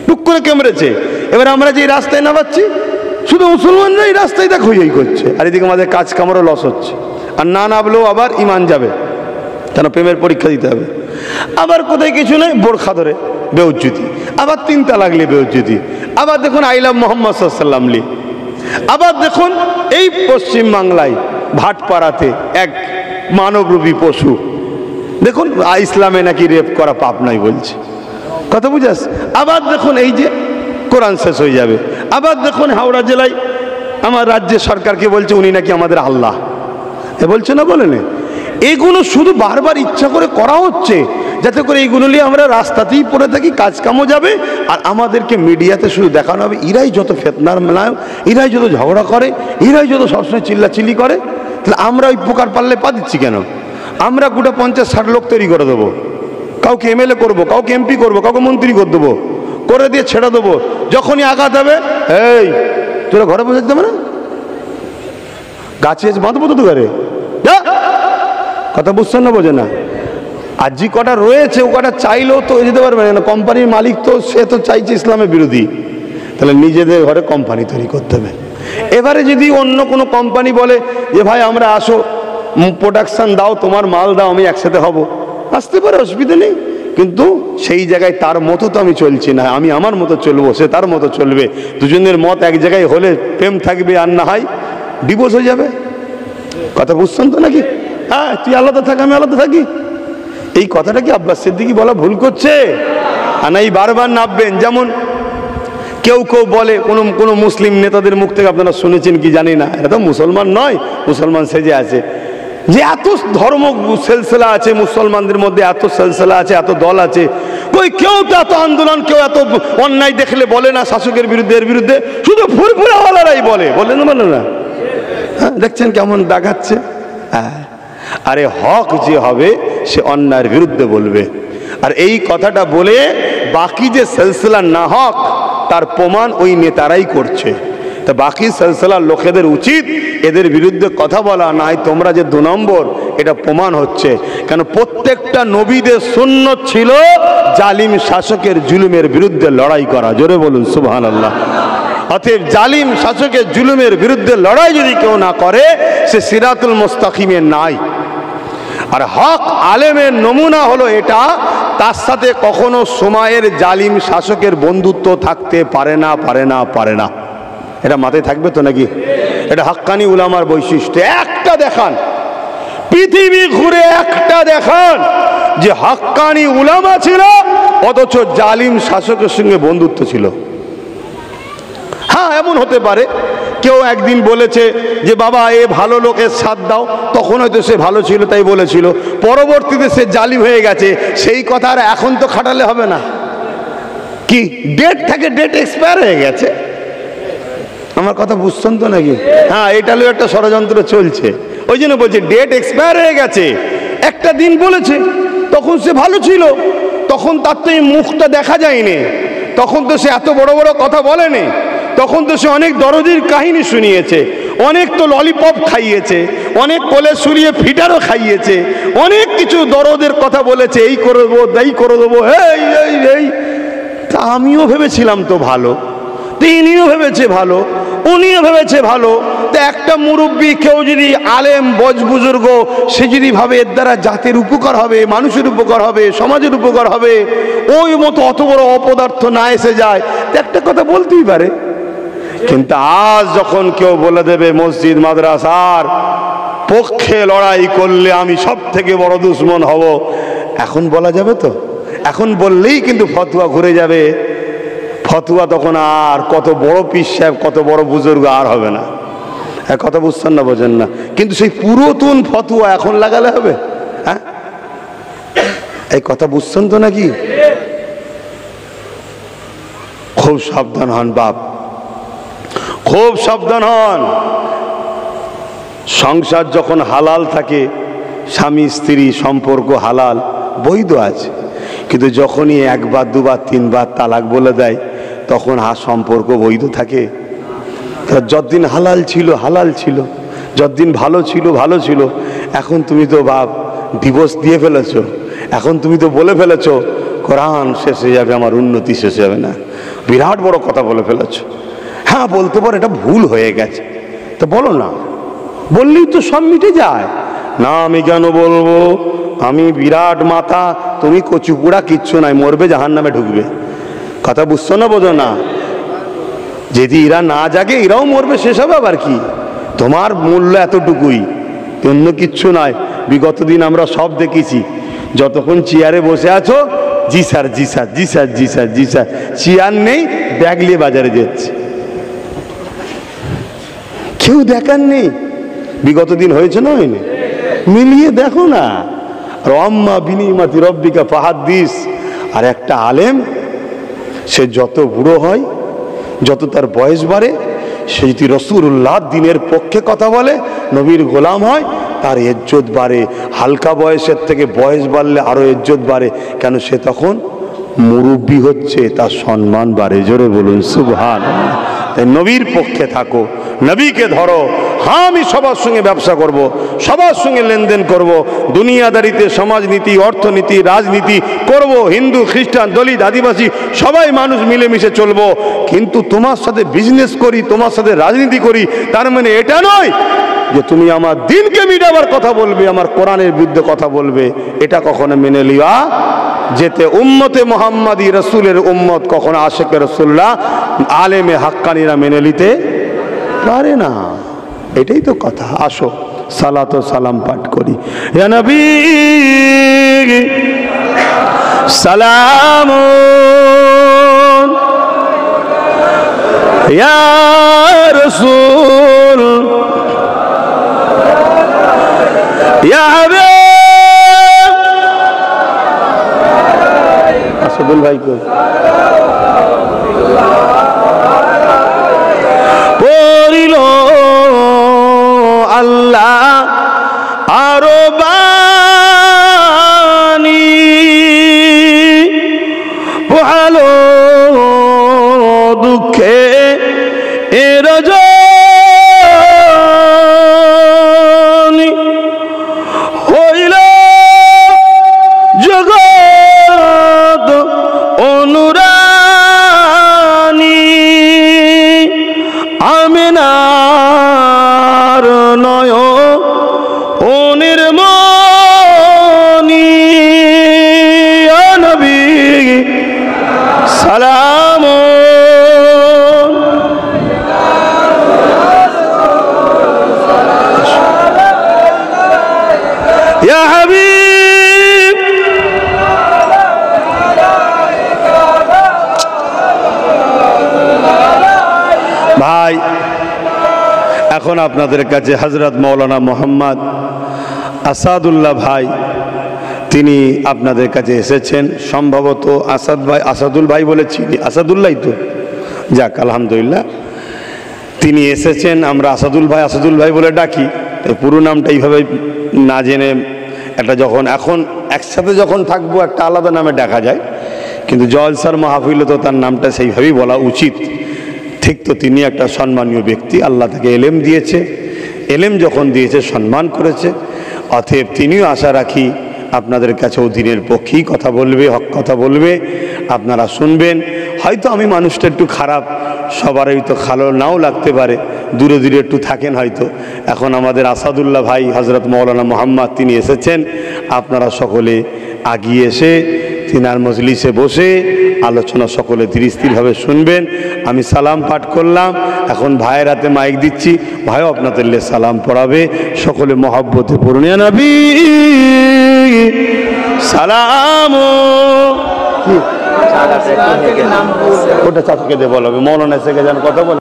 টুক করে কেমড়েছে। এবার আমরা যে রাস্তায় নামাচ্ছি, শুধু মুসলমানরা এই রাস্তায় দেখ হই হই করছে, আর এদিকে আমাদের কাজ কামড়ও লস হচ্ছে। আর না নামলেও আবার ইমান যাবে, কেন প্রেমের পরীক্ষা দিতে হবে। আবার কোথায় কিছু নেই, বোরখা ধরে বেউজ্জুতি, আবার 3 তালাক লি বেউজ্জুতি, আবার দেখুন আইলাম মোহাম্মদ সাল্লাম লি। আবার দেখুন এই পশ্চিম বাংলায় ভাটপাড়াতে এক মানবরূপী পশু, দেখুন ইসলামে নাকি রেপ করা পাপ নাই বলছে। কথা বুঝাস? আবার দেখুন এই যে কোরআন শেষ হয়ে যাবে। আবার দেখুন হাওড়া জেলায় আমার রাজ্যের সরকারকে বলছে উনি নাকি আমাদের আল্লাহ, এ বলছে না, বলেন? এগুলো শুধু বারবার ইচ্ছা করে করা হচ্ছে যাতে করে এইগুলো নিয়ে আমরা রাস্তাতেই পড়ে থাকি, কাজ কামও যাবে, আর আমাদেরকে মিডিয়াতে শুধু দেখানো হবে এরাই যত ফেতনার মেলায়, এরাই যত ঝগড়া করে, এরাই যত সবসময় চিল্লাচিল্লি করে। তাহলে আমরা ওই পোকার পাল্লে পা দিচ্ছি কেন? আমরা গোটা 50-60 লোক তৈরি করে দেবো, কাউকে এমএলএ করবো, কাউকে এমপি করবো, কাউকে মন্ত্রী করে দেবো, করে দিয়ে ছেড়ে দেবো। যখনই আঘাত হবে, এই তোরা ঘরে বসে যেতে না, গাছে বাঁধবো তো ঘরে। কথা বুঝছেন না? বোঝে না? আর যে কটা রয়েছে ও কটা চাইলেও তো যেতে পারবে না। কোম্পানির মালিক তো সে তো চাইছে ইসলামের বিরোধী, তাহলে নিজেদের ঘরে কোম্পানি তৈরি করতে হবে। এবারে যদি অন্য কোনো কোম্পানি বলে যে ভাই আমরা আসো, প্রোডাকশন দাও, তোমার মাল দাও, আমি একসাথে হব, আসতে পারে, অসুবিধা নেই। কিন্তু সেই জায়গায় তার মতো তো আমি চলছি না, আমি আমার মতো চলবো, সে তার মতো চলবে। দুজনের মত এক জায়গায় হলে প্রেম থাকবে, আর না হয় ডিভোর্স হয়ে যাবে। কথা বুঝছেন তো নাকি? হ্যাঁ, তুই আলাদা থাক, আমি আলাদা থাকি। এই কথাটা কি আব্বাস সিদ্দিকী বলা ভুল করছে? আর না এই বারবার নামবেন। যেমন কেউ কেউ বলে, কোনো মুসলিম নেতাদের মুখ থেকে আপনারা শুনেছেন কি জানি না, এটা তো মুসলমান নয়, মুসলমান সেজে আছে, যে এত ধর্ম সিলসিলা আছে মুসলমানদের মধ্যে, এত সিলসিলা আছে, এত দল আছে, কই কেউ তো এত আন্দোলন, কেউ এত অন্যায় দেখলে বলে না শাসকের বিরুদ্ধে, এর বিরুদ্ধে, শুধু ফুরফুরাওয়ালারাই বলে। বলে না? হ্যাঁ, দেখছেন কেমন দেখাচ্ছে? হ্যাঁ, আরে হক যে হবে সে অন্যায়ের বিরুদ্ধে বলবে। আর এই কথাটা বলে বাকি যে সিলসিলা না হক তার প্রমাণ ওই নেতারাই করছে। তা বাকি সিলসিলার লোকেদের উচিত এদের বিরুদ্ধে কথা বলা, নাই তোমরা যে 2 নম্বর, এটা প্রমাণ হচ্ছে। কেন প্রত্যেকটা নবীদের সুন্নত ছিল জালিম শাসকের জুলুমের বিরুদ্ধে লড়াই করা। জোরে বলুন সুবহানাল্লাহ। অতএব জালিম শাসকের জুলুমের বিরুদ্ধে লড়াই যদি কেউ না করে, সে সিরাতুল মুস্তাকিমে নাই। আর হক আলেমের নমুনা হলো এটা, তার সাথে কখনো সময়ের জালিম শাসকের বন্ধুত্ব থাকতে পারে না। এটা মাথায় থাকবে তো নাকি? এটা হাক্কানি উলামার বৈশিষ্ট্য। একটা দেখান, পৃথিবী ঘুরে একটা দেখান যে হাক্কানি উলামা ছিল অথচ জালিম শাসকের সঙ্গে বন্ধুত্ব ছিল। হ্যাঁ, এমন হতে পারে কেউ একদিন বলেছে যে বাবা এ ভালো লোকের সাথ দাও, তখন হয়তো সে ভালো ছিল তাই বলেছিল, পরবর্তীতে সে জালিম হয়ে গেছে, সেই কথা আর এখন তো খাটালে হবে না। কি ডেট থাকে, ডেট এক্সপায়ার হয়ে গেছে। আমার কথা বুঝছেন তো নাকি? হ্যাঁ, এটা হলো একটা ষড়যন্ত্র চলছে, ওই জন্য বলছে ডেট এক্সপায়ার হয়ে গেছে। একটা দিন বলেছে, তখন সে ভালো ছিল, তখন তার তো এই মুখটা দেখা যায়নি, তখন তো সে এত বড় বড় কথা বলেনি, তখন তো সে অনেক দরদির কাহিনী শুনিয়েছে, অনেক তো ললিপপ খাইয়েছে, অনেক কোলে শুনিয়ে ফিটারও খাইয়েছে, অনেক কিছু দরদের কথা বলেছে, এই করে দেবো এই করে দেবো, এই এই এই। তা আমিও ভেবেছিলাম তো ভালো, তিনিও ভেবেছে ভালো, উনিও ভেবেছে ভালো। তো একটা মুরব্বী, কেউ যদি আলেম বজ বুজুর্গ, সে যদি ভাবে এর দ্বারা জাতির উপকার হবে, মানুষের উপকার হবে, সমাজের উপকার হবে, ওই মতো অত বড় অপদার্থ না এসে যায়, তো একটা কথা বলতেই পারে। কিন্তু আজ যখন কেউ বলে দেবে মসজিদ মাদ্রাসার পক্ষে লড়াই করলে আমি সব থেকে বড় দুশ্মন হব, এখন বলা যাবে তো? এখন বললেই কিন্তু ফতোয়া ঘুরে যাবে, ফতোয়া তখন আর কত বড় পীর সাহেব, কত বড় বুজুর্গ আর হবে না। কথা বুঝছেন না, বোঝেন না? কিন্তু সেই পুরাতন ফতোয়া এখন লাগালে হবে? হ্যাঁ, এই কথা বুঝছেন তো নাকি? খুব সাবধান হন বাপ, খুব সাবধান হন। সংসার যখন হালাল থাকে, স্বামী স্ত্রী সম্পর্ক হালাল বৈধ আছে, কিন্তু যখনই একবার দুবার তিনবার তালাক বলে দেয়, তখন সম্পর্ক বৈধ থাকে? যতদিন হালাল ছিল হালাল ছিল, যতদিন ভালো ছিল ভালো ছিল। এখন তুমি তো বাপ ডিভোর্স দিয়ে ফেলেছ, এখন তুমি তো বলে ফেলেছ কোরআন শেষ হয়ে যাবে, আমার উন্নতি শেষ হবে না, বিরাট বড় কথা বলে ফেলেছ। হ্যাঁ, বলতে পারো এটা ভুল হয়ে গেছে, তো বলো না, বললেই তো সব মিটে যায়। না আমি কেন বলবো, আমি বিরাট মাথা, তুমি কচুপুড়া কিচ্ছু নাই, মরবে জাহান্নামে ঢুকবে। কথা বুঝছো না, বোঝো না? যদি এরা না জাগে এরাও মরবে, শেষ হবে আবার কি? তোমার মূল্য এতটুকুই, অন্য কিচ্ছু নয়। বিগত দিন আমরা সব দেখেছি, যতক্ষণ চেয়ারে বসে আছো, জি স্যার জি স্যার জি স্যার জি স্যার জি স্যার, চেয়ার নেই ব্যাগ নিয়ে বাজারে যাচ্ছে, কেউ দেখার নেই। বিগত দিন হয়েছে না হয়নি? মিলিয়ে দেখো না। রম্মা বিনিমাতি রব্বিকা ফাহাদ্দিস। আর একটা আলেম, সে যত বুড়ো হয়, যত তার বয়স বাড়ে, সে যদি রাসূলুল্লাহ দিনের পক্ষে কথা বলে, নবীর গোলাম হয়, তার ইজ্জত বাড়ে। হালকা বয়সের থেকে বয়স বাড়লে আরো ইজ্জত বাড়ে, কেন? সে তখন মুরব্বী হচ্ছে, তার সম্মান বাড়ে। জোরে বলুন সুবহানাল্লাহ। তাই নবীর পক্ষে থাকো, নবীকে ধরো। হ্যাঁ, আমি সবার সঙ্গে ব্যবসা করব, সবার সঙ্গে লেনদেন করব, দুনিয়াদারিতে সমাজনীতি, অর্থনীতি, রাজনীতি করব, হিন্দু খ্রিস্টান দলিত আদিবাসী সবাই মানুষ মিলেমিশে চলবো। কিন্তু তোমার সাথে বিজনেস করি, তোমার সাথে রাজনীতি করি, তার মানে এটা নয় যে তুমি আমার দিনকে মিটাবার কথা বলবে, আমার কোরআনের বিরুদ্ধে কথা বলবে। এটা কখনো মেনে লিবা যেতে উম্মতে মুহাম্মাদি রাসূলের উম্মত কখনো আশিকে রাসূলুল্লাহ আলেমে হাক্কানিরা মেনে নিতে পারে না। এটাই তো কথা। আসো সালাত ও সালাম পাঠ করি। ইয়া নবী সালাম, ইয়া রাসূল, ইয়া হাবিব। আসাদুল ভাই কই? পড়িল আল্লাহ আরো বাণী, ভালো দুঃখে এর জনি হইল জগৎ অনুরানী। আমিনার নয়নের মনি, ইয়া নবী সালাম। এখন আপনাদের কাছে হযরত মাওলানা মোহাম্মদ আসাদুল্লাহ ভাই তিনি আপনাদের কাছে এসেছেন। সম্ভবত আসাদুল ভাই বলেছি, আসাদুল্লাহ তো, যাক আলহামদুলিল্লাহ তিনি এসেছেন। আমরা আসাদুল ভাই বলে ডাকি, তাই পুরো নামটা এইভাবে না জেনে একটা যখন এখন একসাথে যখন থাকবো একটা আলাদা নামে ডাকা যায়, কিন্তু জলসার মাহফিলে তো তার নামটা সেইভাবেই বলা উচিত। ঠিক তো, তিনি একটা সম্মানীয় ব্যক্তি, আল্লাহ তাকে এলেম দিয়েছে, এলেম যখন দিয়েছে সম্মান করেছে, অতএব তিনিও আশা রাখি আপনাদের কাছেও দিনের পক্ষেই কথা বলবে, হক কথা বলবে, আপনারা শুনবেন। হয়তো আমি মানুষটা একটু খারাপ, সবারই তো ভালো নাও লাগতে পারে, দূরে দূরে একটু থাকেন হয়তো। এখন আমাদের আসাদুল্লাহ ভাই হযরত মাওলানা মোহাম্মদ তিনি এসেছেন, আপনারা সকলে আগিয়ে এসে তিনার মজলিসে বসে আলোচনা সকলে ধীর স্থিরভাবে শুনবেন। আমি সালাম পাঠ করলাম, এখন ভাইয়ের হাতে মাইক দিচ্ছি, ভাইও আপনাদের সালাম পড়াবে। সকলে মহব্বতে পড়ুন ইয়া নবী সালাম। ওটা চাচাকে দিয়ে বলবে, মৌলানা এসে যেন কথা বলে।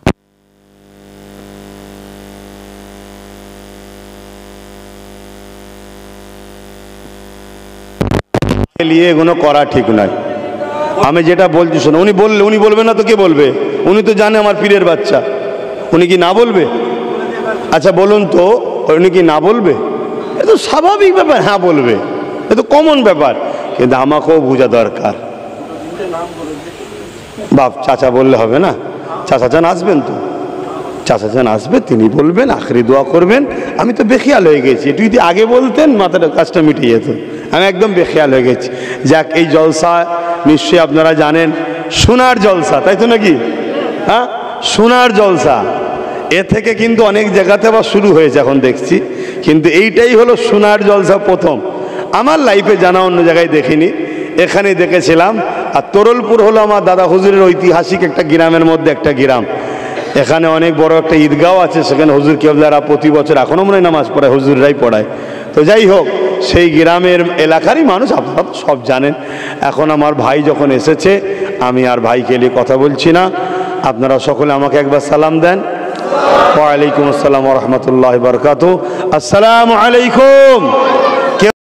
এগুলো করা ঠিক নয়। আমি যেটা বলছি শোনো, উনি বলবে না তো কে বলবে? উনি তো জানে আমার পীরের বাচ্চা, উনি কি না বলবে? আচ্ছা বলুন তো, উনি কি না বলবে? এ তো স্বাভাবিক ব্যাপার, হ্যাঁ বলবে, এ তো কমন ব্যাপার, কিন্তু আমাকেও বোঝা দরকার। বাপ চাচা বললে হবে না, চাচা যান আসবেন তো, চাচা যান আসবে, তিনি বলবেন, আখরি দোয়া করবেন। আমি তো বেখিয়াল হয়ে গেছি, একটু যদি আগে বলতেন মাথাটা কাজটা মিটে যেত। আমি একদম বেখিয়াল হয়ে গেছি। যাক, এই জলসা নিশ্চয়ই আপনারা জানেন সোনার জলসা, তাই তো নাকি? হ্যাঁ, সোনার জলসা। এ থেকে কিন্তু অনেক জায়গাতে আবার শুরু হয়েছে এখন দেখছি, কিন্তু এইটাই হলো সোনার জলসা প্রথম। আমার লাইফে জানা, অন্য জায়গায় দেখিনি, এখানেই দেখেছিলাম। আর তরলপুর হলো আমার দাদা হুজুরের ঐতিহাসিক একটা গ্রামের মধ্যে একটা গ্রাম। এখানে অনেক বড় একটা ঈদগাঁও আছে, সেখানে হুজুর কেবলারা প্রতি বছর এখনও মনে হয় নামাজ পড়ায়, হুজুররাই পড়ায়। তো যাই হোক, সেই গ্রামের এলাকারই মানুষ, আপনারা সব জানেন। এখন আমার ভাই যখন এসেছে, আমি আর ভাইকে নিয়ে কথা বলছি না, আপনারা সকলে আমাকে একবার সালাম দেন। ওয়ালাইকুম আসসালাম ওয়া রাহমাতুল্লাহি ওয়া বারাকাতুহু। আসসালামু আলাইকুম।